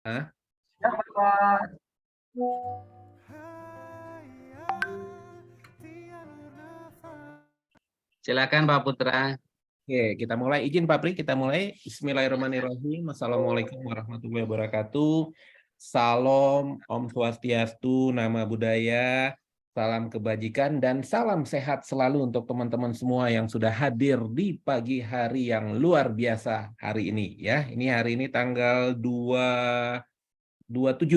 Hah? Ya, Pak. Silakan Pak Putra. Oke, kita mulai. Izin Pak Pri, kita mulai. Bismillahirrahmanirrahim. Assalamualaikum warahmatullahi wabarakatuh. Salam, Om Swastiastu, Nama Budaya, salam kebajikan, dan salam sehat selalu untuk teman-teman semua yang sudah hadir di pagi hari yang luar biasa hari ini. Ya, ini hari ini tanggal 27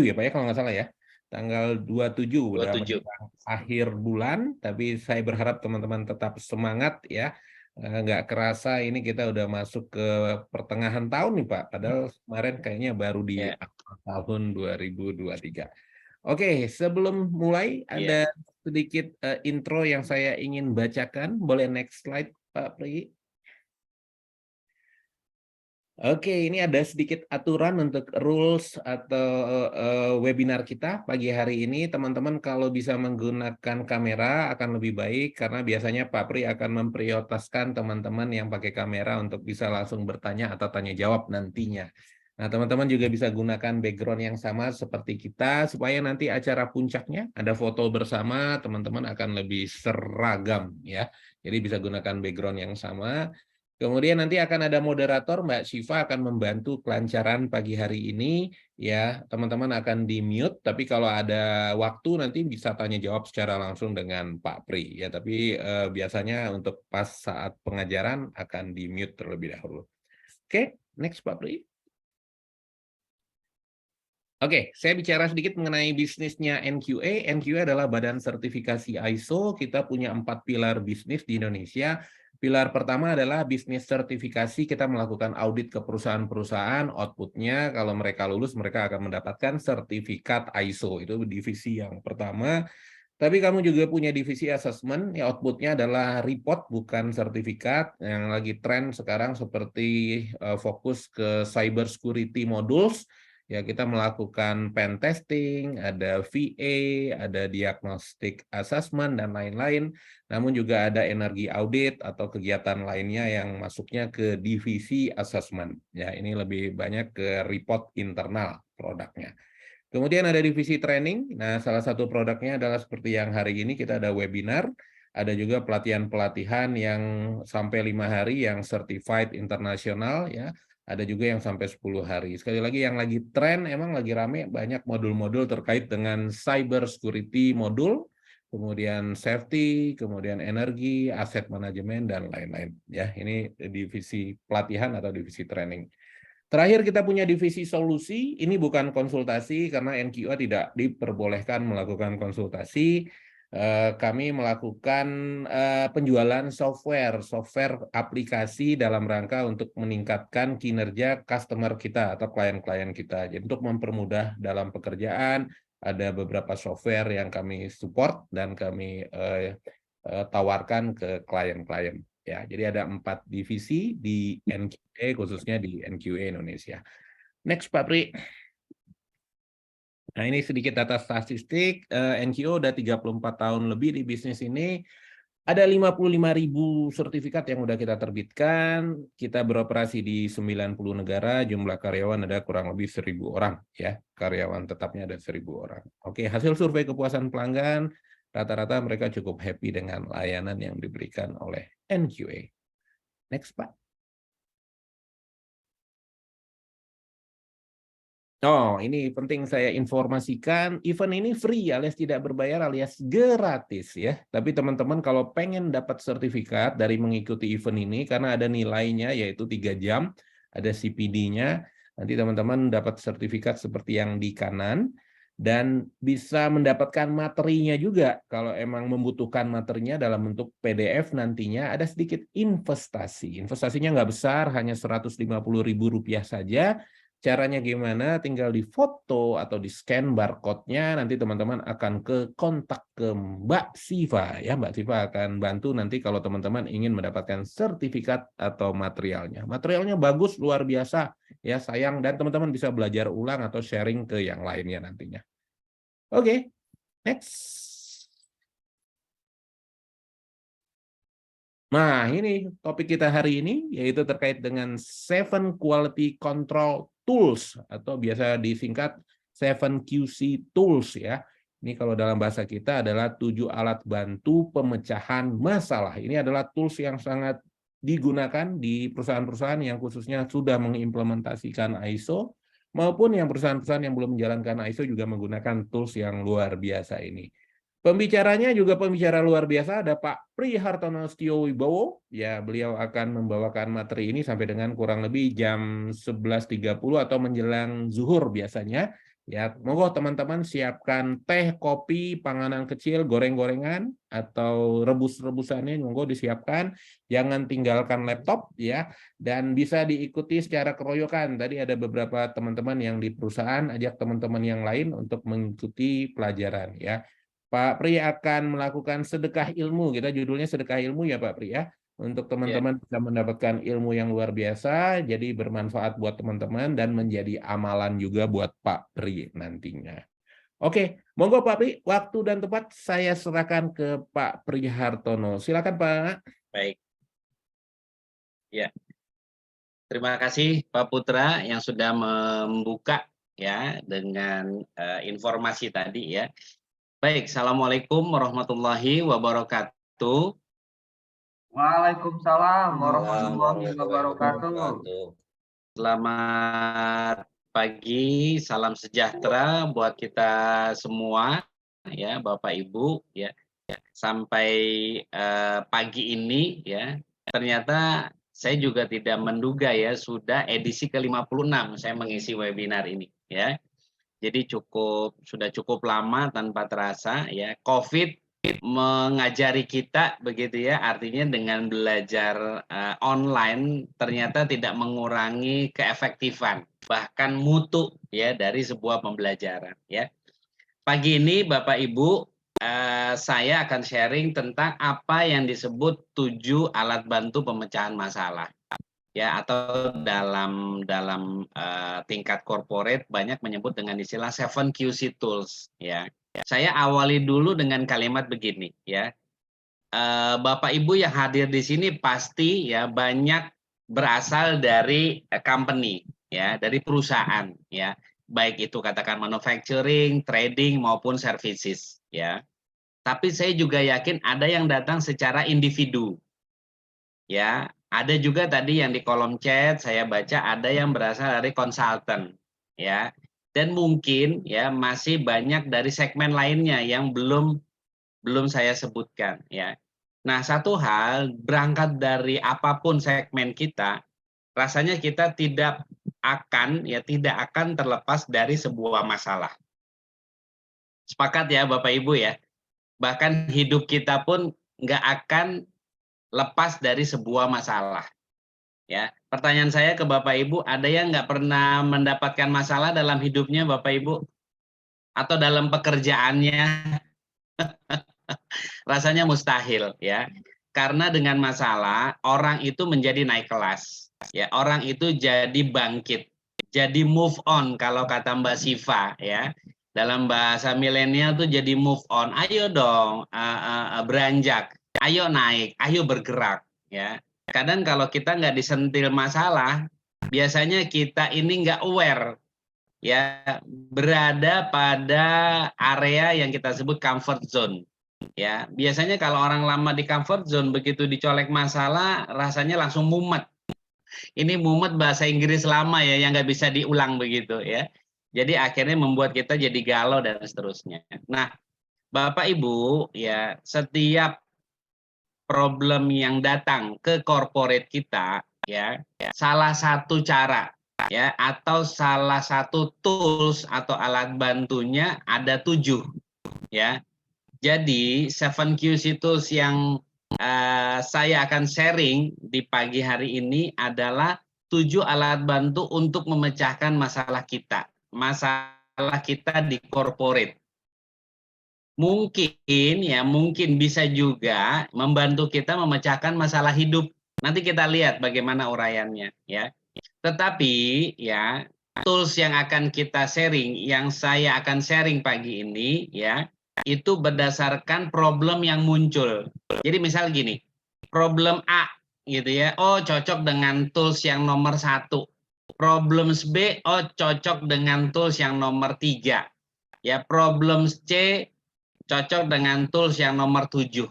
ya Pak ya, kalau nggak salah ya. Tanggal 27 udah 27. menjelang akhir bulan, tapi saya berharap teman-teman tetap semangat ya. Nggak kerasa ini kita udah masuk ke pertengahan tahun nih Pak, padahal kemarin kayaknya baru di Ya, awal tahun 2023. Oke, sebelum mulai ada ya. sedikit intro yang saya ingin bacakan. Boleh next slide Pak Pri? Oke, ini ada sedikit aturan untuk rules atau webinar kita pagi hari ini. Teman-teman kalau bisa menggunakan kamera akan lebih baik karena biasanya Pak Pri akan memprioritaskan teman-teman yang pakai kamera untuk bisa langsung bertanya atau tanya jawab nantinya. Nah, teman-teman juga bisa gunakan background yang sama seperti kita supaya nanti acara puncaknya ada foto bersama, teman-teman akan lebih seragam ya. Jadi bisa gunakan background yang sama. Kemudian nanti akan ada moderator, Mbak Syifa akan membantu kelancaran pagi hari ini. Ya, teman-teman akan di-mute, tapi kalau ada waktu nanti bisa tanya jawab secara langsung dengan Pak Pri. Ya, tapi biasanya untuk pas saat pengajaran akan di-mute terlebih dahulu. Oke, next Pak Pri. Oke, saya bicara sedikit mengenai bisnisnya NQA. NQA adalah badan sertifikasi ISO. Kita punya 4 pilar bisnis di Indonesia. Pilar pertama adalah bisnis sertifikasi. Kita melakukan audit ke perusahaan-perusahaan. Outputnya kalau mereka lulus, mereka akan mendapatkan sertifikat ISO. Itu divisi yang pertama. Tapi kamu juga punya divisi assessment. Ya, outputnya adalah report, bukan sertifikat. Yang lagi tren sekarang seperti fokus ke cyber security modules. Ya, kita melakukan pen testing, ada VA, ada diagnostic assessment, dan lain-lain. Namun juga ada energi audit atau kegiatan lainnya yang masuknya ke divisi assessment. Ya, ini lebih banyak ke report internal produknya. Kemudian ada divisi training. Nah, salah satu produknya adalah seperti yang hari ini kita ada webinar. Ada juga pelatihan-pelatihan yang sampai 5 hari yang certified internasional ya. Ada juga yang sampai 10 hari. Sekali lagi yang lagi tren, emang lagi rame banyak modul-modul terkait dengan cyber security modul, kemudian safety, kemudian energi, aset manajemen, dan lain-lain. Ya, ini divisi pelatihan atau divisi training. Terakhir kita punya divisi solusi, ini bukan konsultasi karena NQA tidak diperbolehkan melakukan konsultasi. Kami melakukan penjualan software aplikasi dalam rangka untuk meningkatkan kinerja customer kita atau klien-klien kita. Jadi untuk mempermudah dalam pekerjaan, ada beberapa software yang kami support dan kami tawarkan ke klien-klien. Ya, jadi ada 4 divisi di NQA, khususnya di NQA Indonesia. Next, Pak Pri. Nah, ini sedikit data statistik. NQO udah 34 tahun lebih di bisnis ini. Ada 55.000 sertifikat yang udah kita terbitkan. Kita beroperasi di 90 negara. Jumlah karyawan ada kurang lebih 1.000 orang. Ya, karyawan tetapnya ada 1.000 orang. Oke, hasil survei kepuasan pelanggan. Rata-rata mereka cukup happy dengan layanan yang diberikan oleh NQA. Next, Pak. Oh, ini penting saya informasikan. Event ini free alias tidak berbayar alias gratis ya. Tapi teman-teman kalau pengen dapat sertifikat dari mengikuti event ini karena ada nilainya yaitu 3 jam, ada CPD-nya. Nanti teman-teman dapat sertifikat seperti yang di kanan dan bisa mendapatkan materinya juga. Kalau emang membutuhkan materinya dalam bentuk PDF nantinya ada sedikit investasi. Investasinya nggak besar, hanya Rp150.000 saja. Caranya gimana? Tinggal di foto atau di scan barcode-nya, nanti teman-teman akan ke kontak ke Mbak Siva. Ya, Mbak Siva akan bantu nanti kalau teman-teman ingin mendapatkan sertifikat atau materialnya. Materialnya bagus, luar biasa. Ya, sayang. Dan teman-teman bisa belajar ulang atau sharing ke yang lainnya nantinya. Oke, next. Nah, ini topik kita hari ini, yaitu terkait dengan 7 Quality Control Tools, atau biasa disingkat 7QC Tools ya. Ini kalau dalam bahasa kita adalah 7 alat bantu pemecahan masalah. Ini adalah tools yang sangat digunakan di perusahaan-perusahaan yang khususnya sudah mengimplementasikan ISO, maupun yang perusahaan-perusahaan yang belum menjalankan ISO juga menggunakan tools yang luar biasa ini. Pembicaranya juga pembicara luar biasa, ada Pak Prihartono Setio Wibowo. Ya, beliau akan membawakan materi ini sampai dengan kurang lebih jam 11.30 atau menjelang zuhur biasanya. Ya, monggo teman-teman siapkan teh, kopi, panganan kecil, goreng-gorengan, atau rebus-rebusannya, monggo disiapkan. Jangan tinggalkan laptop, ya. Dan bisa diikuti secara keroyokan. Tadi ada beberapa teman-teman yang di perusahaan, ajak teman-teman yang lain untuk mengikuti pelajaran, ya. Pak Pri akan melakukan sedekah ilmu, kita judulnya sedekah ilmu ya Pak Pri ya, untuk Ya, teman-teman bisa mendapatkan ilmu yang luar biasa, jadi bermanfaat buat teman-teman dan menjadi amalan juga buat Pak Pri nantinya. Oke, monggo Pak Pri, waktu dan tempat saya serahkan ke Pak Prihartono. Silakan Pak. baik. Ya, terima kasih Pak Putra yang sudah membuka ya dengan informasi tadi ya. Baik, Assalamualaikum warahmatullahi wabarakatuh. Waalaikumsalam warahmatullahi Warahmatullahi wabarakatuh. wabarakatuh. Selamat pagi, salam sejahtera buat kita semua ya, Bapak Ibu ya. Sampai pagi ini ya, ternyata saya juga tidak menduga ya sudah edisi ke-56 saya mengisi webinar ini ya. Jadi sudah cukup lama tanpa terasa ya. COVID mengajari kita begitu ya, artinya dengan belajar online ternyata tidak mengurangi keefektifan bahkan mutu ya dari sebuah pembelajaran ya. Pagi ini Bapak Ibu saya akan sharing tentang apa yang disebut 7 alat bantu pemecahan masalah. Ya, atau dalam tingkat corporate banyak menyebut dengan istilah 7QC tools ya. Saya awali dulu dengan kalimat begini ya. Bapak Ibu yang hadir di sini pasti ya banyak berasal dari company ya, dari perusahaan ya. Baik itu katakan manufacturing, trading maupun services ya. Tapi saya juga yakin ada yang datang secara individu. Ya, ada juga tadi yang di kolom chat saya baca ada yang berasal dari konsultan, ya. Dan mungkin ya masih banyak dari segmen lainnya yang belum saya sebutkan, ya. Nah, satu hal berangkat dari apapun segmen kita, rasanya kita tidak akan terlepas dari sebuah masalah. Sepakat ya Bapak Ibu ya. Bahkan hidup kita pun nggak akan lepas dari sebuah masalah. Ya, pertanyaan saya ke Bapak Ibu, ada yang nggak pernah mendapatkan masalah dalam hidupnya Bapak Ibu? Atau dalam pekerjaannya? Rasanya mustahil ya. Karena dengan masalah, orang itu menjadi naik kelas. Ya, orang itu jadi bangkit. Jadi move on kalau kata Mbak Siva ya. Dalam bahasa milenial tuh jadi move on. Ayo dong beranjak. Ayo naik, ayo bergerak ya. Kadang kalau kita nggak disentil masalah, biasanya kita ini nggak aware ya, berada pada area yang kita sebut comfort zone ya. Biasanya kalau orang lama di comfort zone begitu dicolek masalah rasanya langsung mumet. Ini mumet bahasa Inggris lama ya yang nggak bisa diulang begitu ya. Jadi akhirnya membuat kita jadi galau dan seterusnya. Nah, Bapak Ibu ya, setiap problem yang datang ke corporate kita ya, salah satu cara ya atau salah satu tools atau alat bantunya ada 7 ya. Jadi 7QC tools yang saya akan sharing di pagi hari ini adalah 7 alat bantu untuk memecahkan masalah kita di corporate. Mungkin bisa juga membantu kita memecahkan masalah hidup. Nanti kita lihat bagaimana uraiannya ya. Tetapi ya, tools yang akan kita sharing, yang saya akan sharing pagi ini ya, itu berdasarkan problem yang muncul. Jadi misal gini, problem A gitu ya, oh cocok dengan tools yang nomor 1. Problems B, oh cocok dengan tools yang nomor 3. Ya, problems C cocok dengan tools yang nomor 7.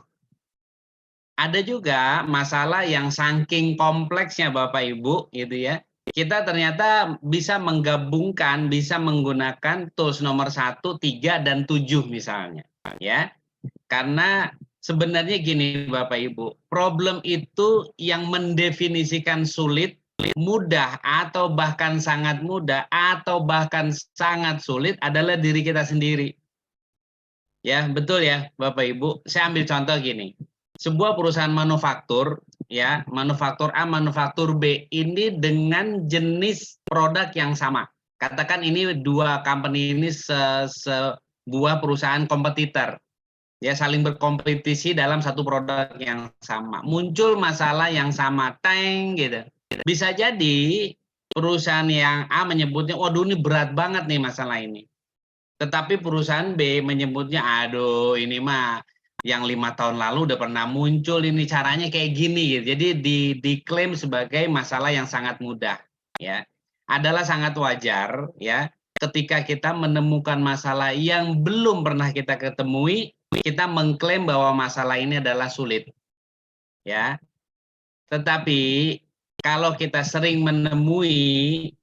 Ada juga masalah yang saking kompleksnya Bapak Ibu gitu ya. Kita ternyata bisa menggabungkan, bisa menggunakan tools nomor 1, 3, dan 7 misalnya. Ya, karena sebenarnya gini Bapak Ibu, problem itu yang mendefinisikan sulit, mudah, atau bahkan sangat mudah, atau bahkan sangat sulit adalah diri kita sendiri. Ya, betul ya Bapak Ibu. Saya ambil contoh gini. Sebuah perusahaan manufaktur, ya, manufaktur A, manufaktur B, ini dengan jenis produk yang sama. Katakan ini dua company ini sebuah perusahaan kompetitor. Ya, saling berkompetisi dalam satu produk yang sama. Muncul masalah yang sama, teng gitu. Bisa jadi perusahaan yang A menyebutnya, waduh ini berat banget nih masalah ini. Tetapi perusahaan B menyebutnya, aduh ini mah yang 5 tahun lalu udah pernah muncul, ini caranya kayak gini gitu. Jadi diklaim sebagai masalah yang sangat mudah. Ya, adalah sangat wajar ya ketika kita menemukan masalah yang belum pernah kita ketemui, kita mengklaim bahwa masalah ini adalah sulit. Ya, tetapi kalau kita sering menemui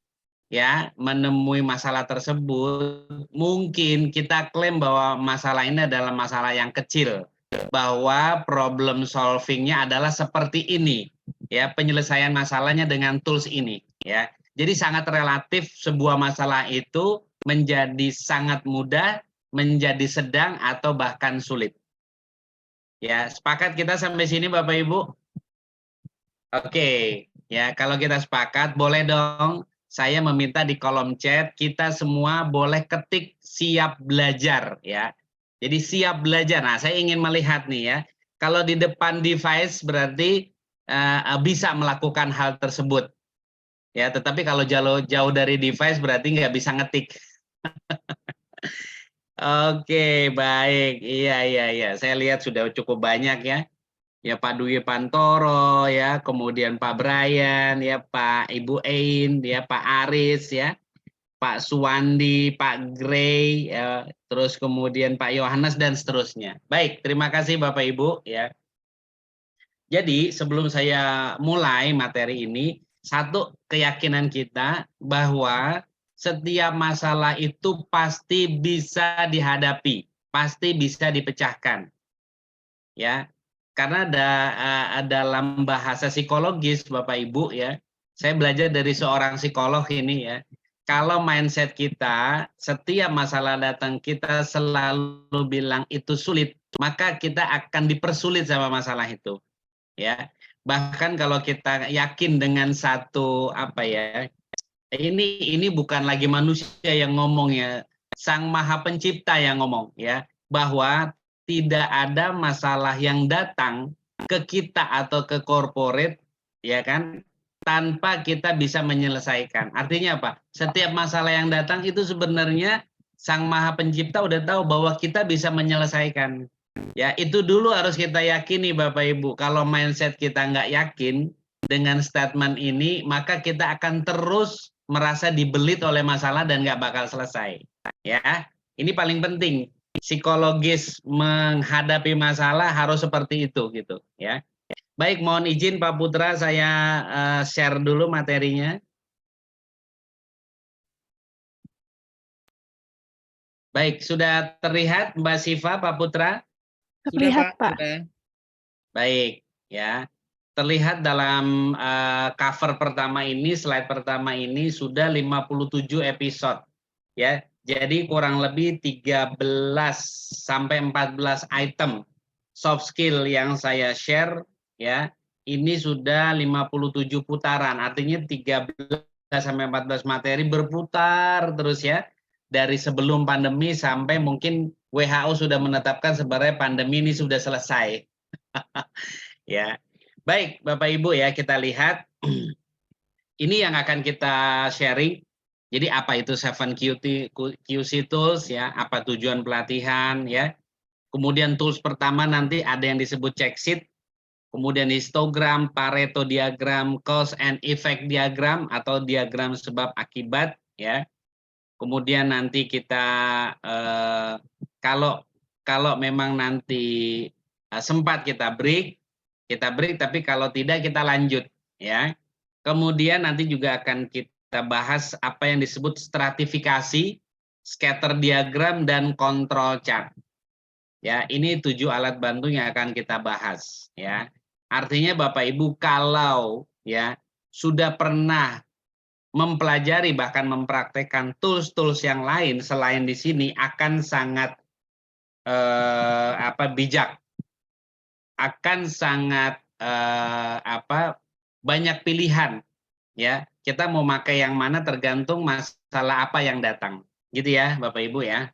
masalah tersebut, mungkin kita klaim bahwa masalah ini adalah masalah yang kecil, bahwa problem solvingnya adalah seperti ini, ya, penyelesaian masalahnya dengan tools ini, ya. Jadi sangat relatif sebuah masalah itu menjadi sangat mudah, menjadi sedang, atau bahkan sulit. Ya, sepakat kita sampai sini Bapak Ibu? Oke, ya kalau kita sepakat boleh dong. Saya meminta di kolom chat kita semua boleh ketik siap belajar ya. Jadi siap belajar. Nah, saya ingin melihat nih ya. Kalau di depan device berarti bisa melakukan hal tersebut. Ya, tetapi kalau jauh dari device berarti nggak bisa ngetik. Oke, baik. Iya. Saya lihat sudah cukup banyak ya. Ya Pak Dwi Pantoro, ya kemudian Pak Brian, ya Pak Ibu Ein, ya Pak Aris, ya Pak Suwandi, Pak Gray, ya, terus kemudian Pak Yohanes dan seterusnya. Baik, terima kasih Bapak Ibu. Ya. Jadi sebelum saya mulai materi ini, satu keyakinan kita bahwa setiap masalah itu pasti bisa dihadapi, pasti bisa dipecahkan. Ya, karena dalam bahasa psikologis Bapak Ibu ya, saya belajar dari seorang psikolog ini ya. Kalau mindset kita setiap masalah datang kita selalu bilang itu sulit, maka kita akan dipersulit sama masalah itu. Ya. Bahkan kalau kita yakin dengan satu ini bukan lagi manusia yang ngomong ya, Sang Maha Pencipta yang ngomong ya, bahwa tidak ada masalah yang datang ke kita atau ke corporate ya kan tanpa kita bisa menyelesaikan. Artinya apa? Setiap masalah yang datang itu sebenarnya Sang Maha Pencipta udah tahu bahwa kita bisa menyelesaikan. Ya, itu dulu harus kita yakini Bapak Ibu. Kalau mindset kita nggak yakin dengan statement ini, maka kita akan terus merasa dibelit oleh masalah dan nggak bakal selesai. Ya, ini paling penting. Psikologis menghadapi masalah harus seperti itu gitu ya. Baik, mohon izin Pak Putra saya share dulu materinya. Baik, sudah terlihat Mbak Siva, Pak Putra? Terlihat, Pak. Sudah. Baik, ya. Terlihat dalam cover pertama ini, slide pertama ini sudah 57 episode. Ya, jadi kurang lebih 13 sampai 14 item soft skill yang saya share ya. Ini sudah 57 putaran, artinya 13 sampai 14 materi berputar terus ya. Dari sebelum pandemi sampai mungkin WHO sudah menetapkan sebenarnya pandemi ini sudah selesai. Ya. Baik, Bapak Ibu ya, kita lihat ini yang akan kita sharing. Jadi apa itu 7QC tools ya, apa tujuan pelatihan ya. Kemudian tools pertama nanti ada yang disebut check sheet. kemudian histogram, Pareto diagram, cause and effect diagram atau diagram sebab akibat, ya. Kemudian nanti kita kalau memang nanti sempat kita break, tapi kalau tidak kita lanjut, ya. Kemudian nanti juga akan kita bahas apa yang disebut stratifikasi, scatter diagram, dan control chart. Ya, ini 7 alat bantu yang akan kita bahas, ya. Artinya Bapak Ibu kalau ya sudah pernah mempelajari bahkan mempraktekkan tools-tools yang lain selain di sini akan sangat bijak, akan sangat banyak pilihan, ya. Kita mau pakai yang mana tergantung masalah apa yang datang, gitu ya Bapak Ibu ya.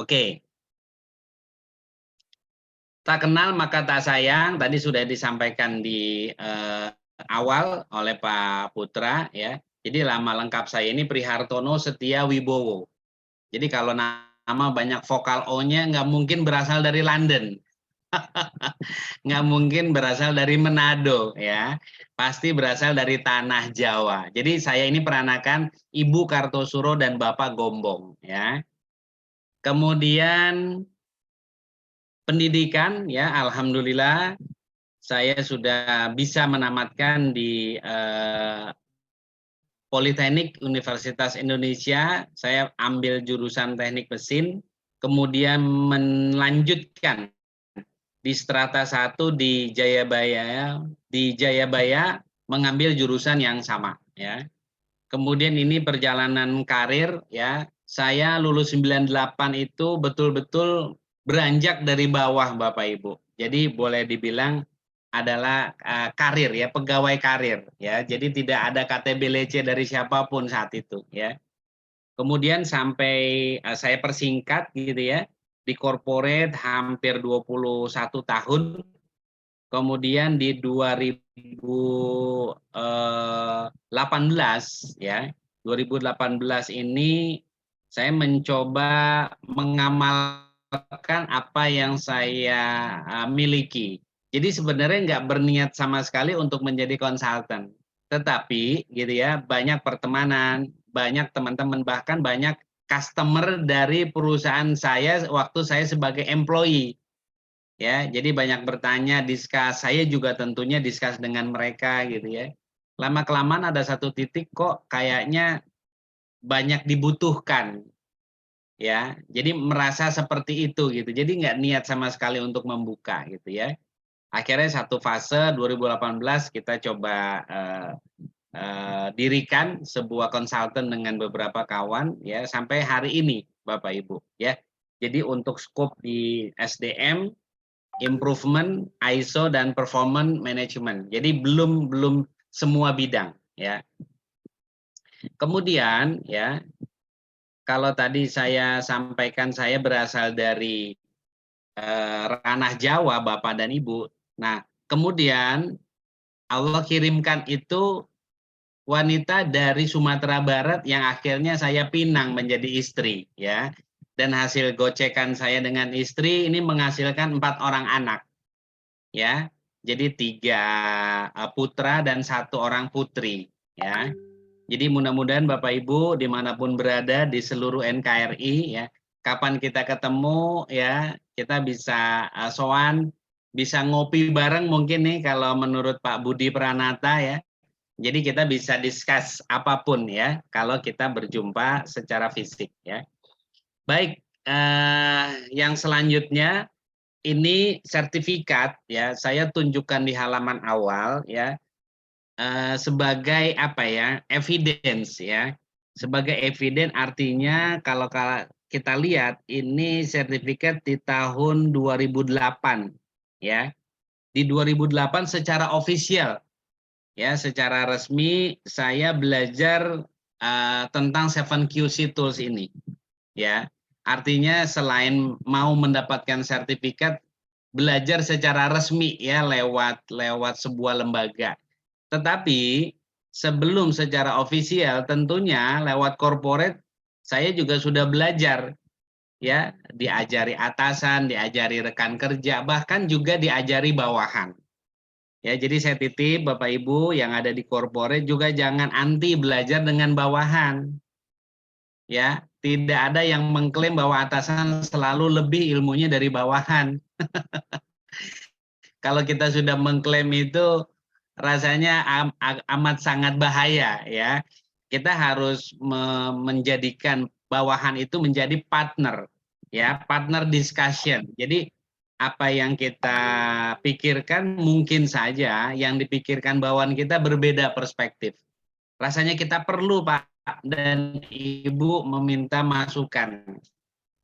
Oke. Tak kenal maka tak sayang, tadi sudah disampaikan di awal oleh Pak Putra, ya. Jadi nama lengkap saya ini Prihartono Setia Wibowo. Jadi kalau nama banyak vokal O-nya nggak mungkin berasal dari London. Nggak mungkin berasal dari Manado, ya. Pasti berasal dari tanah Jawa. Jadi saya ini peranakan Ibu Kartosuro dan Bapak Gombong, ya. Kemudian pendidikan, ya, alhamdulillah saya sudah bisa menamatkan di Politeknik Universitas Indonesia. Saya ambil jurusan teknik mesin, kemudian melanjutkan di strata 1 di Jayabaya mengambil jurusan yang sama, ya. Kemudian ini perjalanan karir, ya. Saya lulus 98 itu betul-betul beranjak dari bawah Bapak Ibu. Jadi boleh dibilang adalah karir, ya, pegawai karir, ya. Jadi tidak ada KTBLC dari siapapun saat itu, ya. Kemudian sampai saya persingkat gitu ya, di corporate hampir 21 tahun. Kemudian di 2018 ya, 2018 ini saya mencoba mengamalkan apa yang saya miliki. Jadi sebenarnya nggak berniat sama sekali untuk menjadi konsultan, tetapi gitu ya, banyak pertemanan, banyak teman-teman, bahkan banyak customer dari perusahaan saya waktu saya sebagai employee. Ya, jadi banyak bertanya, discuss, saya juga tentunya discuss dengan mereka gitu ya. Lama-kelamaan ada satu titik kok kayaknya banyak dibutuhkan, ya. Jadi merasa seperti itu gitu. Jadi nggak niat sama sekali untuk membuka gitu ya. Akhirnya satu fase 2018 kita coba dirikan sebuah konsultan dengan beberapa kawan ya sampai hari ini Bapak Ibu ya. Jadi untuk skop di SDM, improvement, ISO, dan performance management. Jadi belum semua bidang, ya. Kemudian, ya, kalau tadi saya sampaikan saya berasal dari ranah Jawa, Bapak dan Ibu. Nah, kemudian Allah kirimkan itu wanita dari Sumatera Barat yang akhirnya saya pinang menjadi istri, ya. Dan hasil gocekan saya dengan istri ini menghasilkan 4 orang anak, ya. Jadi 3 putra dan 1 orang putri, ya. Jadi mudah-mudahan Bapak Ibu dimanapun berada di seluruh NKRI, ya, kapan kita ketemu, ya, kita bisa sowan, bisa ngopi bareng mungkin nih kalau menurut Pak Budi Pranata, ya. Jadi kita bisa discuss apapun, ya, kalau kita berjumpa secara fisik, ya. Baik, yang selanjutnya ini sertifikat, ya, saya tunjukkan di halaman awal, ya, sebagai apa ya, evidence, ya. Sebagai evidence artinya kalau kita lihat ini sertifikat di tahun 2008, ya. Di 2008 secara official, ya, secara resmi saya belajar tentang 7QC tools ini, ya. Artinya selain mau mendapatkan sertifikat, belajar secara resmi ya lewat sebuah lembaga. Tetapi sebelum secara ofisial tentunya lewat corporate saya juga sudah belajar, ya, diajari atasan, diajari rekan kerja, bahkan juga diajari bawahan, Ya, jadi saya titip Bapak Ibu yang ada di corporate juga jangan anti belajar dengan bawahan. Ya, tidak ada yang mengklaim bahwa atasan selalu lebih ilmunya dari bawahan. Kalau kita sudah mengklaim itu rasanya amat sangat bahaya ya. Kita harus menjadikan bawahan itu menjadi partner ya, partner discussion. Jadi apa yang kita pikirkan mungkin saja yang dipikirkan bawahan kita berbeda perspektif. Rasanya kita perlu Pak dan Ibu meminta masukan.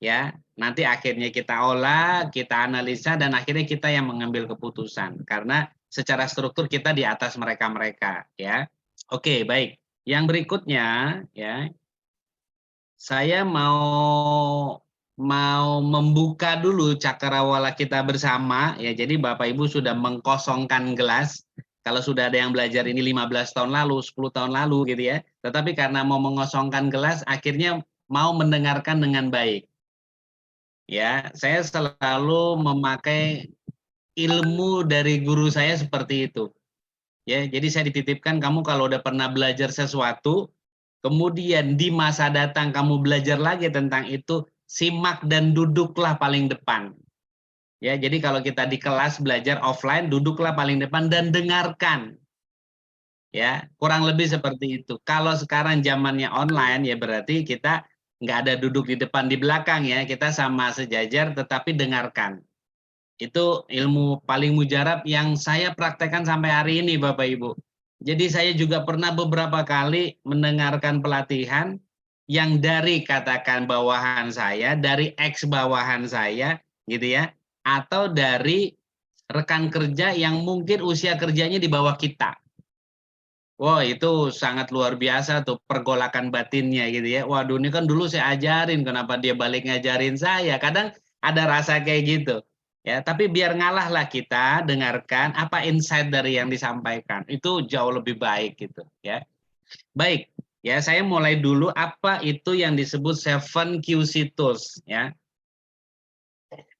Ya, nanti akhirnya kita olah, kita analisa, dan akhirnya kita yang mengambil keputusan. Karena secara struktur kita di atas mereka-mereka, ya. Oke, baik. Yang berikutnya, ya, saya mau membuka dulu cakrawala kita bersama, ya. Jadi Bapak Ibu sudah mengkosongkan gelas. Kalau sudah ada yang belajar ini 15 tahun lalu, 10 tahun lalu, gitu ya. Tetapi karena mau mengosongkan gelas, akhirnya mau mendengarkan dengan baik. Ya, saya selalu memakai ilmu dari guru saya seperti itu. Ya, jadi saya dititipkan kamu kalau udah pernah belajar sesuatu, kemudian di masa datang kamu belajar lagi tentang itu, simak dan duduklah paling depan. Ya, jadi kalau kita di kelas belajar offline, duduklah paling depan dan dengarkan. Ya, kurang lebih seperti itu. Kalau sekarang zamannya online ya berarti kita nggak ada duduk di depan di belakang ya, kita sama sejajar tetapi dengarkan. Itu ilmu paling mujarab yang saya praktekkan sampai hari ini Bapak Ibu. Jadi saya juga pernah beberapa kali mendengarkan pelatihan yang dari katakan bawahan saya, dari ex bawahan saya gitu ya, atau dari rekan kerja yang mungkin usia kerjanya di bawah kita. Wah, itu sangat luar biasa tuh pergolakan batinnya gitu ya. Waduh, ini kan dulu saya ajarin, kenapa dia balik ngajarin saya? Kadang ada rasa kayak gitu. Ya, tapi biar ngalahlah kita dengarkan apa insight dari yang disampaikan. Itu jauh lebih baik gitu, ya. Baik, ya saya mulai dulu apa itu yang disebut 7 QC tools, ya.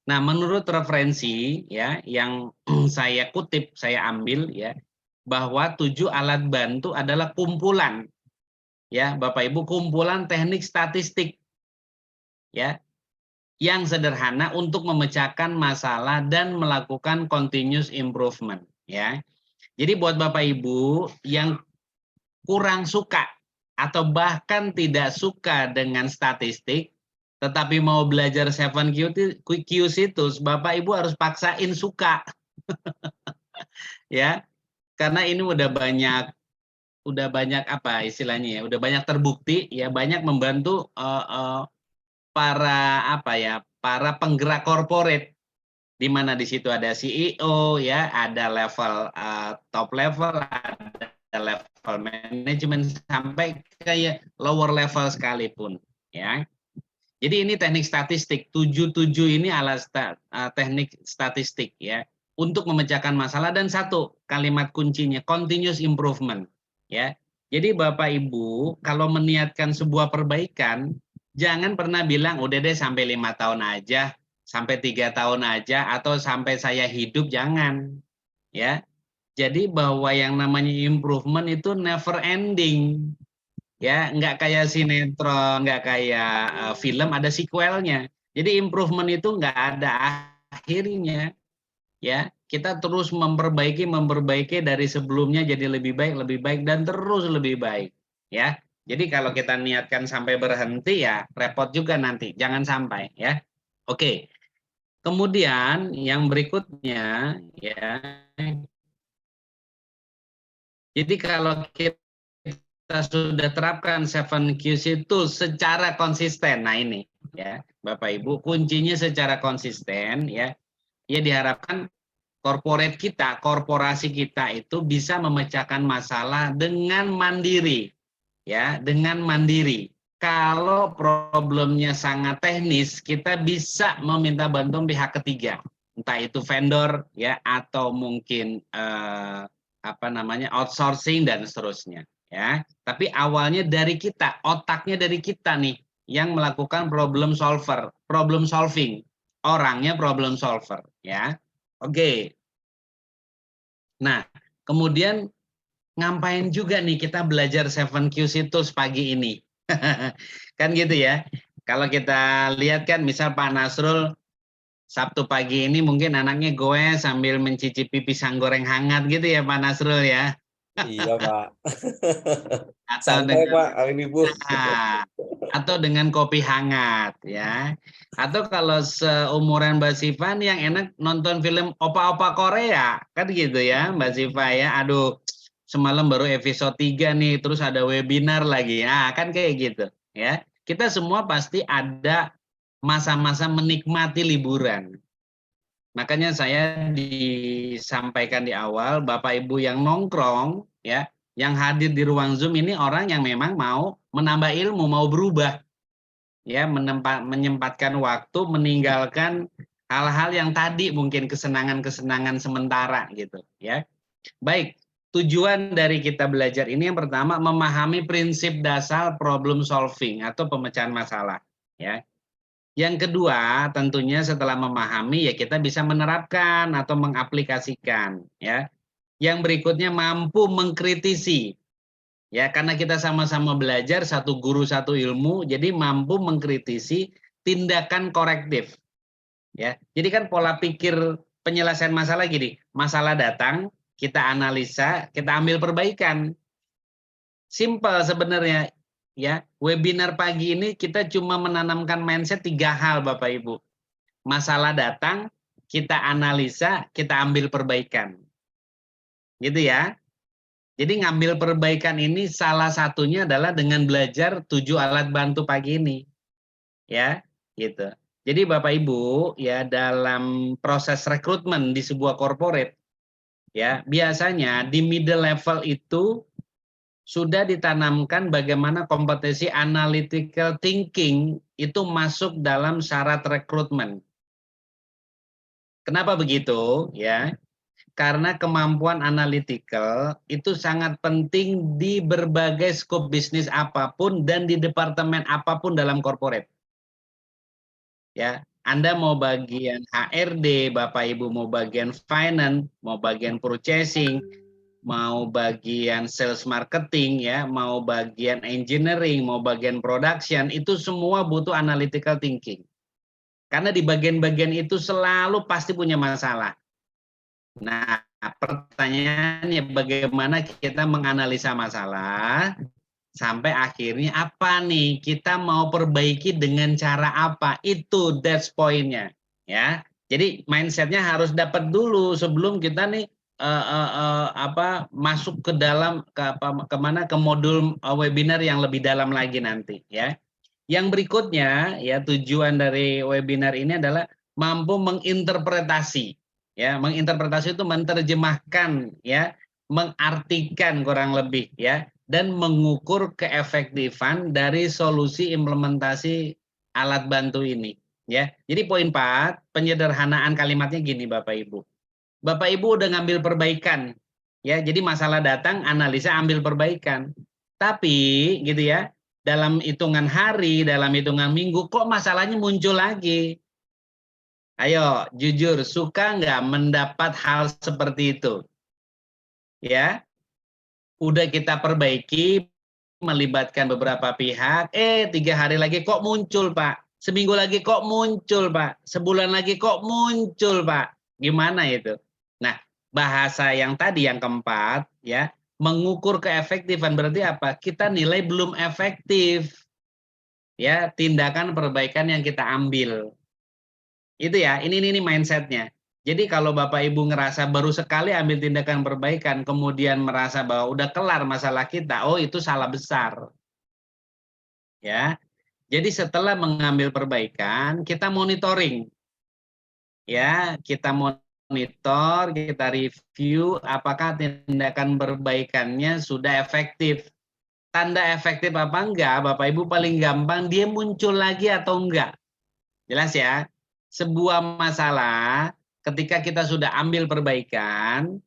Nah, menurut referensi ya yang saya kutip, saya ambil ya, bahwa 7 alat bantu adalah kumpulan ya Bapak Ibu, kumpulan teknik statistik ya yang sederhana untuk memecahkan masalah dan melakukan continuous improvement ya. Jadi buat Bapak Ibu yang kurang suka atau bahkan tidak suka dengan statistik tetapi mau belajar 7 QC tools, Bapak Ibu harus paksain suka ya. Karena ini udah banyak apa istilahnya ya, udah banyak terbukti ya, banyak membantu para penggerak korporat, di mana di situ ada CEO ya, ada level top level, ada level manajemen sampai kayak lower level sekalipun ya. Jadi ini teknik statistik, 7 ini alat teknik statistik ya, untuk memecahkan masalah, dan satu kalimat kuncinya continuous improvement ya. Jadi Bapak Ibu kalau meniatkan sebuah perbaikan, jangan pernah bilang udah deh sampai 5 tahun aja, sampai 3 tahun aja, atau sampai saya hidup, jangan ya. Jadi bahwa yang namanya improvement itu never ending. Ya, nggak kayak sinetron, nggak kayak film ada sequelnya. Jadi improvement itu nggak ada akhirnya. Ya, kita terus memperbaiki dari sebelumnya jadi lebih baik dan terus lebih baik. Ya, jadi kalau kita niatkan sampai berhenti ya repot juga nanti. Jangan sampai ya. Oke. Kemudian yang berikutnya ya. Jadi kalau kita sudah terapkan 7 QC Tools secara konsisten. Nah ini ya, Bapak Ibu, kuncinya secara konsisten ya. Ya diharapkan korporasi kita itu bisa memecahkan masalah dengan mandiri. Ya, dengan mandiri. Kalau problemnya sangat teknis, kita bisa meminta bantuan pihak ketiga. Entah itu vendor ya, atau mungkin outsourcing dan seterusnya ya. Tapi awalnya dari kita, otaknya dari kita nih yang melakukan problem solving. Orangnya problem solver ya. Oke. Nah, Kemudian ngapain juga nih kita belajar 7Qs Tools pagi ini? Kan gitu ya. Kalau kita lihat kan misal Pak Nasrul Sabtu pagi ini mungkin anaknya goes sambil mencicipi pisang goreng hangat gitu ya Pak Nasrul ya. Iya, Pak. Atau Santai, dengan Pak, Amin Ibu. atau dengan kopi hangat ya. Atau kalau seumuran Mbak Siva nih yang enak nonton film opa-opa Korea, kan gitu ya Mbak Siva ya. Aduh, semalam baru episode 3 nih, terus ada webinar lagi. Nah, kan kayak gitu ya. Kita semua pasti ada masa-masa menikmati liburan. Makanya saya disampaikan di awal, Bapak Ibu yang nongkrong ya, yang hadir di ruang Zoom ini orang yang memang mau menambah ilmu, mau berubah. Ya, menyempatkan waktu meninggalkan hal-hal yang tadi mungkin kesenangan-kesenangan sementara gitu ya. Baik, tujuan dari kita belajar ini yang pertama memahami prinsip dasar problem solving atau pemecahan masalah ya. Yang kedua, tentunya setelah memahami ya kita bisa menerapkan atau mengaplikasikan ya. Yang berikutnya mampu mengkritisi. Ya, karena kita sama-sama belajar satu guru satu ilmu, jadi mampu mengkritisi tindakan korektif. Ya. Jadi kan pola pikir penyelesaian masalah gini, masalah datang, kita analisa, kita ambil perbaikan. Simple sebenarnya. Ya, webinar pagi ini kita cuma menanamkan mindset 3 hal Bapak Ibu. Masalah datang, kita analisa, kita ambil perbaikan. Gitu ya. Jadi ngambil perbaikan ini salah satunya adalah dengan belajar 7 alat bantu pagi ini. Ya, gitu. Jadi Bapak Ibu, ya dalam proses rekrutmen di sebuah corporate, ya biasanya di middle level itu sudah ditanamkan bagaimana kompetensi analytical thinking itu masuk dalam syarat rekrutmen. Kenapa begitu? Ya, karena kemampuan analytical itu sangat penting di berbagai skop bisnis apapun dan di departemen apapun dalam corporate. Ya, Anda mau bagian HRD, Bapak Ibu mau bagian finance, mau bagian purchasing, mau bagian sales marketing ya, mau bagian engineering, mau bagian production, itu semua butuh analytical thinking. Karena di bagian-bagian itu selalu pasti punya masalah. Nah, pertanyaannya bagaimana kita menganalisa masalah sampai akhirnya apa nih kita mau perbaiki dengan cara apa, itu that's point-nya ya. Jadi mindsetnya harus dapat dulu sebelum kita nih masuk ke dalam ke modul webinar yang lebih dalam lagi nanti ya. Yang berikutnya ya tujuan dari webinar ini adalah mampu menginterpretasi ya, menginterpretasi itu menerjemahkan ya, mengartikan kurang lebih ya, dan mengukur keefektifan dari solusi implementasi alat bantu ini ya. Jadi poin 4, penyederhanaan kalimatnya gini Bapak Ibu. Bapak Ibu udah ngambil perbaikan ya, jadi masalah datang analisa ambil perbaikan. Tapi gitu ya, dalam hitungan hari, dalam hitungan minggu kok masalahnya muncul lagi. Ayo, jujur, suka nggak mendapat hal seperti itu? Ya, udah kita perbaiki, melibatkan beberapa pihak, 3 hari lagi kok muncul Pak, seminggu lagi kok muncul Pak, sebulan lagi kok muncul Pak, gimana itu? Nah, bahasa yang tadi yang keempat, ya, mengukur keefektifan berarti apa? Kita nilai belum efektif, ya, tindakan perbaikan yang kita ambil. Itu ya, ini mindsetnya. Jadi kalau Bapak Ibu ngerasa baru sekali ambil tindakan perbaikan, kemudian merasa bahwa udah kelar masalah kita, oh itu salah besar. Ya, jadi setelah mengambil perbaikan, kita monitoring. Ya, kita monitor, kita review apakah tindakan perbaikannya sudah efektif. Tanda efektif apa enggak, Bapak Ibu paling gampang dia muncul lagi atau enggak. Jelas ya? Sebuah masalah ketika kita sudah ambil perbaikan,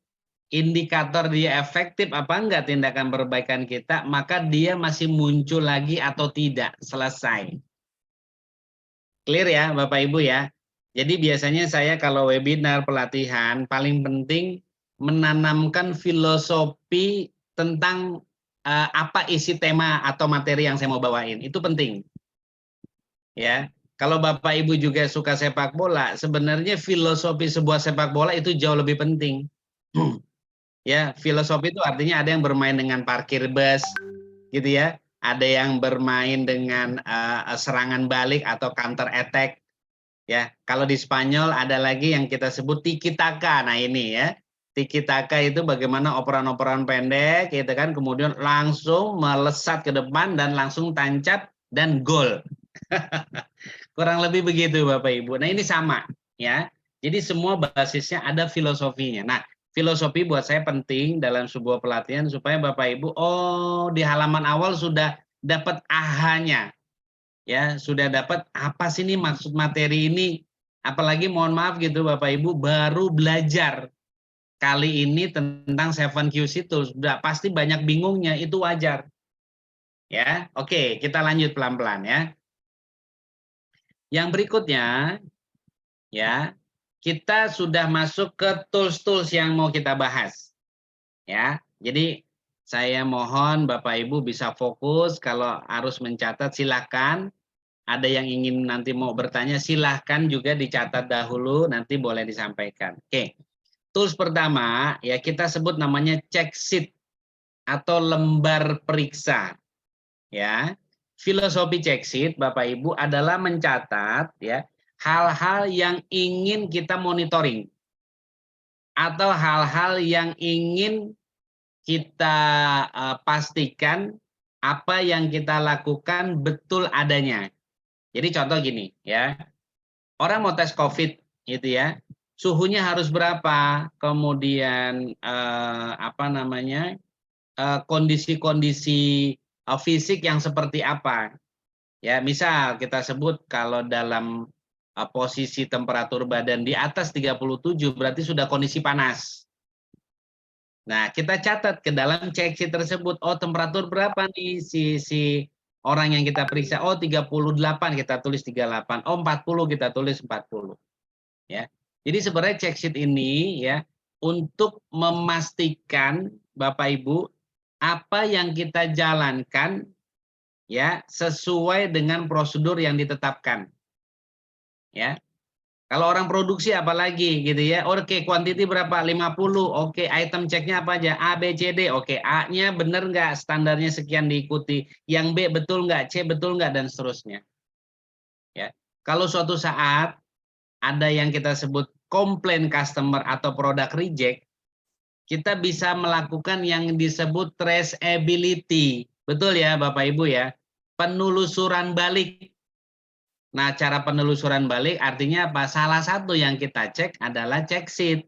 indikator dia efektif apa enggak tindakan perbaikan kita, maka dia masih muncul lagi atau tidak, selesai. Clear ya Bapak Ibu ya? Jadi biasanya saya kalau webinar pelatihan paling penting menanamkan filosofi tentang apa isi tema atau materi yang saya mau bawain. Itu penting. Ya. Kalau Bapak Ibu juga suka sepak bola, sebenarnya filosofi sebuah sepak bola itu jauh lebih penting. Ya, filosofi itu artinya ada yang bermain dengan parkir bus, gitu ya. Ada yang bermain dengan serangan balik atau counter attack. Ya, kalau di Spanyol ada lagi yang kita sebut tiki taka. Nah, ini ya. Tiki taka itu bagaimana operan-operan pendek, gitu kan, kemudian langsung melesat ke depan dan langsung tancap dan gol. Kurang lebih begitu Bapak Ibu. Nah, ini sama ya. Jadi semua basisnya ada filosofinya. Nah, filosofi buat saya penting dalam sebuah pelatihan supaya Bapak Ibu di halaman awal sudah dapat ahanya. Ya, sudah dapat apa sih ini maksud materi ini. Apalagi mohon maaf gitu Bapak Ibu baru belajar kali ini tentang 7Qs itu sudah pasti banyak bingungnya, itu wajar. Ya, oke, kita lanjut pelan-pelan ya. Yang berikutnya, ya, kita sudah masuk ke tools-tools yang mau kita bahas. Ya, jadi saya mohon Bapak Ibu bisa fokus. Kalau harus mencatat silakan. Ada yang ingin nanti mau bertanya silahkan juga dicatat dahulu. Nanti boleh disampaikan. Oke, tools pertama ya kita sebut namanya check sheet atau lembar periksa. Ya, filosofi check sheet Bapak Ibu adalah mencatat ya hal-hal yang ingin kita monitoring atau hal-hal yang ingin kita pastikan apa yang kita lakukan betul adanya. Jadi contoh gini ya, orang mau tes COVID gitu ya, suhunya harus berapa, kemudian kondisi-kondisi fisik yang seperti apa. Ya, misal kita sebut kalau dalam posisi temperatur badan di atas 37 berarti sudah kondisi panas. Nah, kita catat ke dalam check sheet tersebut, oh temperatur berapa nih si orang yang kita periksa, oh 38 kita tulis 38, oh 40 kita tulis 40. Ya. Jadi sebenarnya check sheet ini ya untuk memastikan Bapak Ibu apa yang kita jalankan ya sesuai dengan prosedur yang ditetapkan. Ya. Kalau orang produksi apalagi gitu ya. Oke, quantity berapa? 50. Oke, item checknya apa aja? A, B, C, D. Oke, A-nya benar nggak? Standarnya sekian diikuti. Yang B betul nggak? C betul nggak? Dan seterusnya. Ya. Kalau suatu saat ada yang kita sebut komplain customer atau produk reject, kita bisa melakukan yang disebut traceability. Betul ya Bapak Ibu ya? Penelusuran balik. Nah, cara penelusuran balik artinya apa? Salah satu yang kita cek adalah check sheet.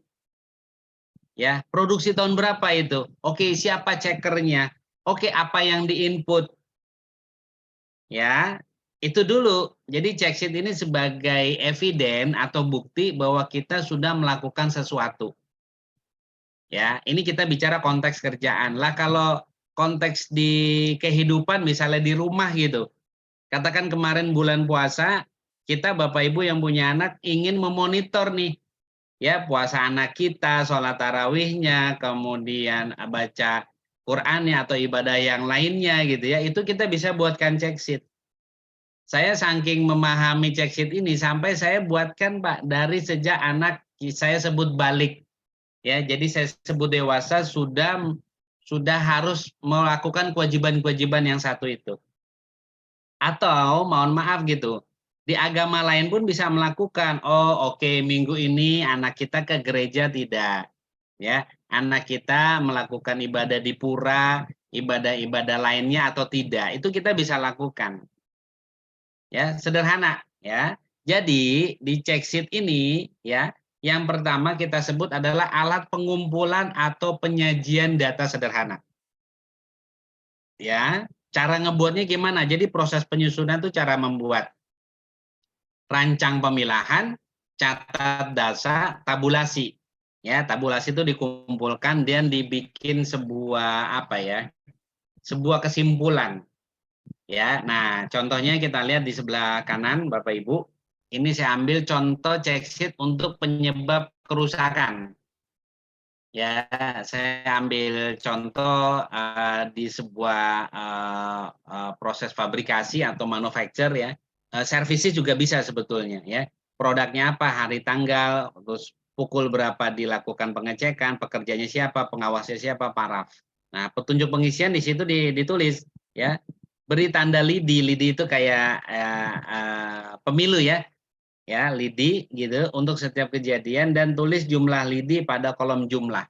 Ya, produksi tahun berapa itu? Oke, siapa checkernya? Oke, apa yang diinput? Ya, itu dulu. Jadi check sheet ini sebagai eviden atau bukti bahwa kita sudah melakukan sesuatu. Ya, ini kita bicara konteks kerjaan. Lah kalau konteks di kehidupan misalnya di rumah gitu. Katakan kemarin bulan puasa, kita Bapak Ibu yang punya anak ingin memonitor nih, ya puasa anak kita, sholat tarawihnya, kemudian baca Qur'annya atau ibadah yang lainnya gitu ya, itu kita bisa buatkan check sheet. Saya saking memahami check sheet ini sampai saya buatkan Pak dari sejak anak saya sebut balik, ya jadi saya sebut dewasa sudah harus melakukan kewajiban-kewajiban yang satu itu. Atau mohon maaf gitu, di agama lain pun bisa melakukan, oh oke, minggu ini anak kita ke gereja tidak. Ya, anak kita melakukan ibadah di pura, ibadah-ibadah lainnya atau tidak. Itu kita bisa lakukan. Ya, sederhana ya. Jadi di check sheet ini ya, yang pertama kita sebut adalah alat pengumpulan atau penyajian data sederhana. Ya, cara ngebuatnya gimana? Jadi proses penyusunan itu cara membuat rancang pemilahan, catat data, tabulasi. Ya, tabulasi itu dikumpulkan dan dibikin sebuah sebuah kesimpulan. Ya, nah contohnya kita lihat di sebelah kanan Bapak Ibu. Ini saya ambil contoh check sheet untuk penyebab kerusakan. Ya, saya ambil contoh di sebuah proses fabrikasi atau manufacture ya. Services juga bisa sebetulnya ya. Produknya apa, hari tanggal, terus pukul berapa dilakukan pengecekan, pekerjanya siapa, pengawasnya siapa, paraf. Nah, petunjuk pengisian di situ ditulis ya. Beri tanda lidi. Lidi itu kayak pemilu ya. Ya, lidi gitu untuk setiap kejadian dan tulis jumlah lidi pada kolom jumlah.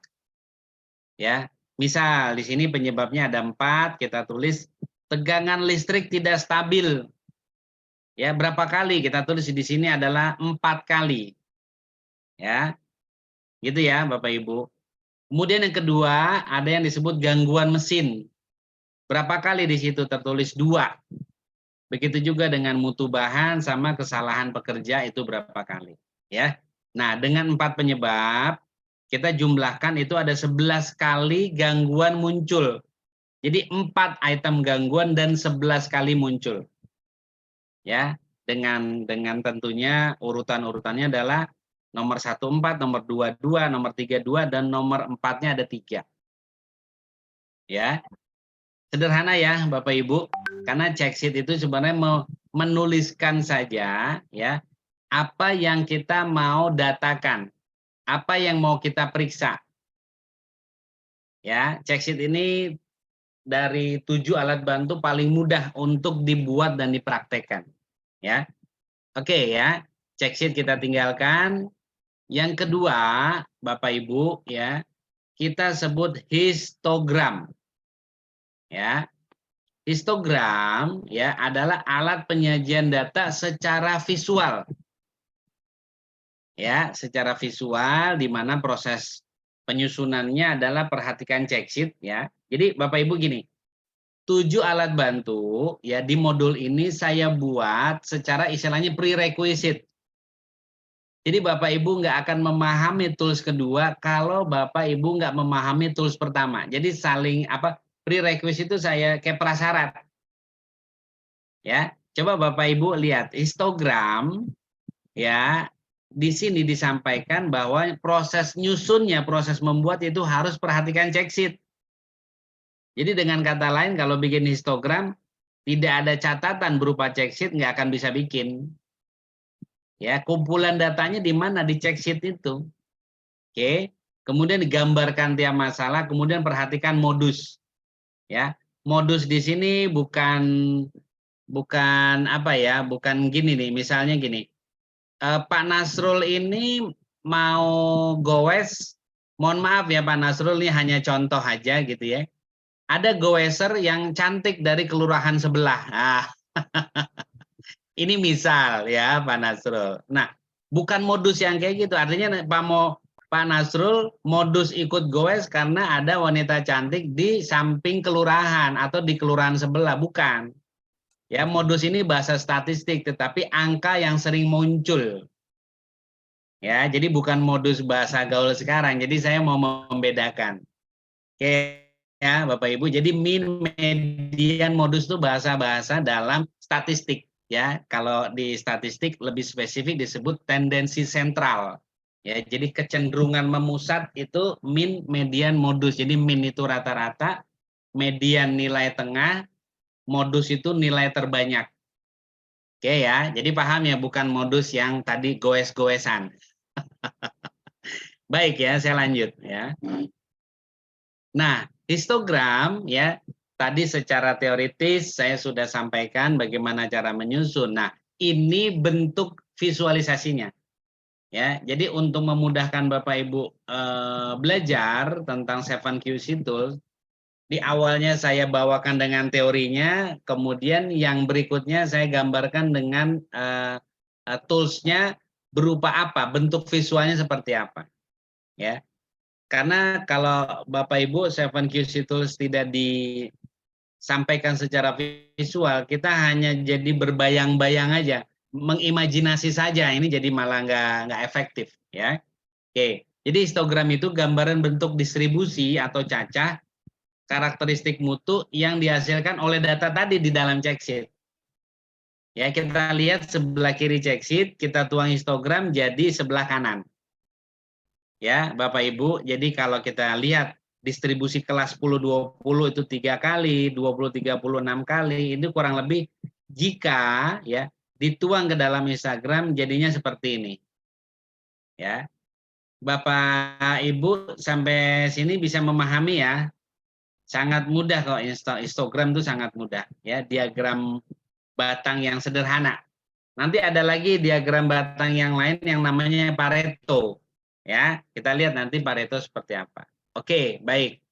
Ya, misal di sini penyebabnya ada 4, kita tulis tegangan listrik tidak stabil. Ya, berapa kali? Kita tulis di sini adalah 4 kali. Ya, gitu ya Bapak Ibu. Kemudian yang kedua, ada yang disebut gangguan mesin. Berapa kali di situ tertulis 2. Begitu juga dengan mutu bahan sama kesalahan pekerja itu berapa kali, ya. Nah, dengan 4 penyebab kita jumlahkan itu ada 11 kali gangguan muncul. Jadi 4 item gangguan dan 11 kali muncul. Ya, dengan tentunya urutan-urutannya adalah nomor 1 4, nomor 2 2, nomor 3 2 dan nomor 4-nya ada 3. Ya. Sederhana ya Bapak Ibu, karena check sheet itu sebenarnya menuliskan saja ya apa yang kita mau datakan, apa yang mau kita periksa. Ya, check sheet ini dari 7 alat bantu paling mudah untuk dibuat dan dipraktekkan. Ya, oke ya, check sheet kita tinggalkan. Yang kedua, Bapak Ibu ya, kita sebut histogram. Ya, histogram ya adalah alat penyajian data secara visual. Ya, secara visual di mana proses penyusunannya adalah perhatikan check sheet ya. Jadi Bapak Ibu gini, 7 alat bantu ya di modul ini saya buat secara istilahnya prerequisite. Jadi Bapak Ibu nggak akan memahami tools kedua kalau Bapak Ibu nggak memahami tools pertama. Jadi saling prerequisite itu saya kayak prasyarat. Ya, coba Bapak Ibu lihat histogram ya. Di sini disampaikan bahwa proses nyusunnya, proses membuat itu harus perhatikan check sheet. Jadi dengan kata lain kalau bikin histogram tidak ada catatan berupa check sheet nggak akan bisa bikin. Ya, kumpulan datanya di mana di check sheet itu. Oke. Kemudian digambarkan tiap masalah, kemudian perhatikan modus. Ya. Modus di sini bukan apa ya, bukan gini nih, misalnya gini. Pak Nasrul ini mau goes, mohon maaf ya Pak Nasrul, ini hanya contoh aja gitu ya. Ada goeser yang cantik dari kelurahan sebelah. Nah, ini misal ya Pak Nasrul. Nah, bukan modus yang kayak gitu. Artinya Pak Nasrul modus ikut goes karena ada wanita cantik di samping kelurahan atau di kelurahan sebelah, bukan. Ya, modus ini bahasa statistik, tetapi angka yang sering muncul. Ya, jadi bukan modus bahasa gaul sekarang. Jadi saya mau membedakan. Oke ya, Bapak Ibu. Jadi mean, median, modus itu bahasa-bahasa dalam statistik ya. Kalau di statistik lebih spesifik disebut tendensi sentral. Ya, jadi kecenderungan memusat itu mean, median, modus. Jadi mean itu rata-rata, median nilai tengah, modus itu nilai terbanyak. Oke ya, jadi paham ya, bukan modus yang tadi goes-goesan. Baik ya, saya lanjut ya. Nah, histogram ya, tadi secara teoritis saya sudah sampaikan bagaimana cara menyusun. Nah, ini bentuk visualisasinya. Ya, jadi untuk memudahkan Bapak Ibu belajar tentang 7QC Tools, di awalnya saya bawakan dengan teorinya, kemudian yang berikutnya saya gambarkan dengan toolsnya berupa apa, bentuk visualnya seperti apa. Ya, karena kalau Bapak Ibu 7QC Tools tidak disampaikan secara visual, kita hanya jadi berbayang-bayang aja, mengimajinasi saja, ini jadi malah nggak efektif ya. Oke, jadi histogram itu gambaran bentuk distribusi atau cacah karakteristik mutu yang dihasilkan oleh data tadi di dalam check sheet. Ya, kita lihat sebelah kiri check sheet, kita tuang histogram jadi sebelah kanan. Ya, Bapak Ibu. Jadi kalau kita lihat distribusi kelas 10-20 itu 3 kali, 20-30 6 kali, itu kurang lebih jika ya dituang ke dalam Instagram jadinya seperti ini. Ya. Bapak Ibu sampai sini bisa memahami ya. Sangat mudah kok, Instagram itu sangat mudah ya, diagram batang yang sederhana. Nanti ada lagi diagram batang yang lain yang namanya Pareto. Ya, kita lihat nanti Pareto seperti apa. Oke, baik.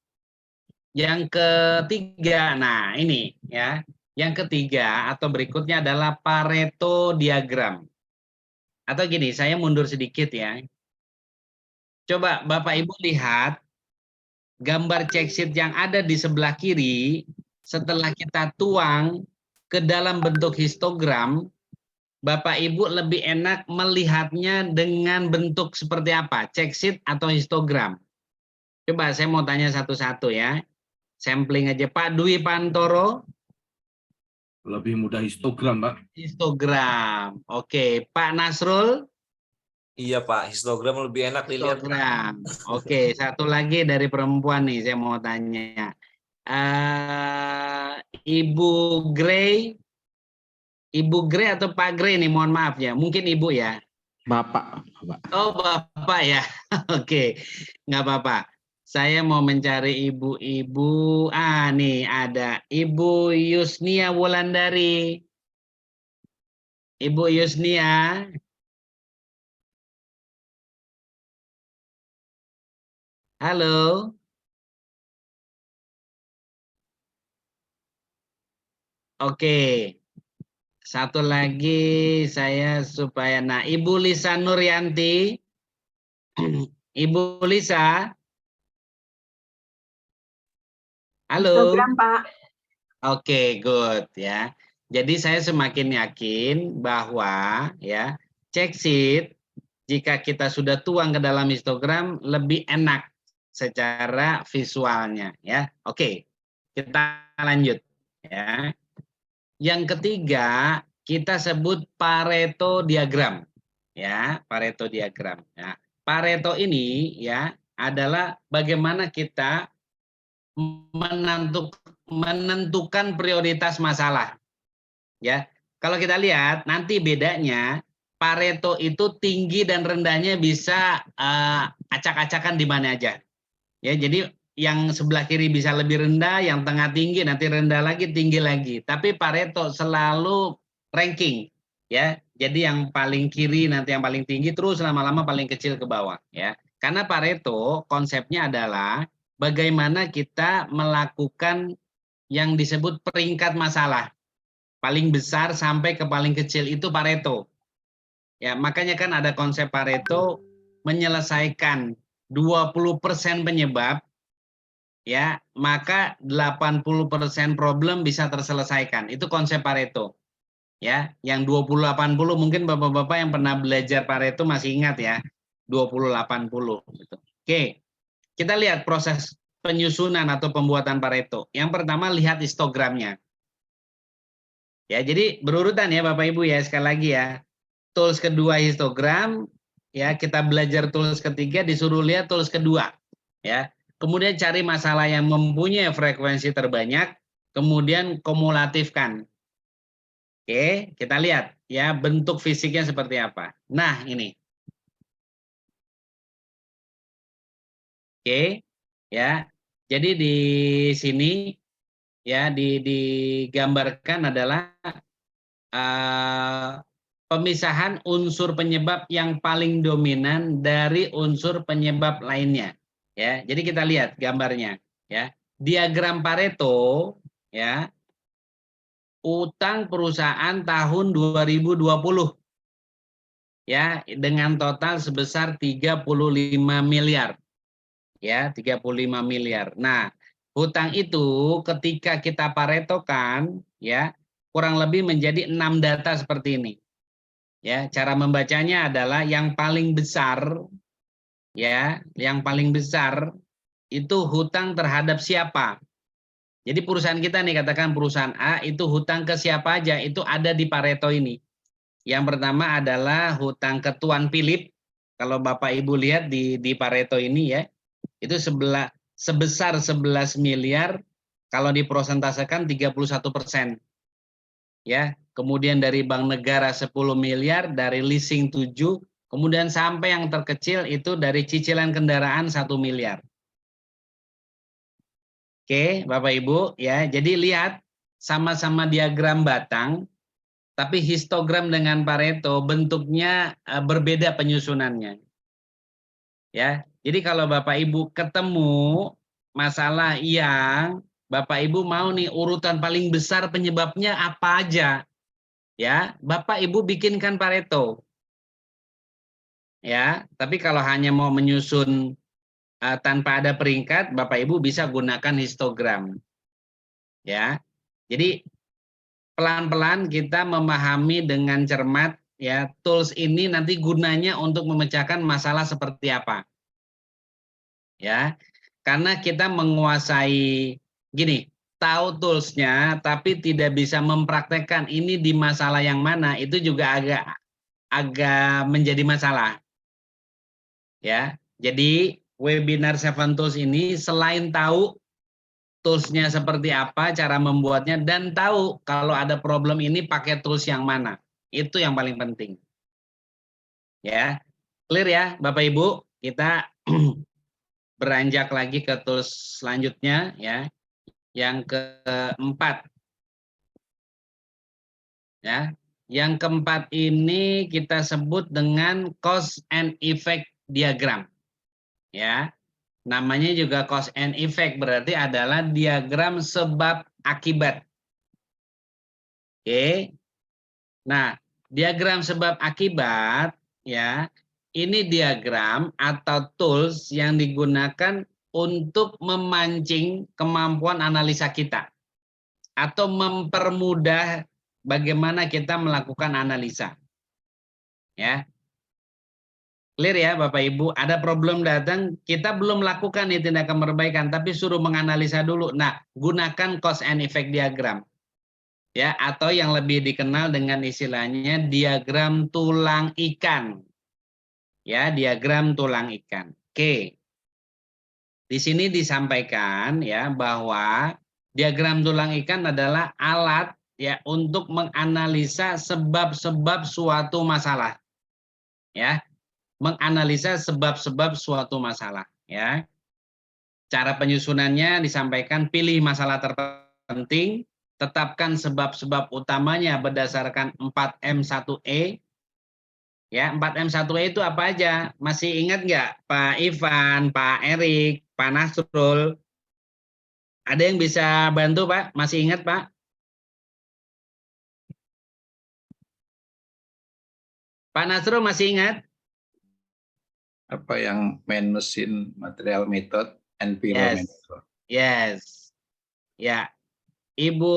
Yang ketiga, nah ini ya. Yang ketiga atau berikutnya adalah Pareto diagram. Atau gini, saya mundur sedikit ya. Coba Bapak Ibu lihat gambar check sheet yang ada di sebelah kiri, setelah kita tuang ke dalam bentuk histogram, Bapak Ibu lebih enak melihatnya dengan bentuk seperti apa? Check sheet atau histogram? Coba saya mau tanya satu-satu ya. Sampling aja. Pak Dwi Pantoro? Lebih mudah histogram, Pak. Histogram. Oke. Pak Nasrul? Iya Pak, histogram lebih enak dilihat. Histogram. Oke, satu lagi dari perempuan nih saya mau tanya. Ibu Grey? Ibu Grey atau Pak Grey nih, mohon maaf ya. Mungkin Ibu ya. Bapak. Oh, Bapak ya. Oke, nggak apa-apa. Saya mau mencari ibu-ibu. Nih ada Ibu Yusnia Wulandari. Ibu Yusnia. Halo. Oke. Satu lagi saya supaya. Nah, Ibu Lisa Nuryanti. Ibu Lisa. Halo. Instagram, Pak. Oke, good ya. Jadi saya semakin yakin bahwa ya check sheet jika kita sudah tuang ke dalam histogram lebih enak secara visualnya ya. Oke, kita lanjut ya. Yang ketiga kita sebut Pareto diagram ya, Pareto diagram. Ya. Pareto ini ya adalah bagaimana kita menentukan prioritas masalah. Ya, kalau kita lihat nanti bedanya Pareto itu tinggi dan rendahnya bisa acak-acakan di mana aja. Ya, jadi yang sebelah kiri bisa lebih rendah, yang tengah tinggi, nanti rendah lagi, tinggi lagi. Tapi Pareto selalu ranking, ya. Jadi yang paling kiri nanti yang paling tinggi, terus lama-lama paling kecil ke bawah, ya. Karena Pareto konsepnya adalah bagaimana kita melakukan yang disebut peringkat masalah. Paling besar sampai ke paling kecil itu Pareto. Ya, makanya kan ada konsep Pareto menyelesaikan 20% penyebab, ya, maka 80% problem bisa terselesaikan. Itu konsep Pareto. Ya, yang 20-80 mungkin Bapak-bapak yang pernah belajar Pareto masih ingat ya. 20-80 gitu. Oke. Kita lihat proses penyusunan atau pembuatan Pareto. Yang pertama lihat histogramnya. Ya, jadi berurutan ya Bapak Ibu ya, sekali lagi ya. Tools kedua histogram, ya, kita belajar tools ketiga disuruh lihat tools kedua, ya. Kemudian cari masalah yang mempunyai frekuensi terbanyak, kemudian kumulatifkan. Oke, kita lihat ya bentuk fisiknya seperti apa. Nah, ini. Oke, ya. Jadi di sini ya digambarkan adalah pemisahan unsur penyebab yang paling dominan dari unsur penyebab lainnya. Ya, jadi kita lihat gambarnya. Ya, diagram Pareto, ya, utang perusahaan tahun 2020, ya, dengan total sebesar 35 miliar. Ya, 35 miliar. Nah, hutang itu ketika kita paretokan, ya, kurang lebih menjadi 6 data seperti ini. Ya, cara membacanya adalah yang paling besar, ya, yang paling besar itu hutang terhadap siapa. Jadi perusahaan kita nih, katakan perusahaan A itu hutang ke siapa aja, itu ada di Pareto ini. Yang pertama adalah hutang ke Tuan Philip, Kalau Bapak Ibu lihat di Pareto ini ya, itu sebesar 11 miliar kalau diprosentasekan 31%. Ya, kemudian dari Bank Negara 10 miliar, dari leasing 7, kemudian sampai yang terkecil itu dari cicilan kendaraan 1 miliar. Oke, Bapak Ibu ya. Jadi lihat sama-sama diagram batang, tapi histogram dengan Pareto bentuknya berbeda penyusunannya. Ya. Jadi kalau Bapak Ibu ketemu masalah yang Bapak Ibu mau nih urutan paling besar penyebabnya apa aja? Ya, Bapak Ibu bikinkan Pareto. Ya, tapi kalau hanya mau menyusun tanpa ada peringkat, Bapak Ibu bisa gunakan histogram. Ya. Jadi pelan-pelan kita memahami dengan cermat ya, tools ini nanti gunanya untuk memecahkan masalah seperti apa. Ya. Karena kita menguasai gini, tahu toolsnya tapi tidak bisa mempraktekkan ini di masalah yang mana, itu juga agak menjadi masalah. Ya. Jadi webinar 7 Tools ini selain tahu toolsnya seperti apa, cara membuatnya, dan tahu kalau ada problem ini pakai tools yang mana. Itu yang paling penting. Ya, clear ya Bapak Ibu? Kita beranjak lagi ke tools selanjutnya ya. Yang keempat. Ya, yang keempat ini kita sebut dengan cause and effect diagram. Ya. Namanya juga cause and effect, berarti adalah diagram sebab akibat. Oke. Nah, diagram sebab akibat ya, ini diagram atau tools yang digunakan untuk memancing kemampuan analisa kita atau mempermudah bagaimana kita melakukan analisa. Ya. Clear ya Bapak Ibu, ada problem datang, kita belum lakukan nih tindakan perbaikan, tapi suruh menganalisa dulu. Nah, gunakan cause and effect diagram. Ya, atau yang lebih dikenal dengan istilahnya diagram tulang ikan. Ya, diagram tulang ikan. Oke. Di sini disampaikan ya bahwa diagram tulang ikan adalah alat ya untuk menganalisa sebab-sebab suatu masalah. Ya. Menganalisa sebab-sebab suatu masalah ya. Cara penyusunannya disampaikan, pilih masalah terpenting, tetapkan sebab-sebab utamanya berdasarkan 4M1E. Ya, 4M1E itu apa aja? Masih ingat nggak Pak Ivan, Pak Erik, Pak Nasrul? Ada yang bisa bantu Pak? Masih ingat Pak? Pak Nasrul masih ingat? Apa yang main mesin, material method, environmental. Yes. Ya. Ibu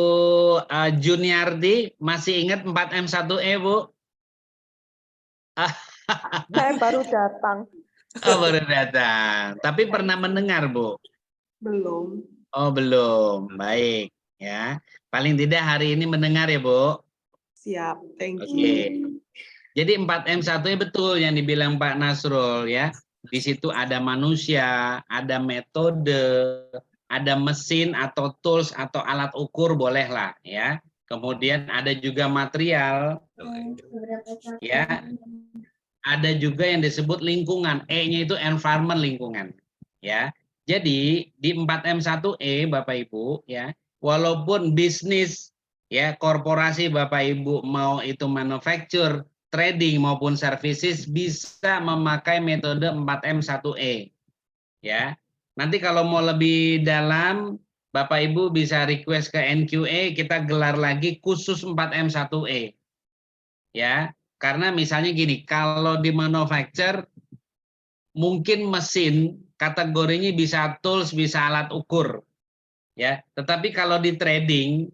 Juniardi masih ingat 4M1E, Bu? Saya baru datang. Oh, baru datang. Tapi pernah mendengar, Bu? Belum. Oh, belum. Baik. Ya. Paling tidak hari ini mendengar ya, Bu? Siap, thank Oke. you. Jadi 4M1E betul yang dibilang Pak Nasrul ya. Di situ ada manusia, ada metode, ada mesin atau tools atau alat ukur bolehlah ya. Kemudian ada juga material ya. Ada juga yang disebut lingkungan. E-nya itu environment, lingkungan ya. Jadi di 4M1E Bapak Ibu ya, walaupun bisnis ya, korporasi Bapak Ibu mau itu manufacture, trading maupun services bisa memakai metode 4M1E. Ya. Nanti kalau mau lebih dalam Bapak Ibu bisa request ke NQA, kita gelar lagi khusus 4M1E. Ya. Karena misalnya gini, kalau di manufacture mungkin mesin kategorinya bisa tools, bisa alat ukur. Ya, tetapi kalau di trading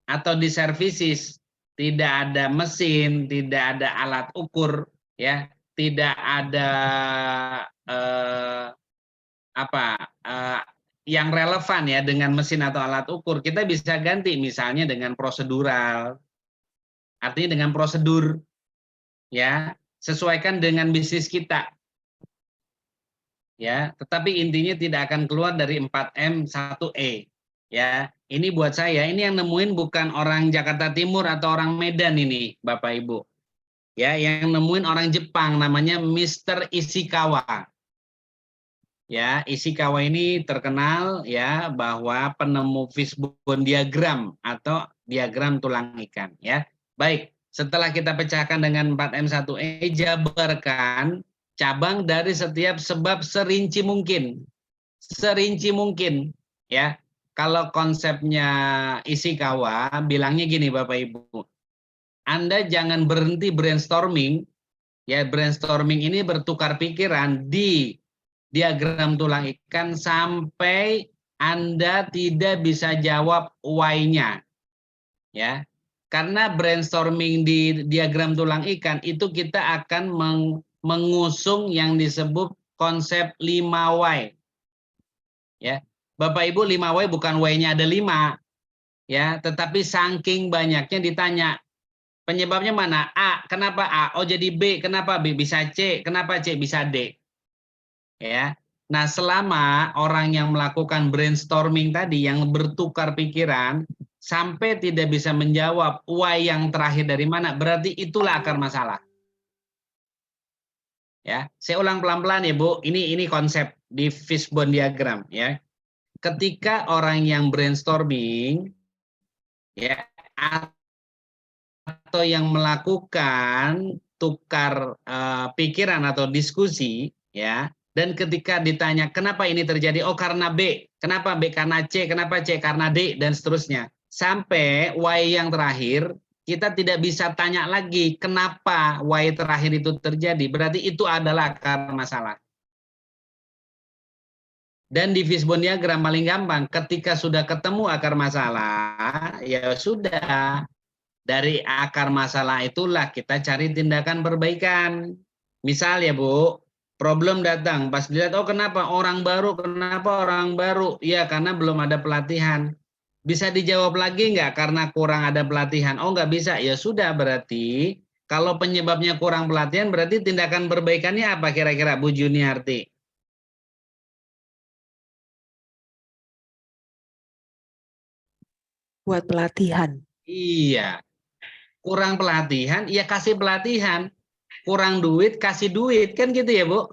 atau di services tidak ada mesin, tidak ada alat ukur, ya, tidak ada yang relevan ya dengan mesin atau alat ukur, kita bisa ganti misalnya dengan prosedural, artinya dengan prosedur, ya, sesuaikan dengan bisnis kita. ya, tetapi intinya tidak akan keluar dari 4M 1E. Ya, ini buat saya, ini yang nemuin bukan orang Jakarta Timur atau orang Medan ini, Bapak Ibu. Ya, yang nemuin orang Jepang namanya Mr. Ishikawa. Ya, Ishikawa ini terkenal ya bahwa penemu fishbone diagram atau diagram tulang ikan ya. Baik, setelah kita pecahkan dengan 4M1E, jabarkan cabang dari setiap sebab serinci mungkin. Serinci mungkin ya. Kalau konsepnya Ishikawa bilangnya gini Bapak Ibu. Anda jangan berhenti brainstorming. Ya, brainstorming ini bertukar pikiran di diagram tulang ikan sampai Anda tidak bisa jawab why-nya. Ya. Karena brainstorming di diagram tulang ikan itu kita akan mengusung yang disebut konsep 5 why. Ya. Bapak Ibu, 5 why bukan why-nya ada 5. Ya, tetapi saking banyaknya ditanya penyebabnya mana? A, kenapa A? Oh jadi B, kenapa B? Bisa C, kenapa C? Bisa D. Ya. Nah, selama orang yang melakukan brainstorming tadi yang bertukar pikiran sampai tidak bisa menjawab why yang terakhir dari mana, berarti itulah akar masalah. Ya, saya ulang pelan-pelan ya, Bu. Ini konsep di fishbone diagram ya. Ketika orang yang brainstorming ya atau yang melakukan tukar pikiran atau diskusi ya, dan ketika ditanya kenapa ini terjadi, oh karena B, kenapa B karena C, kenapa C karena D, dan seterusnya sampai Y yang terakhir kita tidak bisa tanya lagi kenapa Y terakhir itu terjadi, berarti itu adalah akar masalah. Dan di fishbone diagram paling gampang, ketika sudah ketemu akar masalah ya sudah. Dari akar masalah itulah kita cari tindakan perbaikan. Misal ya Bu, problem datang, pas dilihat, oh kenapa orang baru, Ya karena belum ada pelatihan. Bisa dijawab lagi nggak karena kurang ada pelatihan? Oh nggak bisa, ya sudah berarti kalau penyebabnya kurang pelatihan berarti tindakan perbaikannya apa kira-kira Bu Juniarti? Buat pelatihan. Iya. Kurang pelatihan, ya kasih pelatihan. Kurang duit, kasih duit. Kan gitu ya, Bu?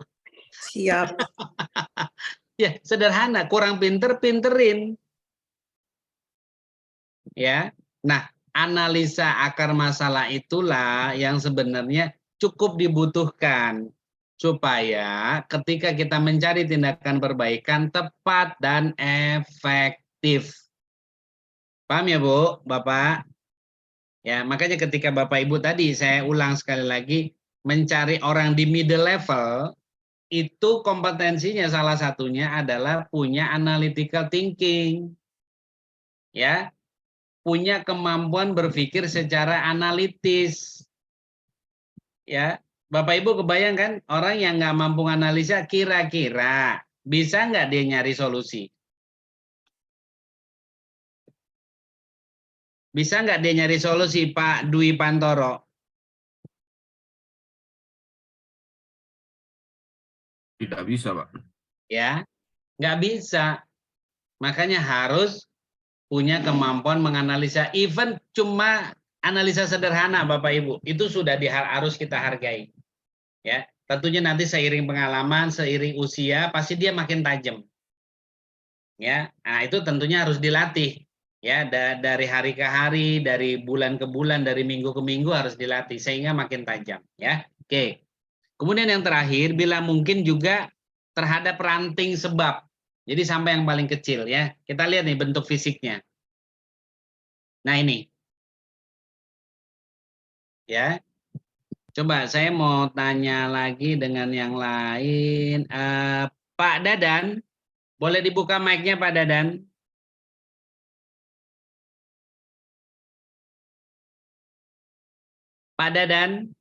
Siap. Ya, sederhana. Kurang pinter, pinterin. Ya. Nah, analisa akar masalah itulah yang sebenarnya cukup dibutuhkan. Supaya ketika kita mencari tindakan perbaikan tepat dan efektif. Paham ya, Bu? Bapak? Ya, makanya ketika Bapak Ibu tadi saya ulang sekali lagi mencari orang di middle level itu kompetensinya salah satunya adalah punya analytical thinking. Ya. Punya kemampuan berpikir secara analitis. Ya. Bapak Ibu kebayang kan orang yang nggak mampu analisa kira-kira bisa nggak dia nyari solusi? Bisa nggak dia nyari solusi Pak Dwi Pantoro? Tidak bisa, Pak. Ya, nggak bisa. Makanya harus punya kemampuan menganalisa, even cuma analisa sederhana Bapak Ibu, itu sudah harus kita hargai. Ya, tentunya nanti seiring pengalaman, seiring usia, pasti dia makin tajam. Ya, nah itu tentunya harus dilatih. Ya, dari hari ke hari, dari bulan ke bulan, dari minggu ke minggu harus dilatih sehingga makin tajam. Ya, oke. Kemudian yang terakhir, bila mungkin juga terhadap ranting sebab. Jadi sampai yang paling kecil ya. Kita lihat nih bentuk fisiknya. Nah ini. Ya. Coba saya mau tanya lagi dengan yang lain. Pak Dadan, boleh dibuka mic-nya Pak Dadan? Pak Dadan?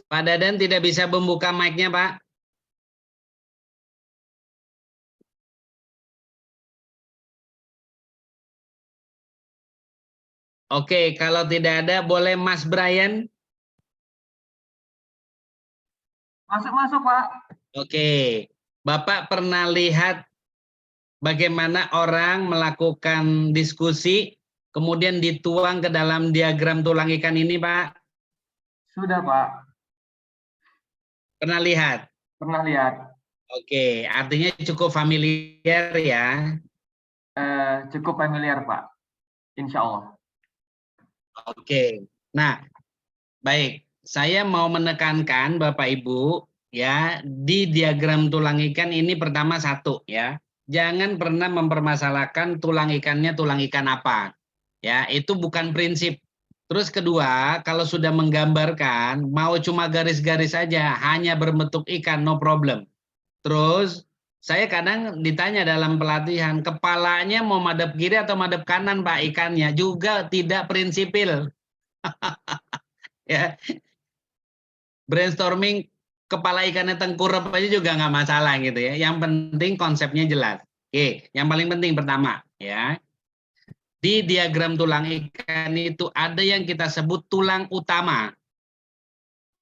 Pak Dadan tidak bisa membuka mic-nya, Pak. Oke, kalau tidak ada boleh Mas Brian. Masuk, Pak. Oke, Bapak pernah lihat bagaimana orang melakukan diskusi, kemudian dituang ke dalam diagram tulang ikan ini, Pak? Sudah, Pak. Pernah lihat? Pernah lihat. Oke, artinya cukup familiar ya. Cukup familiar, Pak. Insya Allah. Oke, nah baik. Saya mau menekankan Bapak Ibu ya, di diagram tulang ikan ini pertama satu ya. Jangan pernah mempermasalahkan tulang ikannya tulang ikan apa. Ya, itu bukan prinsip. Terus kedua, kalau sudah menggambarkan mau cuma garis-garis saja, hanya berbentuk ikan, no problem. Terus saya kadang ditanya dalam pelatihan, kepalanya mau madep kiri atau madep kanan Pak ikannya, juga tidak prinsipil. Ya, brainstorming kepala ikannya tengkurap aja juga nggak masalah gitu ya. Yang penting konsepnya jelas. Oke, yang paling penting pertama ya. Di diagram tulang ikan itu ada yang kita sebut tulang utama.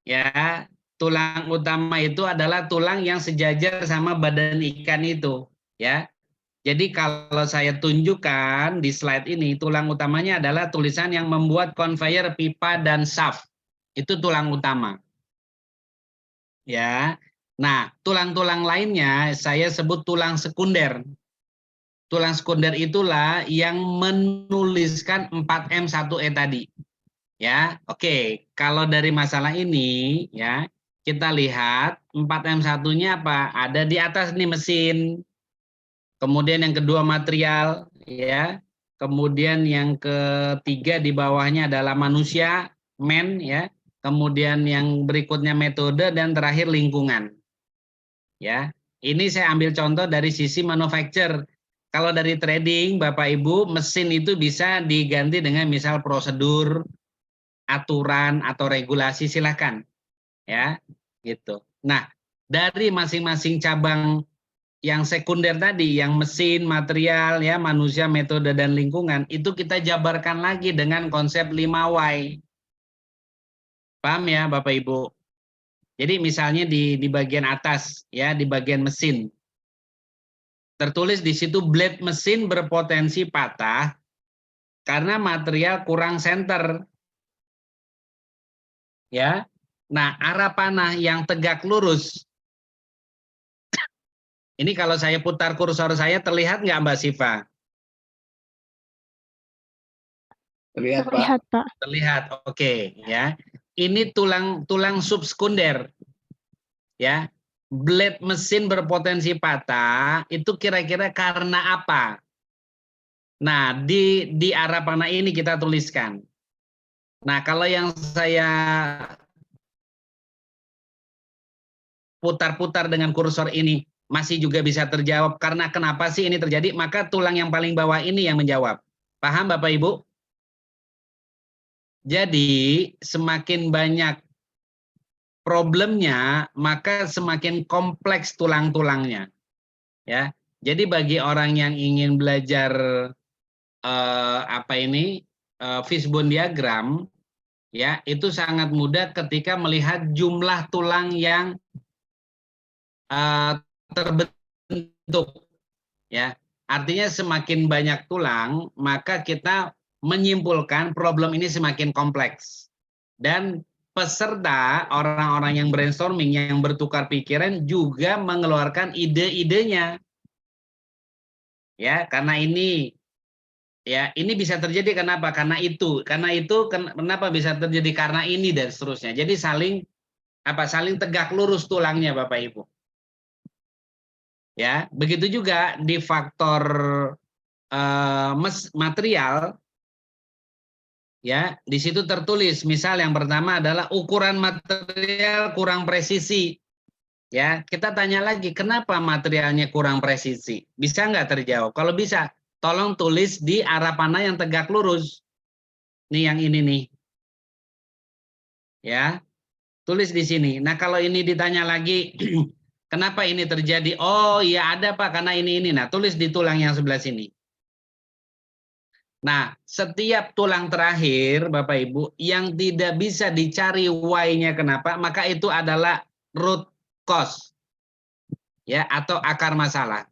Ya, tulang utama itu adalah tulang yang sejajar sama badan ikan itu, ya. Jadi kalau saya tunjukkan di slide ini, tulang utamanya adalah tulisan yang membuat conveyor, pipa, dan shaft. Itu tulang utama. Ya. Nah, tulang-tulang lainnya saya sebut tulang sekunder. Tulang sekunder itulah yang menuliskan 4M1E tadi. Ya, oke. Kalau dari masalah ini, ya, kita lihat 4M1-nya apa? Ada di atas nih mesin. Kemudian yang kedua material, ya. Kemudian yang ketiga di bawahnya adalah manusia, man, ya. Kemudian yang berikutnya metode dan terakhir lingkungan. Ya. Ini saya ambil contoh dari sisi manufacture. Kalau dari trading, Bapak Ibu, mesin itu bisa diganti dengan misal prosedur, aturan atau regulasi, silakan. Ya, gitu. Nah, dari masing-masing cabang yang sekunder tadi, yang mesin, material, ya, manusia, metode, dan lingkungan, itu kita jabarkan lagi dengan konsep 5Y. Paham ya, Bapak Ibu? Jadi misalnya di bagian atas, ya, di bagian mesin, tertulis di situ blade mesin berpotensi patah karena material kurang center. Ya, nah arah panah yang tegak lurus. Ini kalau saya putar kursor saya terlihat nggak Mbak Siva? Terlihat, Pak. Terlihat, Pak. Terlihat, oke, ya. Ini tulang subsekunder, ya. Blade mesin berpotensi patah itu kira-kira karena apa? Nah, di arah panah ini kita tuliskan. Nah, kalau yang saya putar-putar dengan kursor ini masih juga bisa terjawab karena kenapa sih ini terjadi, maka tulang yang paling bawah ini yang menjawab. Paham Bapak Ibu? Jadi semakin banyak problemnya, maka semakin kompleks tulang-tulangnya. Ya. Jadi bagi orang yang ingin belajar fishbone diagram, ya, itu sangat mudah ketika melihat jumlah tulang yang terbentuk, ya. Artinya semakin banyak tulang, maka kita menyimpulkan problem ini semakin kompleks. Dan peserta, orang-orang yang brainstorming, yang bertukar pikiran juga mengeluarkan ide-idenya. Ya, karena ini, ya, ini bisa terjadi kenapa? Karena itu, kenapa bisa terjadi? Karena ini dan seterusnya. Jadi saling tegak lurus tulangnya, Bapak Ibu. Ya, begitu juga di faktor material. Ya, di situ tertulis, misal yang pertama adalah ukuran material kurang presisi. Ya, kita tanya lagi, kenapa materialnya kurang presisi? Bisa nggak terjawab? Kalau bisa, tolong tulis di arah panah yang tegak lurus. Nih yang ini nih. Ya, tulis di sini. Nah, kalau ini ditanya lagi, kenapa ini terjadi? Oh, iya ada Pak, karena ini. Nah, tulis di tulang yang sebelah sini. Nah, setiap tulang terakhir, Bapak Ibu, yang tidak bisa dicari why-nya kenapa, maka itu adalah root cause, ya, atau akar masalah.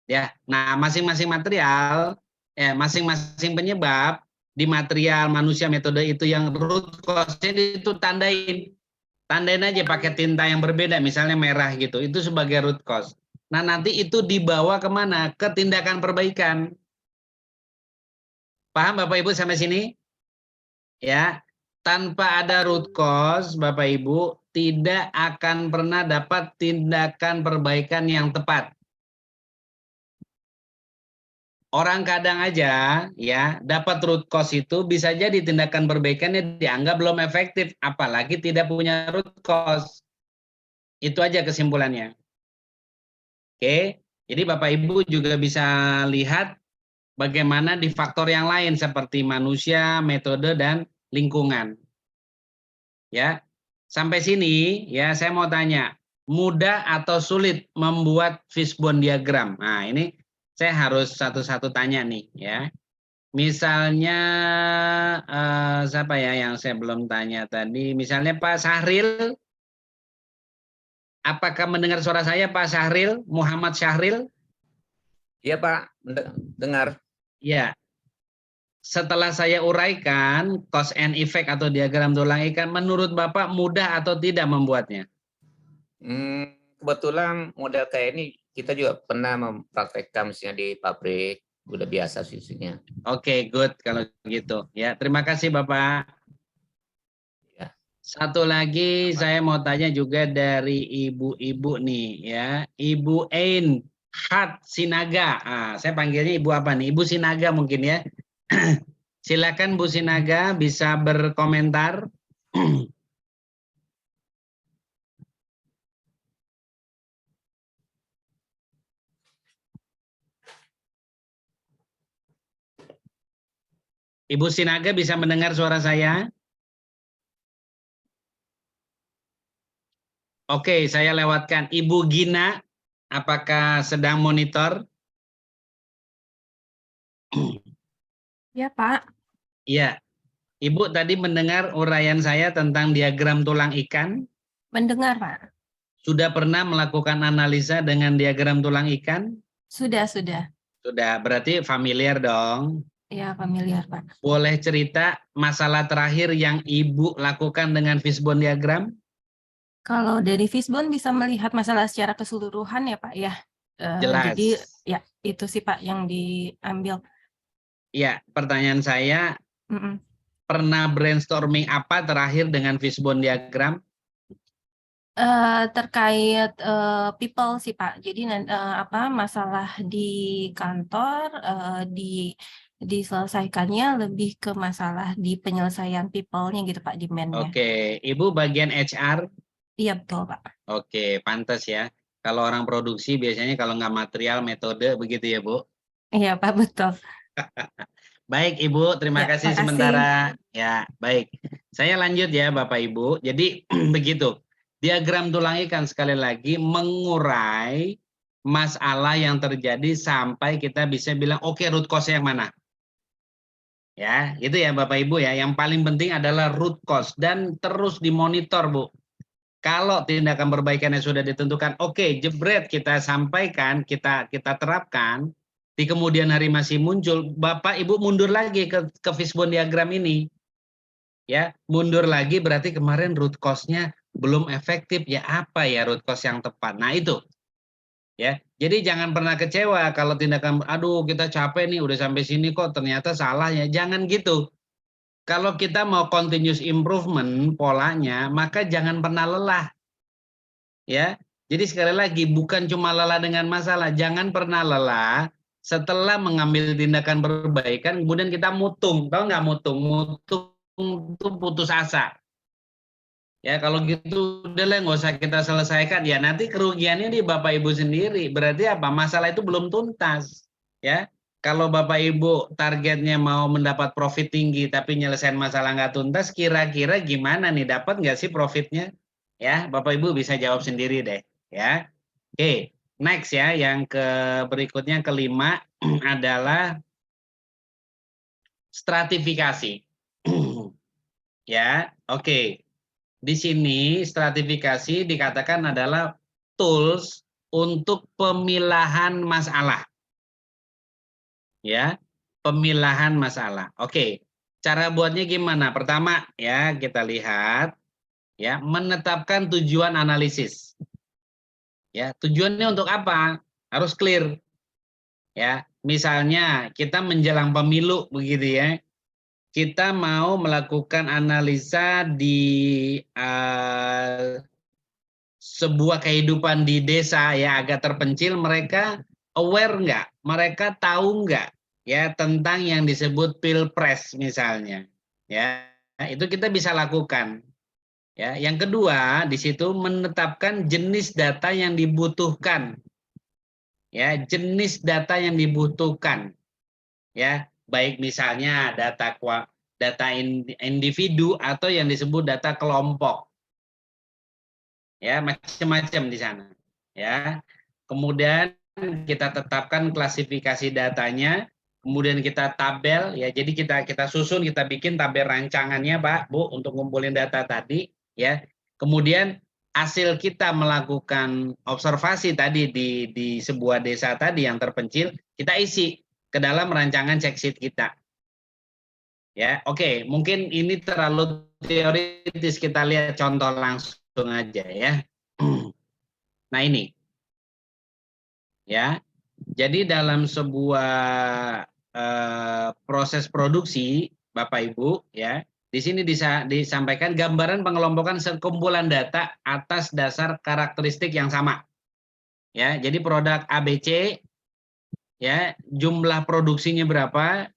Ya, nah masing-masing material, masing-masing penyebab di material manusia metode itu yang root cause-nya itu tandain aja pakai tinta yang berbeda, misalnya merah gitu, itu sebagai root cause. Nah nanti itu dibawa kemana? Ke tindakan perbaikan. Paham Bapak Ibu sampai sini? Ya, tanpa ada root cause, Bapak Ibu tidak akan pernah dapat tindakan perbaikan yang tepat. Orang kadang aja ya dapat root cause itu bisa jadi tindakan perbaikannya dianggap belum efektif, apalagi tidak punya root cause. Itu aja kesimpulannya. Oke, jadi Bapak Ibu juga bisa lihat bagaimana di faktor yang lain seperti manusia, metode, dan lingkungan. Ya, sampai sini ya saya mau tanya, mudah atau sulit membuat fishbone diagram? Nah ini saya harus satu-satu tanya nih ya. Misalnya siapa ya yang saya belum tanya tadi? Misalnya Pak Syahril, apakah mendengar suara saya Pak Syahril, Muhammad Syahril? Iya Pak, dengar. Ya. Setelah saya uraikan cause and effect atau diagram tulang ikan, menurut Bapak mudah atau tidak membuatnya? Kebetulan model kayak ini kita juga pernah mempraktekkan misalnya di pabrik, udah biasa sisinya. Oke, good kalau gitu. Ya, terima kasih Bapak. Ya. Satu lagi saya mau tanya juga dari ibu-ibu nih ya. Ibu Ain Hat Sinaga. Saya panggilnya Ibu apa nih? Ibu Sinaga mungkin ya. Silakan Bu Sinaga bisa berkomentar. Ibu Sinaga bisa mendengar suara saya? Oke, saya lewatkan. Ibu Gina, apakah sedang monitor? Ya, Pak. Iya. Ibu tadi mendengar uraian saya tentang diagram tulang ikan? Mendengar, Pak. Sudah pernah melakukan analisa dengan diagram tulang ikan? Sudah. Sudah, berarti familiar dong. Ya, familiar, Pak. Boleh cerita masalah terakhir yang Ibu lakukan dengan fishbone diagram? Kalau dari fishbone bisa melihat masalah secara keseluruhan ya, Pak ya. Jelas. Jadi ya itu sih Pak yang diambil. Ya, pertanyaan saya, pernah brainstorming apa terakhir dengan fishbone diagram? Terkait people sih Pak. Jadi masalah di kantor diselesaikannya lebih ke masalah di penyelesaian people-nya gitu Pak, demand-nya. Oke, Ibu bagian HR? Iya betul Pak. Oke, pantas ya. Kalau orang produksi biasanya kalau nggak material, metode, begitu ya Bu? Iya Pak, betul. Baik Ibu, terima Ya, kasih makasih. sementara. Ya, baik. Saya lanjut ya Bapak Ibu. Jadi begitu. Diagram tulang ikan sekali lagi mengurai masalah yang terjadi sampai kita bisa bilang oke, root cause yang mana? Ya, itu ya Bapak Ibu ya. Yang paling penting adalah root cause dan terus dimonitor Bu. Kalau tindakan perbaikannya sudah ditentukan, oke, jebret kita sampaikan, kita terapkan, di kemudian hari masih muncul, Bapak Ibu mundur lagi ke fishbone diagram ini. Ya, mundur lagi berarti kemarin root cause-nya belum efektif. Ya apa ya root cause yang tepat? Nah, itu. Ya. Jadi jangan pernah kecewa kalau tindakan aduh kita capek nih udah sampai sini kok ternyata salah ya. Jangan gitu. Kalau kita mau continuous improvement polanya, maka jangan pernah lelah. Ya. Jadi sekali lagi bukan cuma lelah dengan masalah, jangan pernah lelah setelah mengambil tindakan perbaikan kemudian kita mutung. Tahu nggak mutung? Mutung itu putus asa. Ya kalau gitu udah lah nggak usah kita selesaikan. Ya nanti kerugiannya di Bapak Ibu sendiri. Berarti apa? Masalah itu belum tuntas. Ya kalau Bapak Ibu targetnya mau mendapat profit tinggi tapi nyelesain masalah nggak tuntas, kira-kira gimana nih? Dapat nggak sih profitnya? Ya Bapak Ibu bisa jawab sendiri deh. Ya. Oke, next ya. Yang berikutnya kelima adalah stratifikasi. Ya, oke. Di sini stratifikasi dikatakan adalah tools untuk pemilahan masalah. Ya, pemilahan masalah. Oke. Cara buatnya gimana? Pertama ya, kita lihat ya, menetapkan tujuan analisis. Ya, tujuannya untuk apa? Harus clear. Ya, misalnya kita menjelang pemilu begitu ya. Kita mau melakukan analisa di sebuah kehidupan di desa ya agak terpencil, mereka aware nggak? Mereka tahu nggak ya tentang yang disebut pilpres misalnya? Ya, itu kita bisa lakukan. Ya, yang kedua di situ menetapkan jenis data yang dibutuhkan. Ya, jenis data yang dibutuhkan. Ya, baik misalnya data individu atau yang disebut data kelompok. Ya, macam-macam di sana. Ya. Kemudian kita tetapkan klasifikasi datanya, kemudian kita tabel ya. Jadi kita susun, kita bikin tabel rancangannya, Pak, Bu, untuk ngumpulin data tadi ya. Kemudian hasil kita melakukan observasi tadi di sebuah desa tadi yang terpencil, kita isi ke dalam rancangan check sheet kita. Ya, oke, mungkin ini terlalu teoritis, kita lihat contoh langsung aja ya. Nah, ini. Ya. Jadi dalam sebuah proses produksi, Bapak Ibu, ya, di sini disampaikan gambaran pengelompokan sekumpulan data atas dasar karakteristik yang sama. Ya, jadi produk ABC, ya, jumlah produksinya berapa,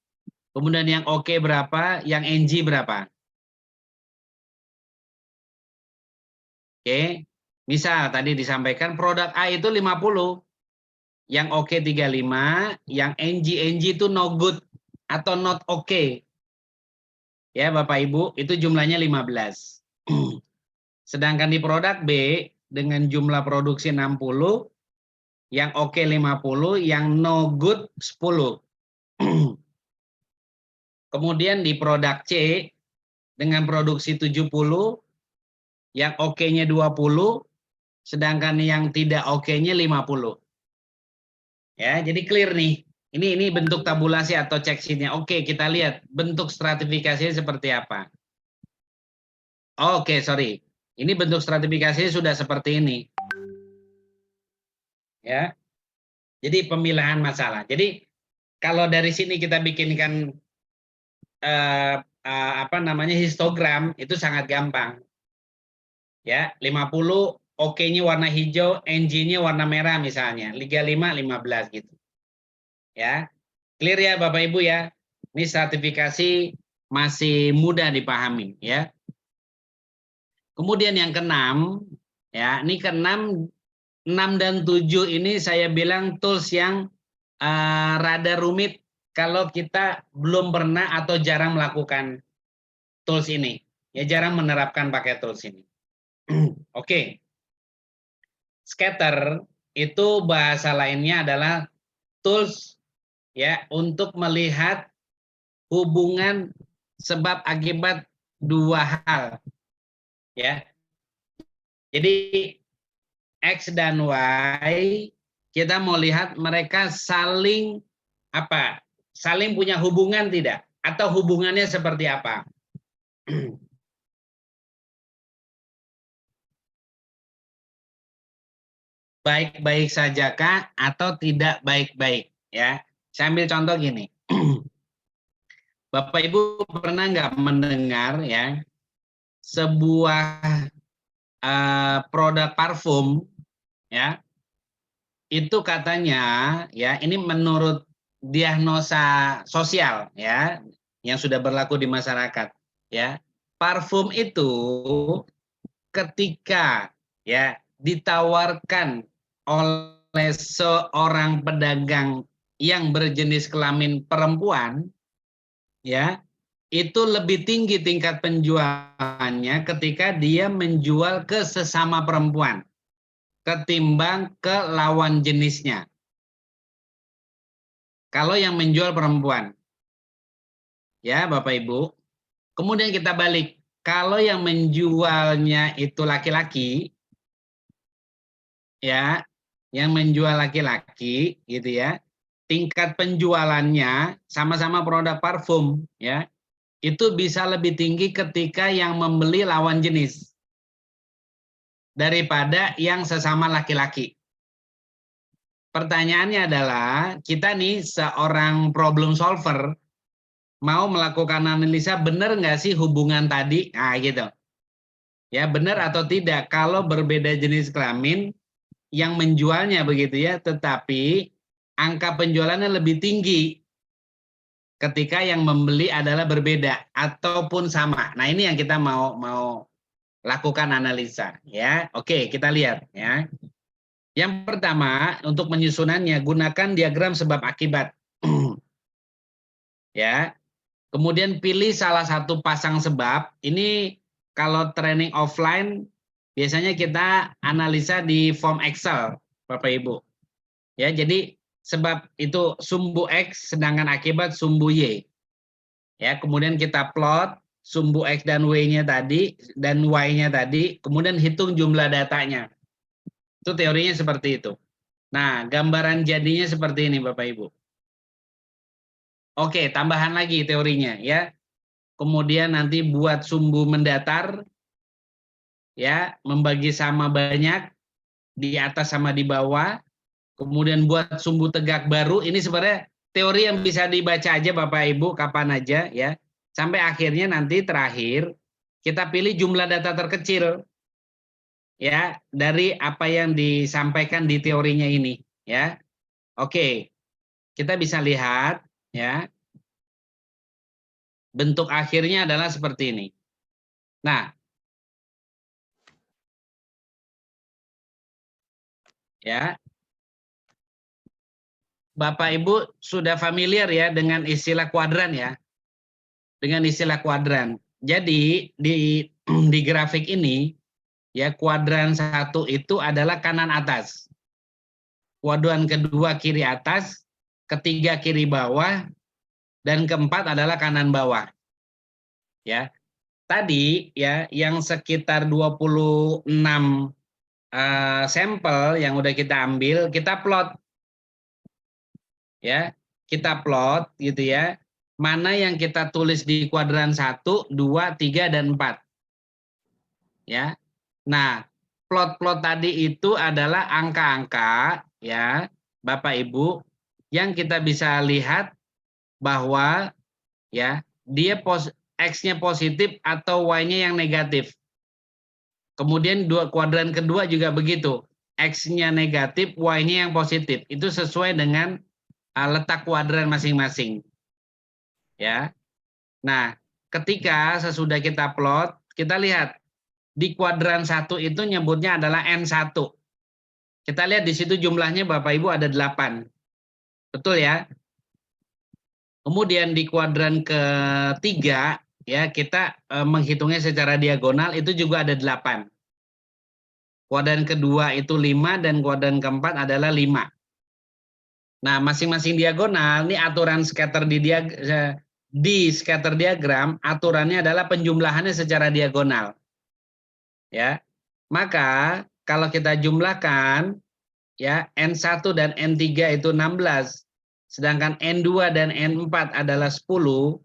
kemudian yang oke berapa, yang NG berapa. Oke, misal tadi disampaikan produk A itu 50, yang oke 35, yang NG itu no good atau not oke. Ya Bapak Ibu, itu jumlahnya 15. Sedangkan di produk B dengan jumlah produksi 60, yang oke 50, yang no good 10. Kemudian di produk C dengan produksi 70, yang oke-nya 20, sedangkan yang tidak oke-nya 50. Ya, jadi clear nih. Ini bentuk tabulasi atau check sheet-nya. Oke, kita lihat bentuk stratifikasinya seperti apa. Oke, sorry. Ini bentuk stratifikasinya sudah seperti ini. Ya. Jadi pemilahan masalah. Jadi kalau dari sini kita bikinkan histogram, itu sangat gampang. Ya, 50 oke-nya warna hijau, NG-nya warna merah misalnya. Liga 5 15 gitu. Ya. Clear ya Bapak Ibu ya. Ini stratifikasi masih mudah dipahami ya. Kemudian yang keenam ya, ini keenam, 6 dan 7 ini saya bilang tools yang rada rumit kalau kita belum pernah atau jarang melakukan tools ini. Ya, jarang menerapkan pakai tools ini. Oke. Scatter itu bahasa lainnya adalah tools ya untuk melihat hubungan sebab akibat dua hal. Ya. Jadi X dan Y kita mau lihat mereka saling apa? Saling punya hubungan tidak? Atau hubungannya seperti apa? Baik-baik saja kah atau tidak baik-baik ya? Saya ambil contoh gini. Bapak Ibu pernah nggak mendengar ya sebuah produk parfum ya, itu katanya ya, ini menurut diagnosa sosial ya yang sudah berlaku di masyarakat ya, parfum itu ketika ya ditawarkan oleh seorang pedagang yang berjenis kelamin perempuan ya, itu lebih tinggi tingkat penjualannya ketika dia menjual ke sesama perempuan ketimbang ke lawan jenisnya. Kalau yang menjual perempuan. Ya, Bapak Ibu. Kemudian kita balik. Kalau yang menjualnya itu laki-laki, ya, yang menjual laki-laki, gitu ya, tingkat penjualannya sama-sama produk parfum, ya, itu bisa lebih tinggi ketika yang membeli lawan jenis daripada yang sesama laki-laki. Pertanyaannya adalah, kita nih seorang problem solver, mau melakukan analisa benar nggak sih hubungan tadi? Nah gitu. Ya benar atau tidak, kalau berbeda jenis kelamin, yang menjualnya begitu ya, tetapi angka penjualannya lebih tinggi ketika yang membeli adalah berbeda ataupun sama. Nah ini yang kita mau lakukan analisa ya. Oke, kita lihat ya. Yang pertama, untuk penyusunannya gunakan diagram sebab akibat. Ya. Kemudian pilih salah satu pasang sebab. Ini kalau training offline biasanya kita analisa di form Excel, Bapak Ibu. Ya, jadi sebab itu sumbu X sedangkan akibat sumbu Y. Ya, kemudian kita plot sumbu X dan Y-nya tadi dan Y-nya tadi, kemudian hitung jumlah datanya. Itu teorinya seperti itu. Nah, gambaran jadinya seperti ini Bapak Ibu. Oke, tambahan lagi teorinya ya. Kemudian nanti buat sumbu mendatar ya, membagi sama banyak di atas sama di bawah. Kemudian buat sumbu tegak baru, ini sebenarnya teori yang bisa dibaca aja Bapak Ibu kapan aja ya. Sampai akhirnya nanti terakhir kita pilih jumlah data terkecil ya dari apa yang disampaikan di teorinya ini ya. Oke. Kita bisa lihat ya. Bentuk akhirnya adalah seperti ini. Nah, ya. Bapak Ibu sudah familiar ya dengan istilah kuadran ya. Dengan istilah kuadran. Jadi di grafik ini ya, kuadran 1 itu adalah kanan atas. Kuadran kedua kiri atas, ketiga kiri bawah, dan keempat adalah kanan bawah. Ya. Tadi ya yang sekitar 26 sampel yang udah kita ambil, kita plot. Ya, kita plot gitu ya. Mana yang kita tulis di kuadran 1, 2, 3 dan 4. Ya. Nah, plot-plot tadi itu adalah angka-angka ya, Bapak Ibu, yang kita bisa lihat bahwa ya, dia X-nya positif atau Y-nya yang negatif. Kemudian kuadran kedua juga begitu. X-nya negatif, Y-nya yang positif. Itu sesuai dengan letak kuadran masing-masing. Ya. Nah, ketika sesudah kita plot, kita lihat di kuadran 1 itu nyebutnya adalah N1. Kita lihat di situ jumlahnya Bapak Ibu ada 8. Betul ya? Kemudian di kuadran ketiga ya, kita menghitungnya secara diagonal itu juga ada 8. Kuadran kedua itu 5 dan kuadran keempat adalah 5. Nah, masing-masing diagonal ini aturan scatter di scatter diagram, aturannya adalah penjumlahannya secara diagonal. Ya. Maka kalau kita jumlahkan ya, N1 dan N3 itu 16, sedangkan N2 dan N4 adalah 10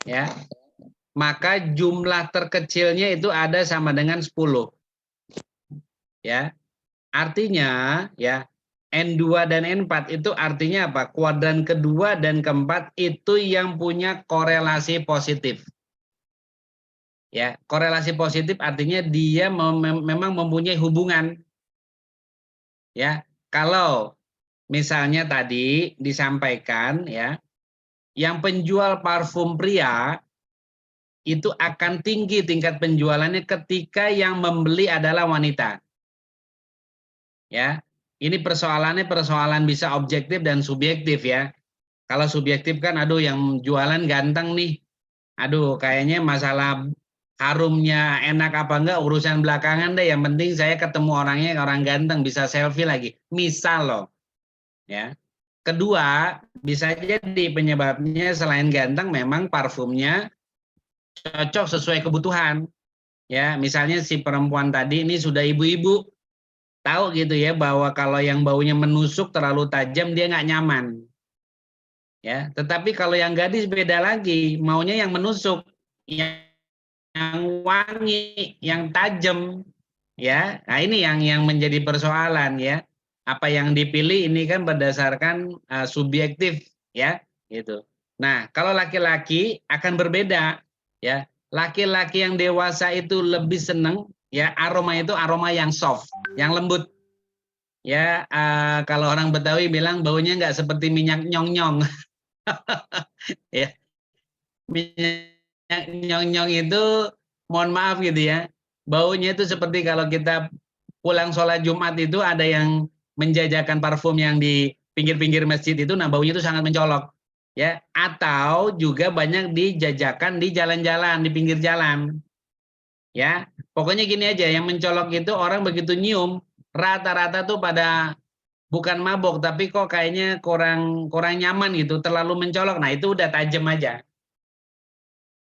ya. Maka jumlah terkecilnya itu ada sama dengan 10. Ya. Artinya ya, N2 dan N4 itu artinya apa? Kuadran kedua dan keempat itu yang punya korelasi positif. Ya, korelasi positif artinya dia memang mempunyai hubungan. Ya, kalau misalnya tadi disampaikan ya, yang penjual parfum pria itu akan tinggi tingkat penjualannya ketika yang membeli adalah wanita. Ya, ini persoalannya persoalan bisa objektif dan subjektif ya. Kalau subjektif kan, aduh yang jualan ganteng nih. Aduh, kayaknya masalah harumnya enak apa enggak urusan belakangan deh, yang penting saya ketemu orangnya orang ganteng, bisa selfie lagi, misal loh ya. kedua, bisa jadi penyebabnya selain ganteng memang parfumnya cocok sesuai kebutuhan. Ya, misalnya si perempuan tadi ini sudah ibu-ibu, tahu gitu ya bahwa kalau yang baunya menusuk terlalu tajam dia nggak nyaman. Ya, tetapi kalau yang gadis beda lagi, maunya yang menusuk, yang wangi, yang tajam. Ya, nah ini yang menjadi persoalan ya. Apa yang dipilih ini kan berdasarkan subjektif ya, gitu. Nah, kalau laki-laki akan berbeda ya. Laki-laki yang dewasa itu lebih seneng ya, aroma itu aroma yang soft, yang lembut. Ya, kalau orang Betawi bilang baunya nggak seperti minyak nyong-nyong. Ya, minyak nyong-nyong itu mohon maaf gitu ya. Baunya itu seperti kalau kita pulang sholat Jumat itu ada yang menjajakan parfum yang di pinggir-pinggir masjid itu, nah baunya itu sangat mencolok. Ya, atau juga banyak dijajakan di jalan-jalan, di pinggir jalan. Ya, pokoknya gini aja, yang mencolok itu orang begitu nyium, rata-rata tuh pada bukan mabok, tapi kok kayaknya kurang nyaman gitu, terlalu mencolok. Nah, itu udah tajam aja.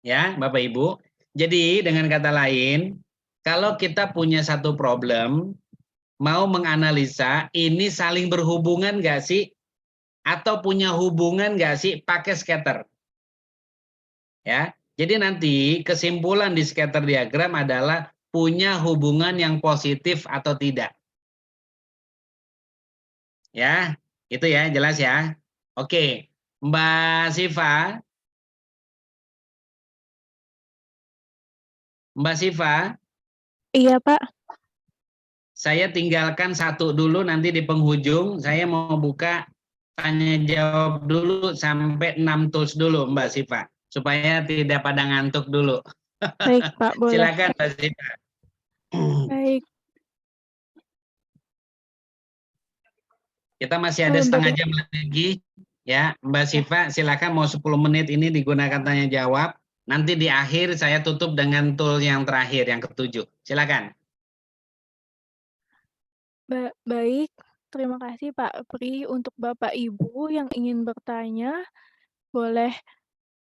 Ya, Bapak Ibu. Jadi dengan kata lain, kalau kita punya satu problem, mau menganalisa ini saling berhubungan nggak sih? Atau punya hubungan nggak sih pakai scatter? Ya, jadi nanti kesimpulan di scatter diagram adalah punya hubungan yang positif atau tidak. Ya, itu ya, jelas ya. Oke, Mbak Siva. Mbak Siva. Iya, Pak. Saya tinggalkan satu dulu, nanti di penghujung saya mau buka tanya jawab dulu sampai 6 tools dulu Mbak Siva, supaya tidak pada ngantuk dulu. Baik, Pak, boleh. Silakan Mbak Siva. Baik. Kita masih ada setengah jam lagi. Ya, Mbak Siva, silakan mau 10 menit ini digunakan tanya jawab. Nanti di akhir saya tutup dengan tool yang terakhir, yang ke-7. Silakan. Baik, terima kasih Pak Pri. Untuk Bapak Ibu yang ingin bertanya, boleh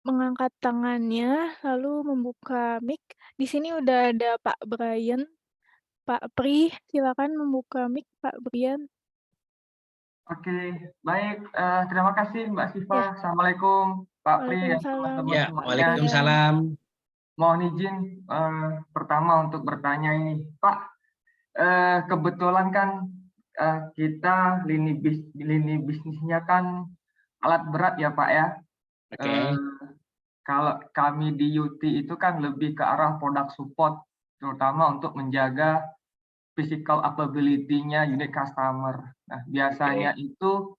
mengangkat tangannya, lalu membuka mic. Di sini udah ada Pak Brian. Pak Pri, silakan membuka mic, Pak Brian. Oke, baik. Terima kasih Mbak Siva. Ya. Assalamualaikum Pak Pri dan Waalaikumsalam. teman-teman Ya, semuanya. waalaikumsalam. Mohon izin pertama untuk bertanya ini, Pak. Kebetulan kan kita lini bisnisnya kan alat berat ya Pak ya. Oke. Kalau kami di UT itu kan lebih ke arah product support, terutama untuk menjaga physical availability-nya unit customer. Nah, biasanya itu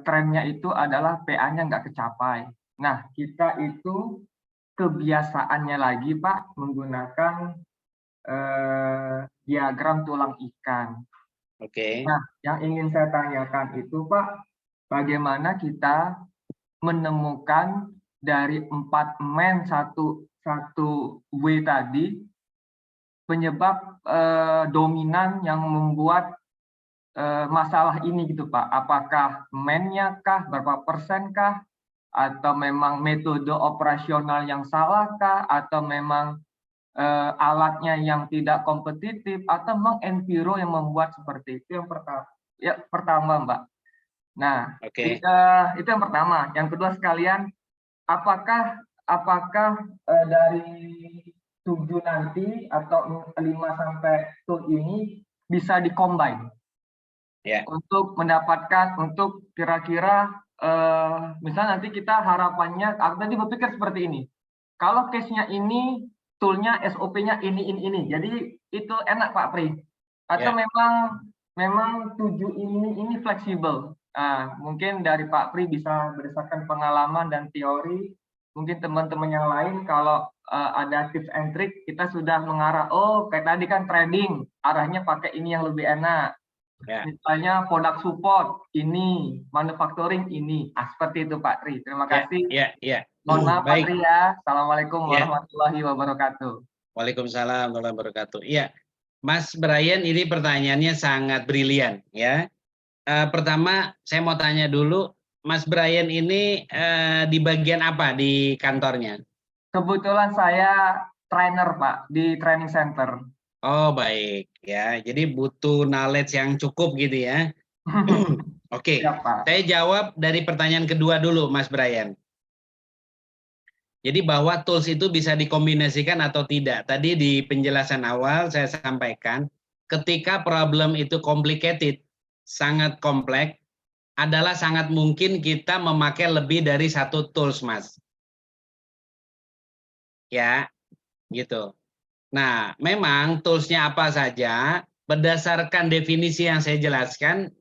trennya itu adalah PA-nya nggak kecapai. Nah, kita itu kebiasaannya lagi Pak menggunakan diagram tulang ikan. Oke. Nah, yang ingin saya tanyakan itu Pak, bagaimana kita menemukan dari 4 men 1 W tadi penyebab dominan yang membuat masalah ini gitu Pak. Apakah men-nya kah, berapa persen kah, atau memang metode operasional yang salah kah, atau memang alatnya yang tidak kompetitif, atau memang enviro yang membuat seperti itu. Yang pertama Mbak. Nah, itu yang pertama. Yang kedua sekalian, apakah dari 7 nanti atau 5 sampai tool ini bisa dikombin untuk mendapatkan, untuk kira-kira misalnya nanti kita harapannya, aku tadi berpikir seperti ini, kalau case-nya ini toolnya SOP-nya ini. Jadi itu enak Pak Pri. Atau memang 7 ini fleksibel. Mungkin dari Pak Pri bisa berdasarkan pengalaman dan teori. Mungkin teman-teman yang lain kalau ada tips and trick, kita sudah mengarah, oh kayak tadi kan trading, arahnya pakai ini yang lebih enak. Misalnya product support ini, manufacturing ini. Seperti itu Pak Tri. Terima kasih. Mohon maaf Pak Tri ya. Assalamualaikum warahmatullahi wabarakatuh. Waalaikumsalam warahmatullahi wabarakatuh. Iya, Mas Brian, ini pertanyaannya sangat brilian ya. pertama saya mau tanya dulu, Mas Brian ini di bagian apa di kantornya? Kebetulan saya trainer Pak di training center. Oh baik ya, jadi butuh knowledge yang cukup gitu ya. Oke, Siap, Pak. saya jawab dari pertanyaan kedua dulu, Mas Brian. Jadi bahwa tools itu bisa dikombinasikan atau tidak. Tadi di penjelasan awal saya sampaikan, ketika problem itu complicated, sangat kompleks, adalah sangat mungkin kita memakai lebih dari satu tools, Mas. Ya, gitu. Nah, memang toolsnya apa saja, berdasarkan definisi yang saya jelaskan,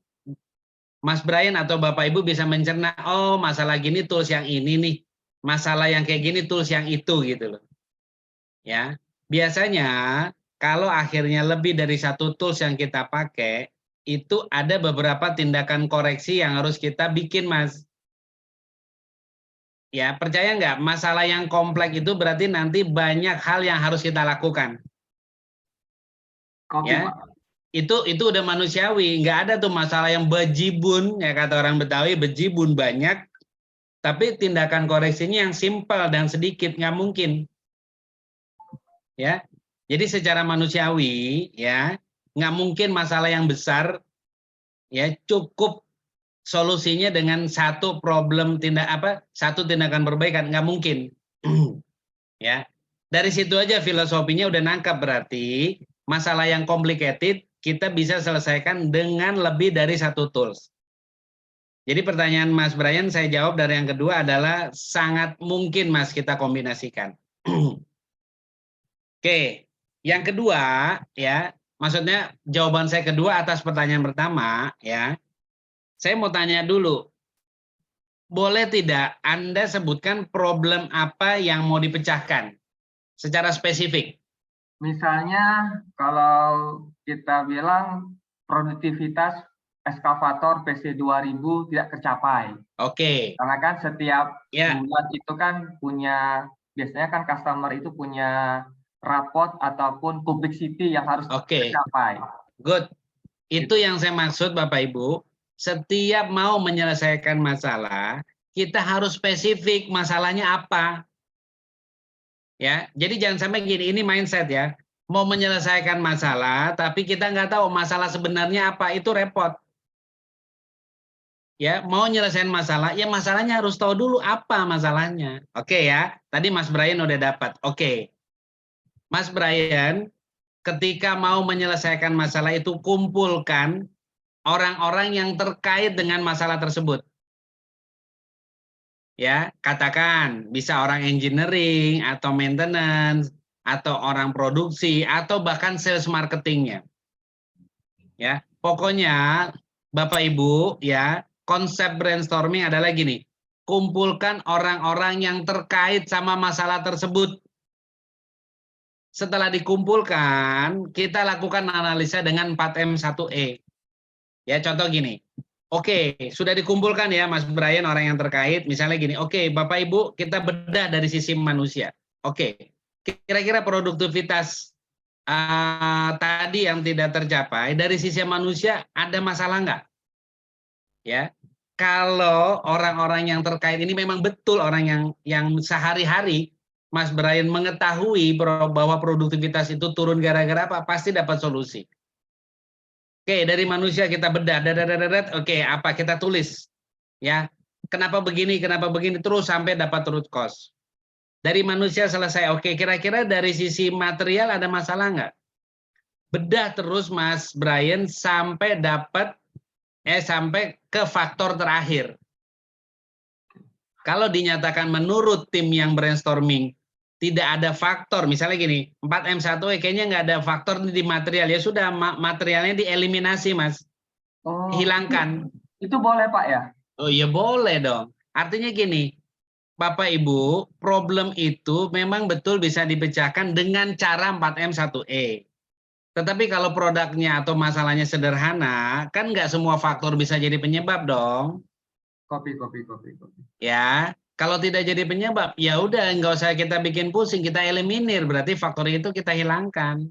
Mas Brian atau Bapak Ibu bisa mencerna, oh masalah gini tools yang ini nih, masalah yang kayak gini tools yang itu gitu loh. Ya, biasanya kalau akhirnya lebih dari satu tools yang kita pakai, itu ada beberapa tindakan koreksi yang harus kita bikin, Mas. Ya, percaya nggak? Masalah yang kompleks itu berarti nanti banyak hal yang harus kita lakukan. Kopi, Ya, Pak. itu udah manusiawi. Nggak ada tuh masalah yang bejibun, ya kata orang Betawi, bejibun banyak, tapi tindakan koreksinya yang simpel dan sedikit, nggak mungkin. Ya, jadi secara manusiawi, ya nggak mungkin masalah yang besar, ya cukup solusinya dengan satu problem satu tindakan perbaikan, nggak mungkin. Ya, dari situ aja filosofinya udah nangkap, berarti masalah yang complicated kita bisa selesaikan dengan lebih dari satu tools. Jadi pertanyaan Mas Brian saya jawab dari yang kedua adalah sangat mungkin, Mas, kita kombinasikan. Oke, yang kedua ya, maksudnya jawaban saya kedua atas pertanyaan pertama ya. Saya mau tanya dulu, boleh tidak Anda sebutkan problem apa yang mau dipecahkan secara spesifik? Misalnya kalau kita bilang produktivitas eskavator PC 2000 tidak tercapai. Oke. Karena kan setiap Ya. bulan itu kan punya, biasanya kan customer itu punya rapot ataupun complexity yang harus tercapai. Good. Itu yang saya maksud Bapak Ibu. Setiap mau menyelesaikan masalah, kita harus spesifik masalahnya apa. Ya, jadi jangan sampai gini, ini mindset ya. Mau menyelesaikan masalah, tapi kita nggak tahu masalah sebenarnya apa, itu repot. Ya, mau nyelesain masalah, ya masalahnya harus tahu dulu apa masalahnya. Oke ya, tadi Mas Brian udah dapat. Oke. Mas Brian, ketika mau menyelesaikan masalah itu kumpulkan orang-orang yang terkait dengan masalah tersebut. Ya, katakan bisa orang engineering atau maintenance atau orang produksi atau bahkan sales marketingnya. Ya, pokoknya Bapak Ibu ya, konsep brainstorming adalah gini, kumpulkan orang-orang yang terkait sama masalah tersebut. Setelah dikumpulkan, kita lakukan analisa dengan 4M1E. Ya, contoh gini. Oke, sudah dikumpulkan ya Mas Brian orang yang terkait. Misalnya gini, oke Bapak Ibu kita bedah dari sisi manusia. Oke, kira-kira produktivitas tadi yang tidak tercapai dari sisi manusia ada masalah nggak? Ya, kalau orang-orang yang terkait ini memang betul orang yang sehari-hari Mas Brian mengetahui bahwa produktivitas itu turun gara-gara apa, pasti dapat solusi. Oke, dari manusia kita bedah, oke, apa kita tulis, ya, kenapa begini, terus sampai dapat root cause. Dari manusia selesai, oke, kira-kira dari sisi material ada masalah nggak? Bedah terus Mas Brian sampai dapat, sampai ke faktor terakhir. Kalau dinyatakan menurut tim yang brainstorming, tidak ada faktor, misalnya gini, 4M1E kayaknya nggak ada faktor di material, ya sudah materialnya dieliminasi Mas, hilangkan. Itu boleh Pak ya? Oh iya boleh dong, artinya gini, Bapak Ibu, problem itu memang betul bisa dipecahkan dengan cara 4M1E. Tetapi kalau produknya atau masalahnya sederhana, kan nggak semua faktor bisa jadi penyebab dong. Kopi. Ya. Kalau tidak jadi penyebab, ya udah nggak usah kita bikin pusing, kita eliminir, berarti faktor itu kita hilangkan.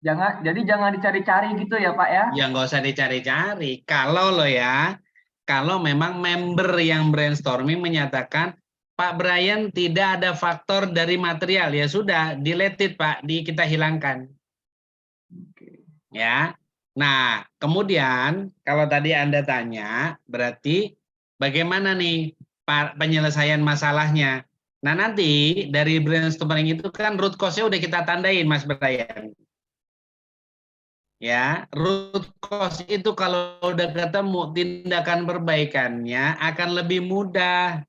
Jadi jangan dicari-cari gitu ya Pak ya? Ya nggak usah dicari-cari. Kalau lo ya, kalau memang member yang brainstorming menyatakan Pak Brian tidak ada faktor dari material, ya sudah, delete it Pak, kita hilangkan. Ya. Nah, kemudian kalau tadi Anda tanya, berarti bagaimana nih penyelesaian masalahnya? Nah, nanti dari brainstorming itu kan root cause-nya udah kita tandain, Mas Brian. Ya, root cause itu kalau udah ketemu, tindakan perbaikannya akan lebih mudah.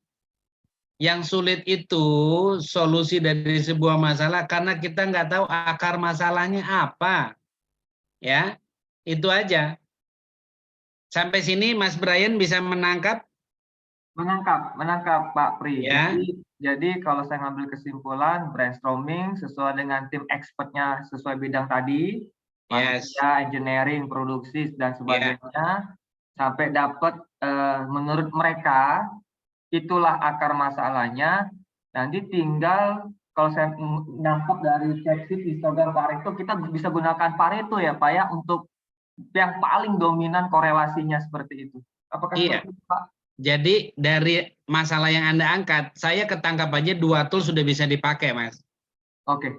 Yang sulit itu solusi dari sebuah masalah karena kita nggak tahu akar masalahnya apa. Ya, itu aja. Sampai sini Mas Brian bisa menangkap? Menangkap Pak Pri. Ya. Jadi kalau saya ngambil kesimpulan, brainstorming sesuai dengan tim expertnya sesuai bidang tadi, manusia, engineering, produksi, dan sebagainya, sampai dapat menurut mereka, itulah akar masalahnya. Nanti tinggal, kalau saya nangkep dari cek sheet histogram Pareto, kita bisa gunakan Pareto ya Pak ya, untuk yang paling dominan korelasinya seperti itu. Apakah seperti itu Pak? Jadi dari masalah yang Anda angkat, saya ketangkap aja 2 tool sudah bisa dipakai, Mas. Oke.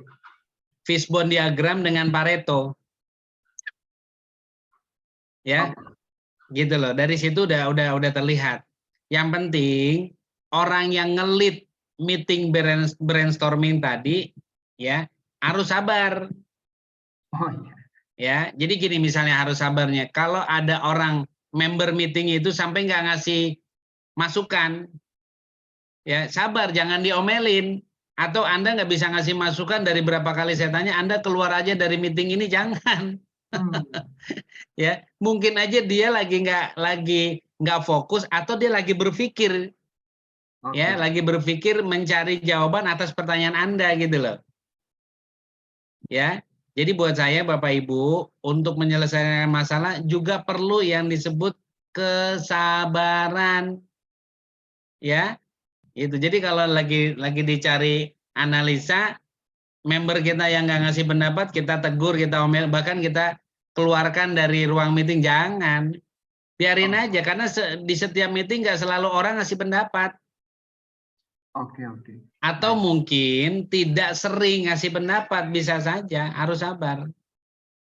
Fishbone diagram dengan Pareto. Ya. Gitu loh. Dari situ udah terlihat. Yang penting orang yang ngelit meeting brainstorming tadi ya, harus sabar. Oh iya. Ya, jadi gini misalnya harus sabarnya. Kalau ada orang member meeting itu sampai nggak ngasih masukan, ya sabar, jangan diomelin. Atau Anda nggak bisa ngasih masukan dari berapa kali saya tanya, Anda keluar aja dari meeting ini, jangan. Ya, mungkin aja dia lagi nggak fokus atau dia lagi berpikir, ya lagi berpikir mencari jawaban atas pertanyaan Anda gitu loh. Ya, jadi buat saya Bapak Ibu untuk menyelesaikan masalah juga perlu yang disebut kesabaran. Ya, itu. Jadi kalau lagi dicari analisa, member kita yang nggak ngasih pendapat, kita tegur, kita omel, bahkan kita keluarkan dari ruang meeting, jangan. Biarin aja, karena di setiap meeting nggak selalu orang ngasih pendapat. Oke. Atau mungkin tidak sering ngasih pendapat, bisa saja, harus sabar.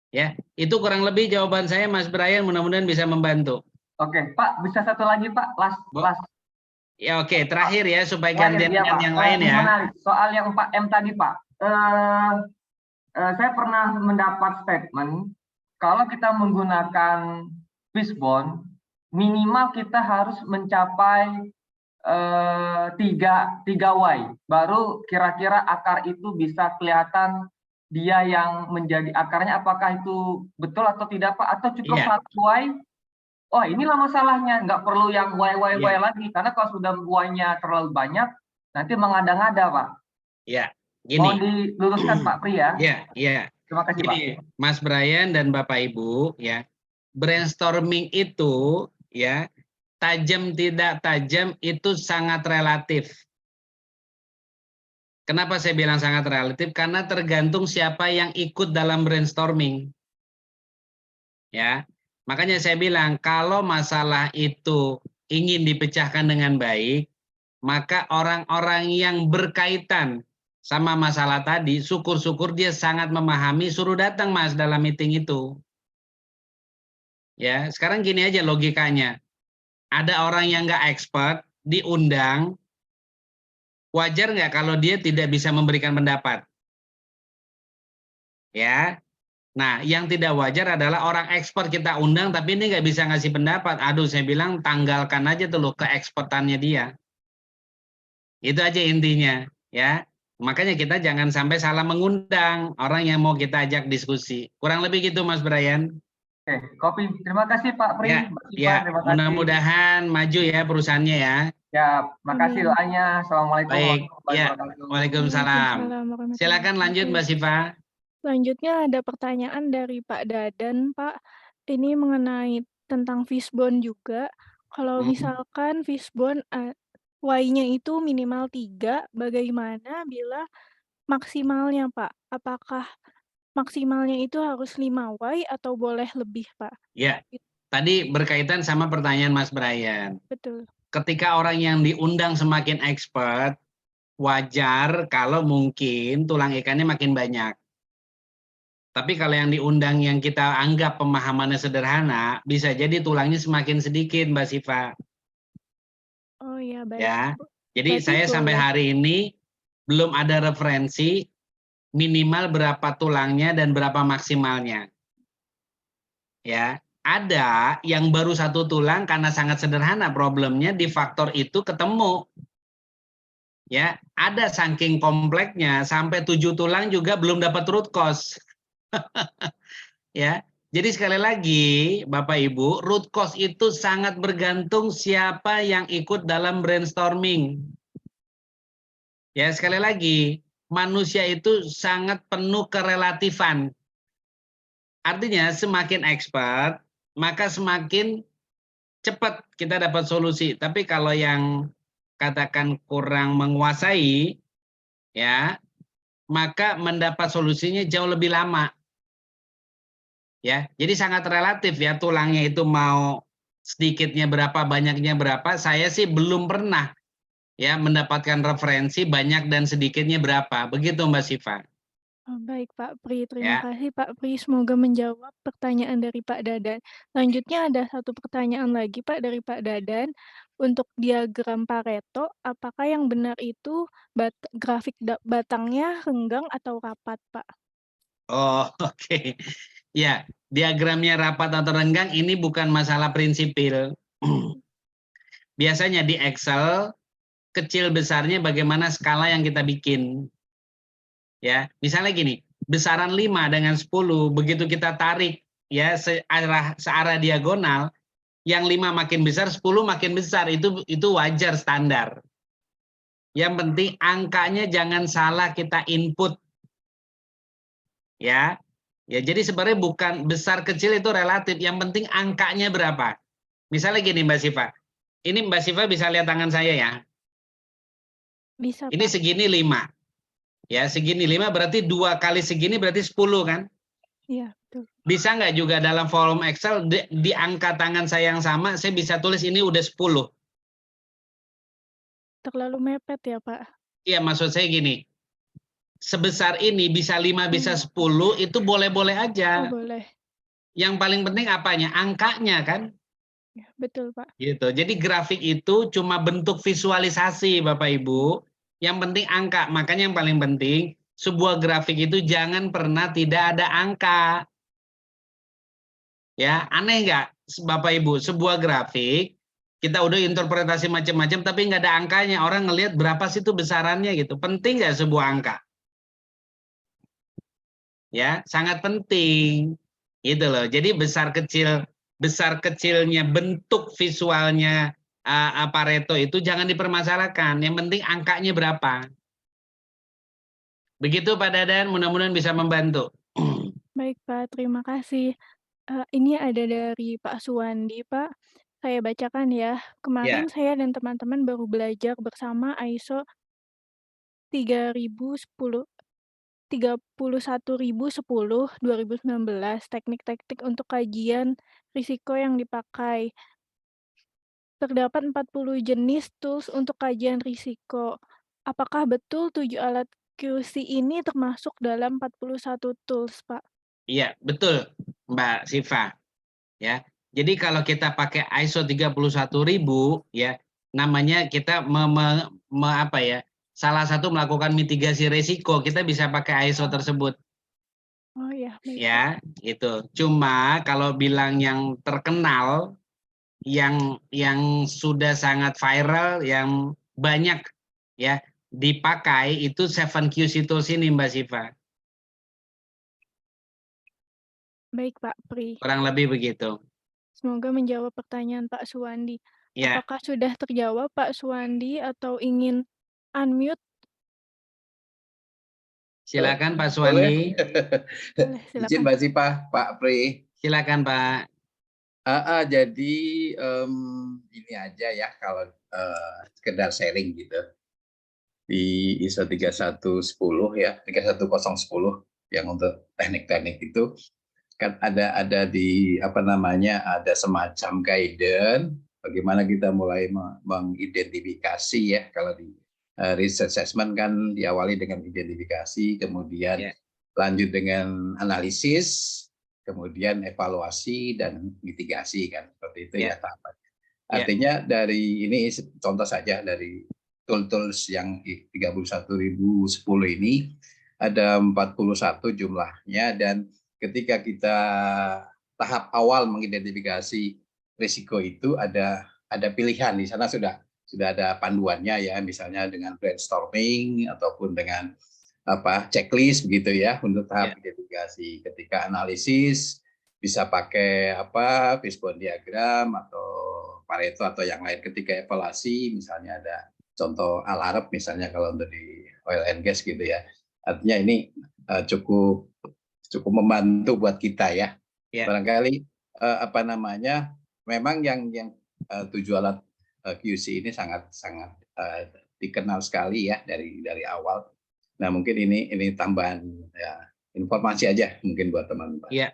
Ya, itu kurang lebih jawaban saya, Mas Brian, mudah-mudahan bisa membantu. Oke, Pak, bisa satu lagi Pak, last. Ya oke, terakhir ya supaya gantian dengan yang lain ya. Menarik. Soal yang 4M tadi Pak, saya pernah mendapat statement kalau kita menggunakan fishbone, minimal kita harus mencapai 3 Y, baru kira-kira akar itu bisa kelihatan dia yang menjadi akarnya, apakah itu betul atau tidak Pak, atau cukup 1 Y? Oh, inilah masalahnya, nggak perlu yang Y lagi, karena kalau sudah Y-nya terlalu banyak, nanti mengada-ngada, Pak. Ya, gini. Mohon diluruskan, Pak Pri ya. Iya. Terima kasih, gini, Pak. Mas Brian dan Bapak Ibu, ya, brainstorming itu, ya, tajam tidak tajam itu sangat relatif. Kenapa saya bilang sangat relatif? Karena tergantung siapa yang ikut dalam brainstorming. Ya. Makanya saya bilang kalau masalah itu ingin dipecahkan dengan baik, maka orang-orang yang berkaitan sama masalah tadi, syukur-syukur dia sangat memahami, suruh datang Mas dalam meeting itu. Ya, sekarang gini aja logikanya. Ada orang yang nggak expert, diundang, wajar nggak kalau dia tidak bisa memberikan pendapat? Ya. Nah, yang tidak wajar adalah orang ekspor kita undang tapi ini nggak bisa ngasih pendapat. Aduh, saya bilang tanggalkan aja tuh loh keeksportannya dia. Itu aja intinya, ya. Makanya kita jangan sampai salah mengundang orang yang mau kita ajak diskusi. Kurang lebih gitu, Mas Brian. Oke, kopi. Terima kasih Pak Pri. Ya, mudah-mudahan maju ya perusahaannya ya. Ya, makasih doanya. Assalamualaikum warahmatullahi wabarakatuh. Waalaikumsalam. Silakan lanjut Mbak Siva. Selanjutnya ada pertanyaan dari Pak Dadan, Pak. Ini mengenai tentang fishbone juga. Kalau misalkan fishbone Y-nya itu minimal 3, bagaimana bila maksimalnya, Pak? Apakah maksimalnya itu harus 5Y atau boleh lebih, Pak? Ya, tadi berkaitan sama pertanyaan Mas Brian. Betul. Ketika orang yang diundang semakin expert, wajar kalau mungkin tulang ikannya makin banyak. Tapi kalau yang diundang yang kita anggap pemahamannya sederhana, bisa jadi tulangnya semakin sedikit, Mbak Siva. Oh iya, baik. Ya, jadi Berarti saya sampai boleh. hari ini belum ada referensi minimal berapa tulangnya dan berapa maksimalnya. Ya, ada yang baru 1 tulang karena sangat sederhana problemnya di faktor itu ketemu. Ya, ada saking kompleknya sampai 7 tulang juga belum dapat root cause. Ya, jadi sekali lagi Bapak Ibu, root cause itu sangat bergantung siapa yang ikut dalam brainstorming. Ya, sekali lagi, manusia itu sangat penuh kerelatifan. Artinya semakin expert, maka semakin cepat kita dapat solusi. Tapi kalau yang katakan kurang menguasai, ya, maka mendapat solusinya jauh lebih lama. Ya, jadi sangat relatif ya, tulangnya itu mau sedikitnya berapa, banyaknya berapa. Saya sih belum pernah ya mendapatkan referensi banyak dan sedikitnya berapa. Begitu Mbak Siva. Oh, baik Pak Pri, terima Ya. kasih Pak Pri. Semoga menjawab pertanyaan dari Pak Dadan. Selanjutnya ada satu pertanyaan lagi Pak dari Pak Dadan. Untuk diagram Pareto, apakah yang benar itu grafik batangnya renggang atau rapat, Pak? Oh, oke. Ya, diagramnya rapat atau renggang ini bukan masalah prinsipil. Biasanya di Excel kecil besarnya bagaimana skala yang kita bikin. Ya, misalnya gini, besaran 5 dengan 10 begitu kita tarik ya searah diagonal, yang 5 makin besar, 10 makin besar, itu wajar standar. Yang penting angkanya jangan salah kita input. Ya. Ya, jadi sebenarnya bukan besar kecil itu relatif, yang penting angkanya berapa. Misalnya gini Mbak Siva. Ini Mbak Siva bisa lihat tangan saya ya. Bisa, Ini Pak. segini 5. Ya, segini 5 berarti 2 kali segini berarti 10 kan? Iya, betul. Bisa nggak juga dalam volume Excel di angka tangan saya yang sama, saya bisa tulis ini udah 10. Terlalu mepet ya, Pak? Iya, maksud saya gini. Sebesar ini bisa 5 bisa 10 itu boleh-boleh Oh, aja. boleh. Yang paling penting apanya? Angkanya kan? Ya, betul, Pak. Gitu. Jadi grafik itu cuma bentuk visualisasi Bapak Ibu. Yang penting angka. Makanya yang paling penting sebuah grafik itu jangan pernah tidak ada angka. Ya, aneh nggak Bapak Ibu? Sebuah grafik kita udah interpretasi macam-macam tapi nggak ada angkanya. Orang ngelihat berapa sih itu besarannya gitu. Penting nggak sebuah angka? Ya, sangat penting. Gitu loh. Jadi besar kecilnya bentuk visualnya Pareto itu jangan dipermasalahkan. Yang penting angkanya berapa. Begitu Pak Dadan, mudah-mudahan bisa membantu. Baik, Pak. Terima kasih. Ini ada dari Pak Suwandi, Pak. Saya bacakan ya. Ya. Kemarin saya dan teman-teman baru belajar bersama ISO 31010 teknik-teknik untuk kajian risiko yang dipakai. Terdapat 40 jenis tools untuk kajian risiko. Apakah betul 7 alat QC ini termasuk dalam 41 tools, Pak? Iya, betul Mbak Siva. Ya. Jadi kalau kita pakai ISO 31000 ya, namanya kita salah satu melakukan mitigasi risiko, kita bisa pakai ISO tersebut. Oh ya, baik, Pak. Ya, gitu. Cuma kalau bilang yang terkenal, yang sudah sangat viral, yang banyak ya dipakai itu 7QC tools ini Mbak Siva. Baik, Pak Pri. Kurang lebih begitu. Semoga menjawab pertanyaan Pak Suwandi. Ya, Apakah sudah terjawab Pak Suwandi atau ingin unmute? silakan Pak Boleh. Suwandi. Boleh, Izin silakan. Mbak Sipa, Pak Pri. Silakan Pak. Jadi ini aja ya kalau sekedar sharing gitu. Di ISO 31010 ya, 31010 yang untuk teknik-teknik itu kan ada di apa namanya, ada semacam guidance bagaimana kita mulai mengidentifikasi ya. Kalau di risk assessment kan diawali dengan identifikasi, kemudian lanjut dengan analisis, kemudian evaluasi dan mitigasi kan, seperti itu ya tahapannya. Artinya dari ini contoh saja dari tools yang 31.010 ini ada 41 jumlahnya, dan ketika kita tahap awal mengidentifikasi risiko itu ada pilihan di sana, sudah ada panduannya ya, misalnya dengan brainstorming ataupun dengan checklist begitu ya untuk tahap identifikasi. Ketika analisis bisa pakai fishbone diagram atau Pareto atau yang lain. Ketika evaluasi misalnya ada contoh Al-Arab misalnya kalau untuk di oil and gas gitu ya. Artinya ini cukup membantu buat kita ya. Barangkali memang yang 7 alat QC ini sangat dikenal sekali ya dari awal. Nah, mungkin ini tambahan ya, informasi aja mungkin buat teman-teman. Iya.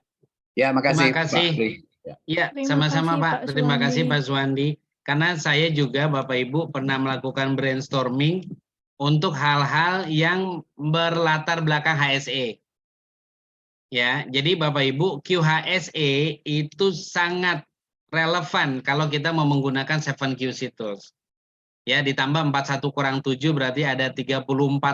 Ya, makasih. Terima kasih. Ya, sama-sama Pak. Terima kasih Pak Suwandi. Karena saya juga Bapak Ibu pernah melakukan brainstorming untuk hal-hal yang berlatar belakang HSE. Ya, jadi Bapak Ibu, QHSE itu sangat relevan kalau kita mau menggunakan 7QC tools. Ya, ditambah 41-7 berarti ada 34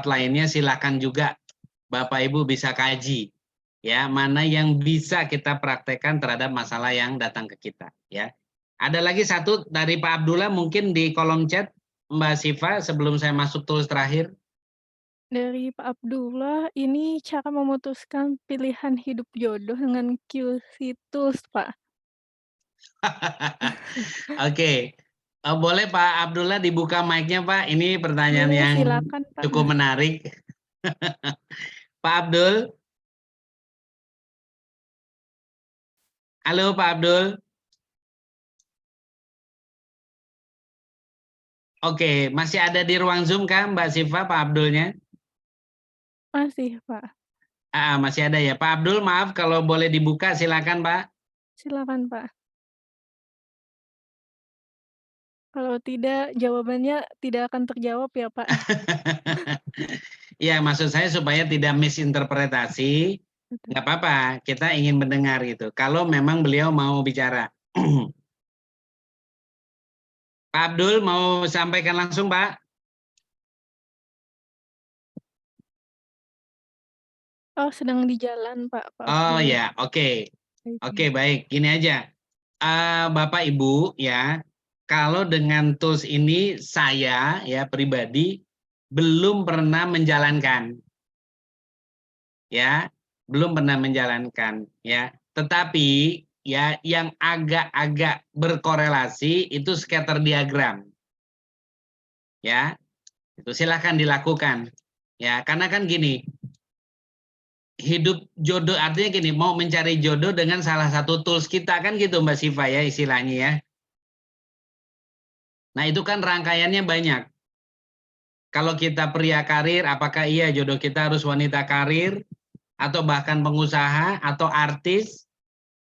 lainnya, silakan juga Bapak Ibu bisa kaji. Ya, mana yang bisa kita praktekkan terhadap masalah yang datang ke kita, ya. Ada lagi satu dari Pak Abdullah mungkin di kolom chat, Mbak Siva, sebelum saya masuk tools terakhir. Dari Pak Abdullah, ini cara memutuskan pilihan hidup jodoh dengan QC tools, Pak. Oke. Boleh Pak Abdullah dibuka mic-nya Pak, ini pertanyaan yang silakan, Pak. cukup menarik. Pak Abdul. Halo Pak Abdul. Oke, masih ada di ruang Zoom kan Mbak Siva, Pak Abdulnya? Masih, Pak. Masih ada ya. Pak Abdul, maaf kalau boleh dibuka, silakan Pak. Silakan, Pak. Kalau tidak, jawabannya tidak akan terjawab ya, Pak. Ya, maksud saya supaya tidak misinterpretasi, nggak apa-apa, kita ingin mendengar gitu. Kalau memang beliau mau bicara. Pak Abdul mau sampaikan langsung, Pak? Oh, sedang di jalan, Pak. Oh ya, oke. Oke, baik. Gini aja. Bapak Ibu ya, kalau dengan tools ini saya ya pribadi belum pernah menjalankan. Ya, belum pernah menjalankan ya. Tetapi ya yang agak-agak berkorelasi itu scatter diagram. Ya. Itu silahkan dilakukan. Ya, karena kan gini. Hidup jodoh artinya gini, mau mencari jodoh dengan salah satu tools kita kan gitu Mbak Siva ya istilahnya ya. Nah itu kan rangkaiannya banyak. Kalau kita pria karir, apakah iya jodoh kita harus wanita karir atau bahkan pengusaha atau artis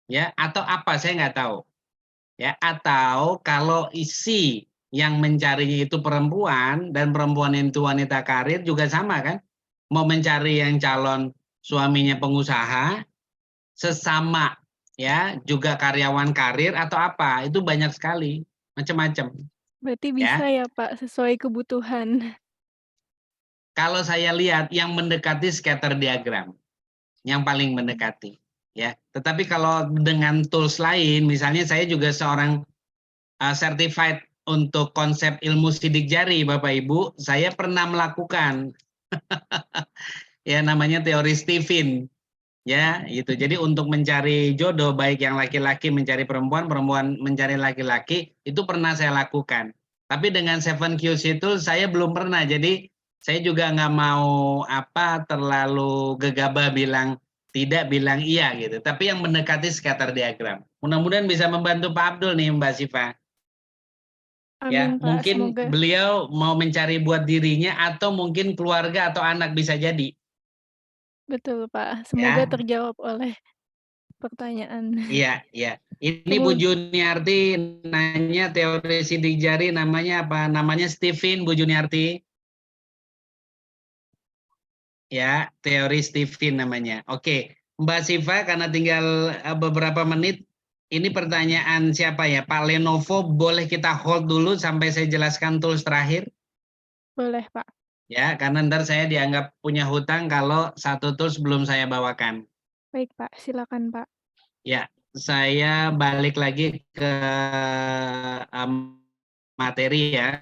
ya atau apa saya nggak tahu ya. Atau kalau isi yang mencarinya itu perempuan dan perempuan itu wanita karir juga sama kan, mau mencari yang calon suaminya pengusaha, sesama ya juga karyawan karir atau apa, itu banyak sekali, macam-macam. Berarti bisa ya Pak, sesuai kebutuhan. Kalau saya lihat yang mendekati scatter diagram, yang paling mendekati. Ya, tetapi kalau dengan tools lain, misalnya saya juga seorang certified untuk konsep ilmu sidik jari, Bapak Ibu, saya pernah melakukan ya namanya teori Stephen. Ya, itu. Jadi untuk mencari jodoh baik yang laki-laki mencari perempuan, perempuan mencari laki-laki, itu pernah saya lakukan. Tapi dengan 7QC itu saya belum pernah. Jadi saya juga nggak mau terlalu gegabah bilang tidak, bilang iya gitu. Tapi yang mendekati scatter diagram. Mudah-mudahan bisa membantu Pak Abdul nih Mbak Siva. Amin, Ya, Pak, mungkin semoga. beliau mau mencari buat dirinya atau mungkin keluarga atau anak bisa jadi. Betul, Pak. Semoga Ya. terjawab oleh pertanyaan. Iya, iya. Ini Bu Juniarti nanya teori sidik jari namanya apa? Namanya Stephen, Bu Juniarti. Ya, teori Stephen namanya. Oke, Mbak Siva, karena tinggal beberapa menit, ini pertanyaan siapa ya? Pak Lenovo, boleh kita hold dulu sampai saya jelaskan tools terakhir? Boleh, Pak. Ya, karena ntar saya dianggap punya hutang kalau satu tools belum saya bawakan. Baik, Pak. Silakan, Pak. Ya, saya balik lagi ke materi ya.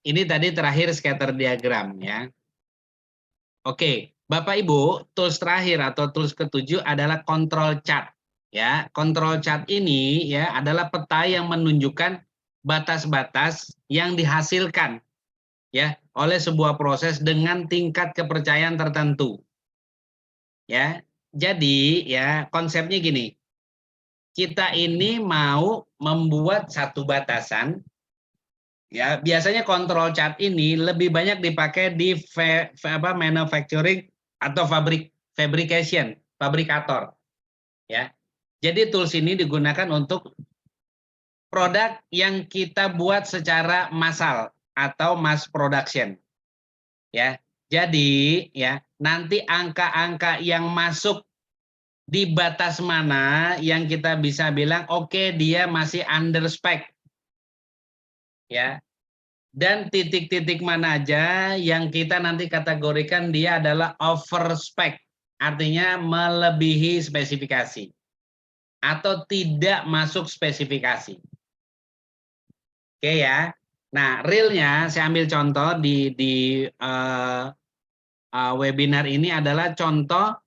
Ini tadi terakhir scatter diagram ya. Oke, Bapak Ibu, tools terakhir atau tools ketujuh adalah control chart. Ya, control chart ini ya adalah peta yang menunjukkan batas-batas yang dihasilkan ya oleh sebuah proses dengan tingkat kepercayaan tertentu. Ya. Jadi ya konsepnya gini. Kita ini mau membuat satu batasan. Ya, biasanya control chart ini lebih banyak dipakai di manufacturing atau fabrication, fabrikator. Ya. Jadi tools ini digunakan untuk produk yang kita buat secara massal atau mass production. Ya. Jadi ya, nanti angka-angka yang masuk di batas mana yang kita bisa bilang oke, dia masih under spec. Ya. Dan titik-titik mana aja yang kita nanti kategorikan dia adalah over spec, artinya melebihi spesifikasi atau tidak masuk spesifikasi. Oke ya. Nah, realnya saya ambil contoh di webinar ini adalah contoh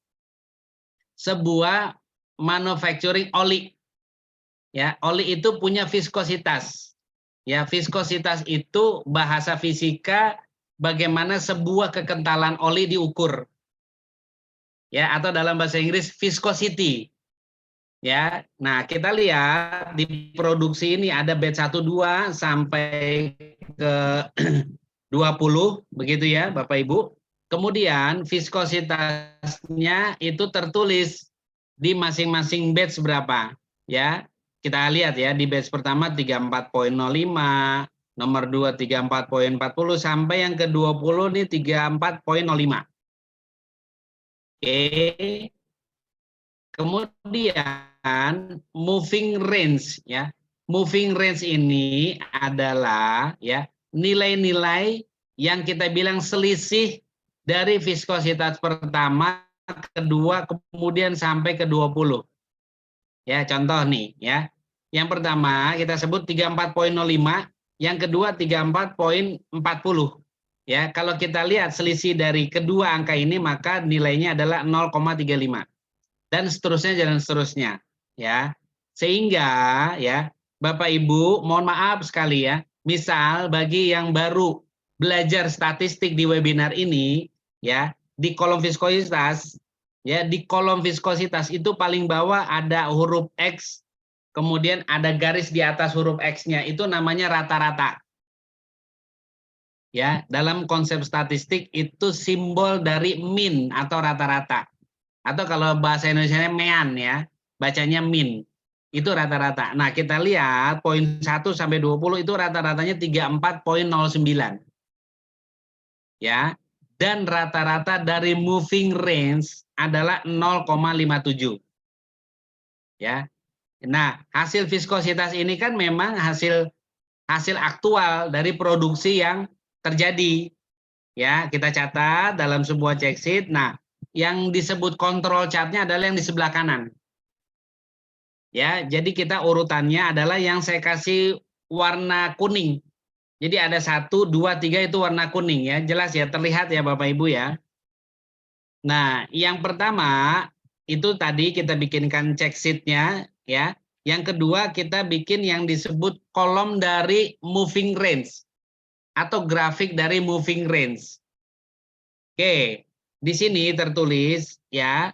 sebuah manufacturing oli. Ya, oli itu punya viskositas. Ya, viskositas itu bahasa fisika bagaimana sebuah kekentalan oli diukur. Ya, atau dalam bahasa Inggris viscosity. Ya. Nah, kita lihat di produksi ini ada batch 1 2 sampai ke 20 begitu ya, Bapak Ibu. Kemudian viskositasnya itu tertulis di masing-masing batch berapa, ya. Kita lihat ya, di batch pertama 34.05, nomor 2 34.40 sampai yang ke-20 nih 34.05. Oke. Kemudian moving range ya. Moving range ini adalah ya nilai-nilai yang kita bilang selisih dari viskositas pertama, kedua, kemudian sampai ke 20. Ya, contoh nih ya. Yang pertama kita sebut 34.05, yang kedua 34.40. Ya, kalau kita lihat selisih dari kedua angka ini maka nilainya adalah 0,35. Dan seterusnya dan seterusnya, ya. Sehingga ya, Bapak Ibu, mohon maaf sekali ya. Misal bagi yang baru belajar statistik di webinar ini ya, di kolom viskositas ya, di kolom viskositas itu paling bawah ada huruf X, kemudian ada garis di atas huruf X-nya, itu namanya rata-rata. Ya, dalam konsep statistik itu simbol dari mean atau rata-rata. Atau kalau bahasa Indonesianya mean ya, bacanya min. Itu rata-rata. Nah, kita lihat poin 1 sampai 20 itu rata-ratanya 34.09. Ya. Dan rata-rata dari moving range adalah 0,57. Ya. Nah, hasil viskositas ini kan memang hasil aktual dari produksi yang terjadi. Ya, kita catat dalam sebuah check sheet. Nah, yang disebut kontrol chartnya adalah yang di sebelah kanan. Ya, jadi kita urutannya adalah yang saya kasih warna kuning. Jadi ada 1, 2, 3 itu warna kuning ya. Jelas ya, terlihat ya Bapak Ibu ya. Nah, yang pertama itu tadi kita bikinkan check sheet-nya ya. Yang kedua kita bikin yang disebut kolom dari moving range atau grafik dari moving range. Oke, di sini tertulis ya,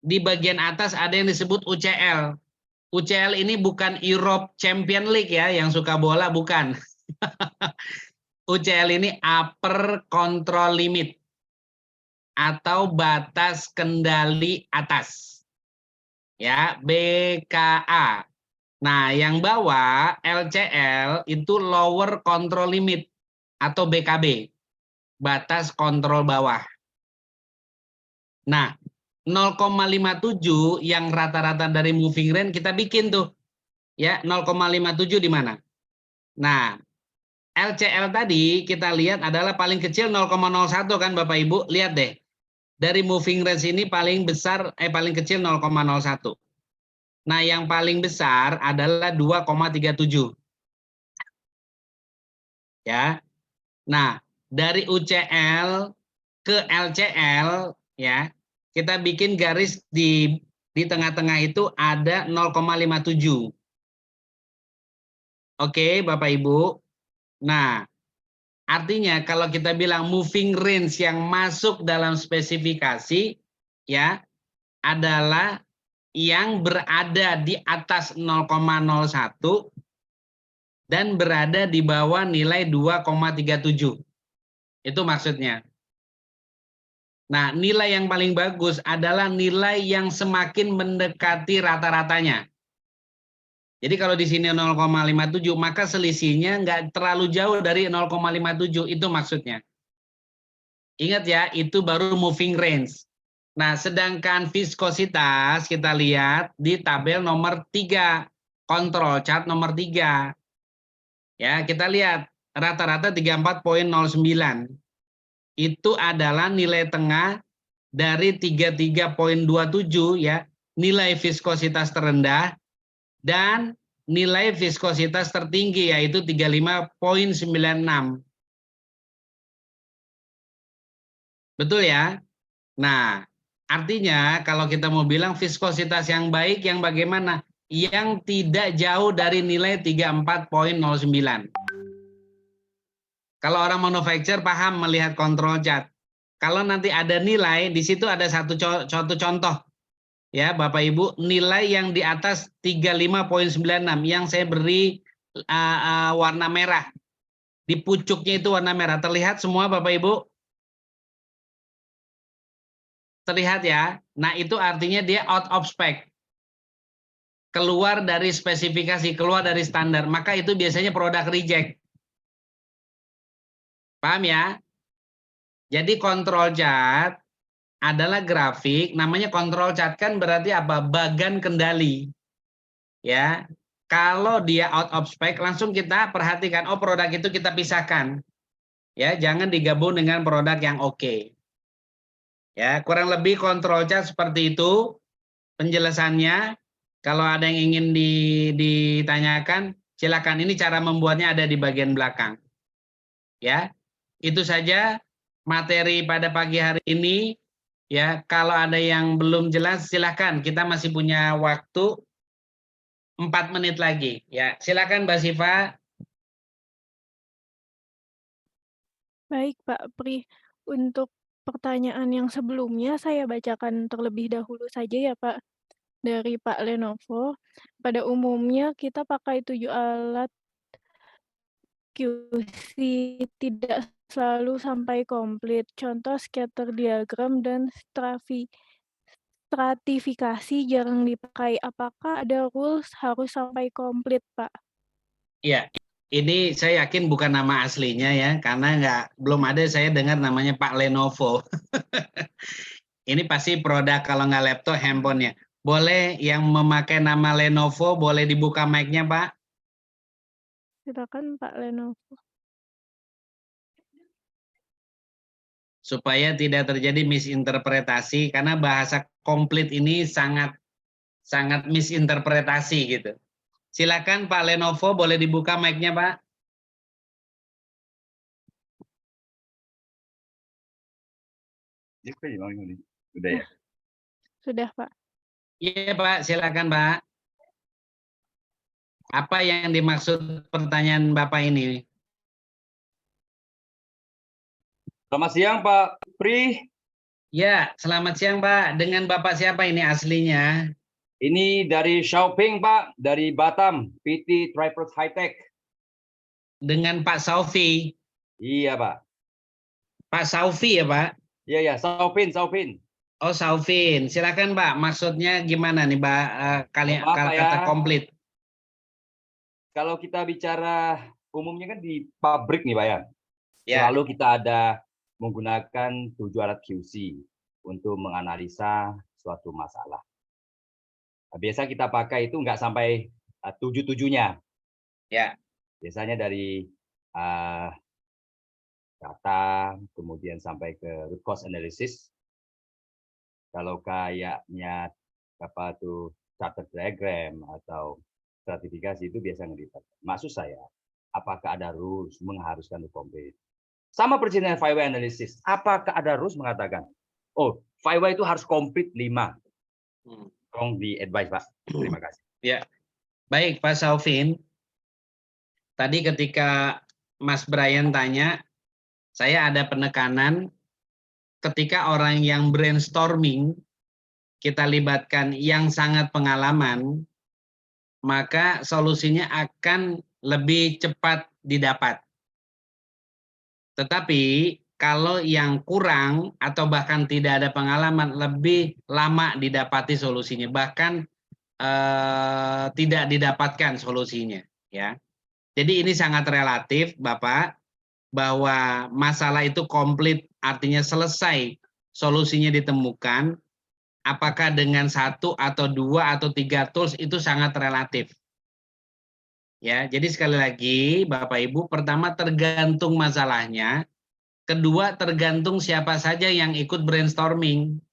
di bagian atas ada yang disebut UCL. UCL ini bukan Europe Champion League ya, yang suka bola bukan. UCL ini upper control limit. atau batas kendali atas. Ya, BKA. Nah, yang bawah LCL itu lower control limit atau BKB, batas kontrol bawah. Nah, 0,57 yang rata-rata dari moving range kita bikin tuh. Ya, 0,57 di mana? Nah, LCL tadi kita lihat adalah paling kecil 0,01 kan Bapak Ibu, lihat deh. Dari moving range ini paling besar paling kecil 0,01. Nah, yang paling besar adalah 2,37. Ya. Nah, dari UCL ke LCL ya, kita bikin garis di tengah-tengah itu ada 0,57. Oke, Bapak Ibu. Nah, artinya kalau kita bilang moving range yang masuk dalam spesifikasi ya adalah yang berada di atas 0,01 dan berada di bawah nilai 2,37. Itu maksudnya. Nah, nilai yang paling bagus adalah nilai yang semakin mendekati rata-ratanya. Jadi kalau di sini 0,57, maka selisihnya nggak terlalu jauh dari 0,57, itu maksudnya. Ingat ya, itu baru moving range. Nah, sedangkan viskositas kita lihat di tabel nomor 3, kontrol chart nomor 3. Ya, kita lihat rata-rata 34,09. Itu adalah nilai tengah dari 33,27 ya, nilai viskositas terendah dan nilai viskositas tertinggi yaitu 35,96. Betul ya? Nah, artinya kalau kita mau bilang viskositas yang baik yang bagaimana? Yang tidak jauh dari nilai 34,09. Kalau orang manufacturer paham melihat control chart. Kalau nanti ada nilai, di situ ada satu contoh. Ya, Bapak Ibu, nilai yang di atas 35,96 yang saya beri warna merah. Di pucuknya itu warna merah. Terlihat semua Bapak Ibu? Terlihat ya? Nah, itu artinya dia out of spec. Keluar dari spesifikasi, keluar dari standar. Maka itu biasanya produk reject. Paham ya? Jadi control chart adalah grafik, namanya control chart kan berarti apa? Bagan kendali. Ya. Kalau dia out of spec, langsung kita perhatikan, oh produk itu kita pisahkan. Ya, jangan digabung dengan produk yang oke. Ya, kurang lebih control chart seperti itu penjelasannya. Kalau ada yang ingin ditanyakan, silakan. Ini cara membuatnya ada di bagian belakang. Ya, itu saja materi pada pagi hari ini. Ya, kalau ada yang belum jelas, silakan. Kita masih punya waktu 4 menit lagi. Ya, silakan Mbak Siva. Baik, Pak Pri. Untuk pertanyaan yang sebelumnya saya bacakan terlebih dahulu saja ya, Pak. Dari Pak Lenovo, pada umumnya kita pakai 7 alat QC, tidak selalu sampai komplit. Contoh scatter diagram dan stratifikasi jarang dipakai. Apakah ada rules harus sampai komplit, Pak? Ya, ini saya yakin bukan nama aslinya ya, karena belum ada saya dengar namanya Pak Lenovo. Ini pasti produk kalau nggak laptop, handphone ya. Boleh yang memakai nama Lenovo, boleh dibuka mic-nya, Pak? Silakan Pak Lenovo. Supaya tidak terjadi misinterpretasi, karena bahasa komplit ini sangat misinterpretasi gitu. Silakan Pak Lenovo, boleh dibuka mic-nya, Pak? Sudah ya? Sudah, Pak. Iya, Pak, silakan, Pak. Apa yang dimaksud pertanyaan Bapak ini? Selamat siang, Pak Pri. Ya, selamat siang, Pak. Dengan Bapak siapa ini aslinya? Ini dari Xiaoping, Pak, dari Batam, PT Tripod High Tech. Dengan Pak Saufi. Iya, Pak. Pak Saufi ya, Pak? Iya, Saufin. Oh, Saufin. Silakan, Pak. Maksudnya gimana nih, Pak? Kalian Maaf, Pak, kata ya. komplit. Kalau kita bicara umumnya kan di pabrik nih, Pak ya. Ya. Selalu kita ada menggunakan 7 alat QC untuk menganalisa suatu masalah. Nah, biasa kita pakai itu nggak sampai 7-7-nya. Ya. Biasanya dari data, kemudian sampai ke root cause analysis. Kalau kayaknya apa tuh charter diagram atau stratifikasi itu biasa ngelipat. Maksud saya, apakah ada rules mengharuskan itu komplit? Sama persis dengan 5W analysis. Apakah ada rules mengatakan, oh 5W itu harus komplit 5? Tolong di advice, Pak. Terima kasih. Ya, baik Pak Saufin. Tadi ketika Mas Brian tanya, saya ada penekanan ketika orang yang brainstorming, kita libatkan yang sangat pengalaman, maka solusinya akan lebih cepat didapat. Tetapi kalau yang kurang atau bahkan tidak ada pengalaman, lebih lama didapati solusinya, bahkan tidak didapatkan solusinya. Ya, jadi ini sangat relatif, Bapak, bahwa masalah itu komplit artinya selesai, solusinya ditemukan. Apakah dengan 1 atau 2 atau 3 tools itu sangat relatif. Ya, jadi sekali lagi Bapak Ibu, pertama tergantung masalahnya, kedua tergantung siapa saja yang ikut brainstorming.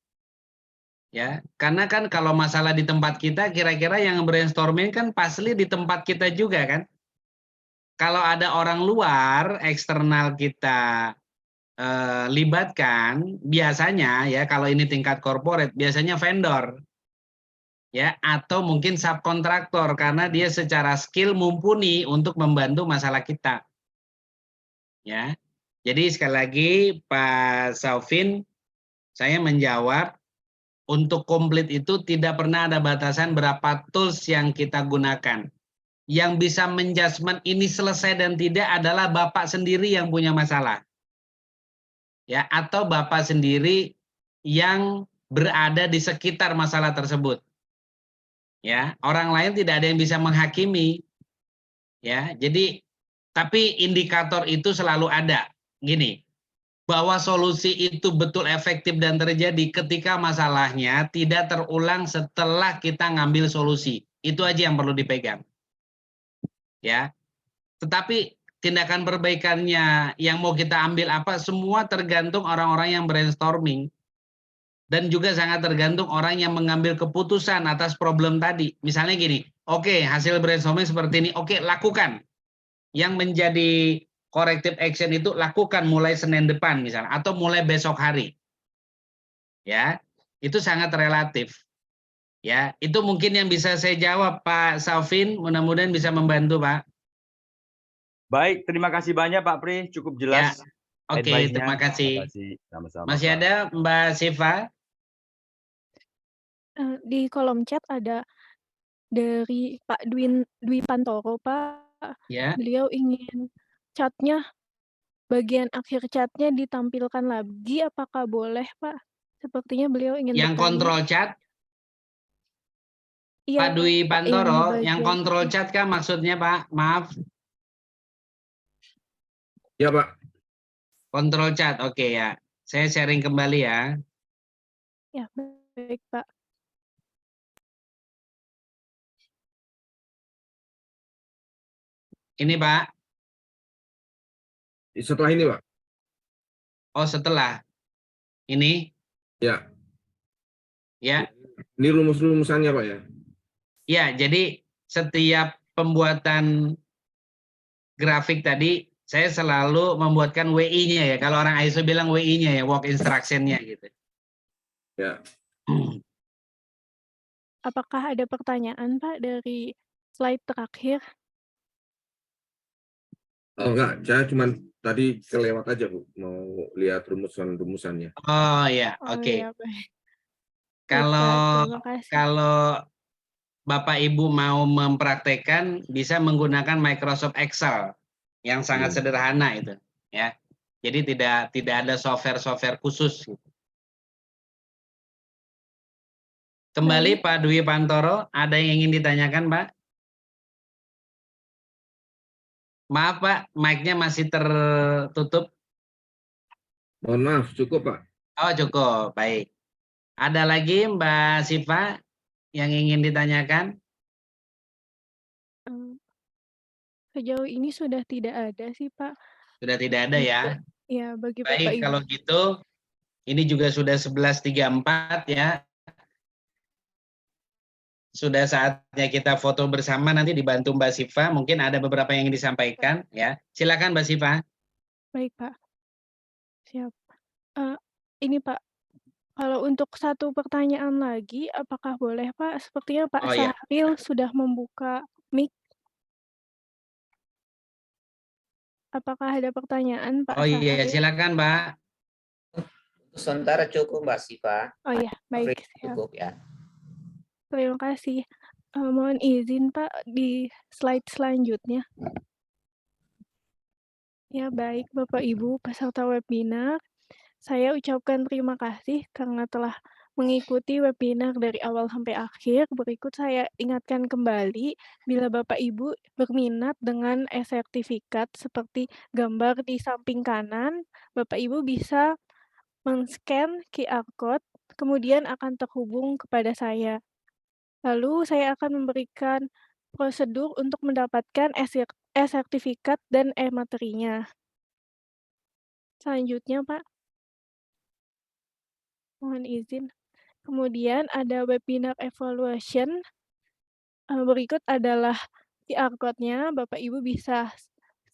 Ya, karena kan kalau masalah di tempat kita, kira-kira yang brainstorming kan pasti di tempat kita juga kan. Kalau ada orang luar eksternal kita libatkan, biasanya ya kalau ini tingkat corporate, biasanya vendor. Ya, atau mungkin subkontraktor karena dia secara skill mumpuni untuk membantu masalah kita. Ya. Jadi sekali lagi Pak Saufin, saya menjawab untuk komplit itu tidak pernah ada batasan berapa tools yang kita gunakan. Yang bisa menjudgment ini selesai dan tidak adalah Bapak sendiri yang punya masalah. Ya, atau Bapak sendiri yang berada di sekitar masalah tersebut. Ya, orang lain tidak ada yang bisa menghakimi. Ya, jadi tapi indikator itu selalu ada. Gini, bahwa solusi itu betul efektif dan terjadi ketika masalahnya tidak terulang setelah kita ngambil solusi. Itu aja yang perlu dipegang. Ya. Tetapi tindakan perbaikannya yang mau kita ambil apa, semua tergantung orang-orang yang brainstorming. Dan juga sangat tergantung orang yang mengambil keputusan atas problem tadi. Misalnya gini, oke, hasil brainstorming seperti ini, oke, lakukan. Yang menjadi corrective action itu lakukan mulai Senin depan misalnya, atau mulai besok hari. Ya, itu sangat relatif. Ya, itu mungkin yang bisa saya jawab Pak Saufin, mudah-mudahan bisa membantu Pak. Baik, terima kasih banyak Pak Pri, cukup jelas. Ya. Oke, terima kasih. Sama-sama, masih Pak. ada Mbak Siva? Di kolom chat ada dari Pak Dwi Pantoro, Pak. Ya. Beliau ingin chatnya, bagian akhir chatnya ditampilkan lagi, apakah boleh Pak? Sepertinya beliau ingin Yang bertanya. kontrol chat? Iya, Pak Dwi Pak, Pantoro, yang bagian kontrol chat kah maksudnya Pak? Maaf. Ya Pak. Kontrol chat, oke ya. Saya sharing kembali ya. Ya, baik Pak. Ini Pak. Setelah ini Pak. Oh setelah. Ini? Ya. Ya. Ini rumus-rumusannya Pak ya? Ya, jadi setiap pembuatan grafik tadi, saya selalu membuatkan WI-nya ya. Kalau orang ISO bilang WI-nya ya, work instruction-nya gitu. Ya. Apakah ada pertanyaan Pak dari slide terakhir? Oh enggak, saya cuma tadi kelewat aja Bu, mau lihat rumusannya. Oh ya, Oh, oke. iya, baik. Kalau Bapak Ibu mau mempraktekkan, bisa menggunakan Microsoft Excel yang sangat sederhana itu, ya. Jadi tidak ada software khusus. Gitu. Kembali Pak Dwi Pantoro, ada yang ingin ditanyakan Pak? Maaf Pak, mic-nya masih tertutup. Mohon maaf, cukup Pak. Oh cukup, baik. Ada lagi Mbak Siva yang ingin ditanyakan? Sejauh ini sudah tidak ada sih Pak. Sudah tidak ada ya? Ya, bagi Bapak Baik, Ibu. kalau gitu ini juga sudah 11.34 ya. Sudah saatnya kita foto bersama, nanti dibantu Mbak Siva. Mungkin ada beberapa yang ingin disampaikan ya. Silakan Mbak Siva. Baik Pak. Siap. Ini Pak, kalau untuk satu pertanyaan lagi, apakah boleh Pak? Sepertinya Pak Oh ya. Sahril sudah membuka mic. Apakah ada pertanyaan Pak Oh iya, Sahril? silakan Mbak. Untuk sementara cukup Mbak Siva. Oh iya, baik. April Siap. cukup ya. Terima kasih. Mohon izin Pak di slide selanjutnya. Ya baik Bapak Ibu peserta webinar, saya ucapkan terima kasih karena telah mengikuti webinar dari awal sampai akhir. Berikut saya ingatkan kembali, bila Bapak Ibu berminat dengan e-sertifikat seperti gambar di samping kanan, Bapak Ibu bisa men-scan QR code, kemudian akan terhubung kepada saya. Lalu saya akan memberikan prosedur untuk mendapatkan e-sertifikat dan e-materinya. Selanjutnya, Pak. Mohon izin. Kemudian ada webinar evaluation. Berikut adalah QR code-nya. Bapak Ibu bisa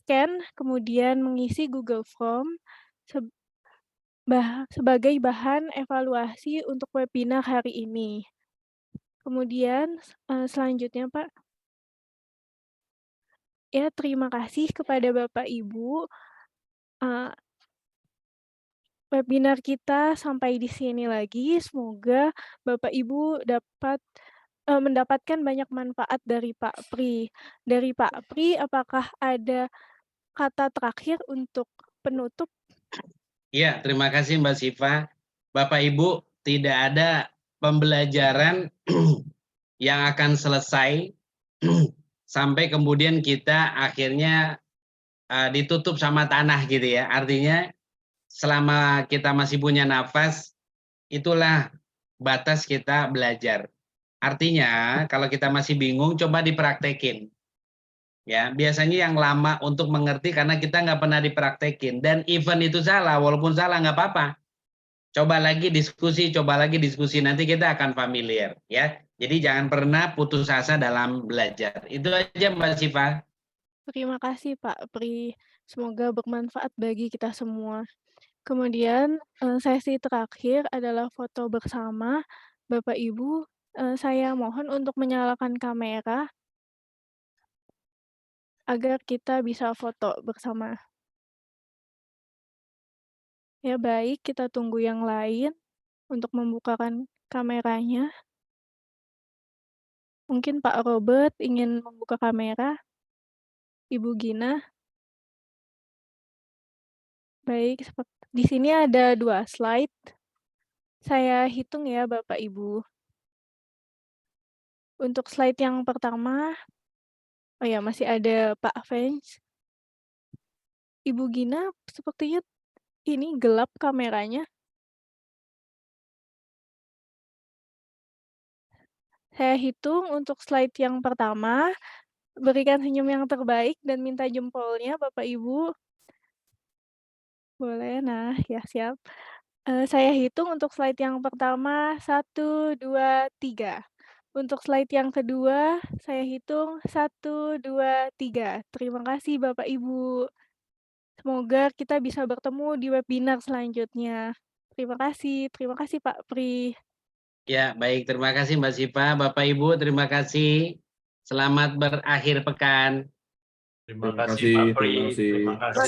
scan, kemudian mengisi Google Form sebagai bahan evaluasi untuk webinar hari ini. Kemudian selanjutnya, Pak. Ya, terima kasih kepada Bapak Ibu. Webinar kita sampai di sini lagi. Semoga Bapak Ibu dapat mendapatkan banyak manfaat dari Pak Pri. Dari Pak Pri, apakah ada kata terakhir untuk penutup? Iya, terima kasih Mbak Siva. Bapak Ibu, tidak ada pembelajaran yang akan selesai sampai kemudian kita akhirnya ditutup sama tanah gitu ya. Artinya selama kita masih punya nafas, itulah batas kita belajar. Artinya kalau kita masih bingung, coba dipraktekin. Ya, biasanya yang lama untuk mengerti karena kita nggak pernah dipraktekin. Dan even itu salah, walaupun salah nggak apa-apa. Coba lagi diskusi, nanti kita akan familiar. Ya, jadi jangan pernah putus asa dalam belajar. Itu aja Mbak Siva. Terima kasih Pak Pri. Semoga bermanfaat bagi kita semua. Kemudian sesi terakhir adalah foto bersama. Bapak Ibu, saya mohon untuk menyalakan kamera agar kita bisa foto bersama. Ya baik, kita tunggu yang lain untuk membukakan kameranya. Mungkin Pak Robert ingin membuka kamera. Ibu Gina. Baik, di sini ada 2 slide. Saya hitung ya Bapak Ibu. Untuk slide yang pertama, oh ya masih ada Pak Fens. Ibu Gina sepertinya ini gelap kameranya. Saya hitung untuk slide yang pertama, berikan senyum yang terbaik dan minta jempolnya Bapak Ibu. Boleh, nah ya siap. Saya hitung untuk slide yang pertama, 1, 2, 3. Untuk slide yang kedua, saya hitung 1, 2, 3. Terima kasih Bapak Ibu. Semoga kita bisa bertemu di webinar selanjutnya. Terima kasih Pak Pri. Ya, baik. Terima kasih Mbak Siva. Bapak Ibu, terima kasih. Selamat berakhir pekan. Terima kasih Pak Pri. Terima kasih.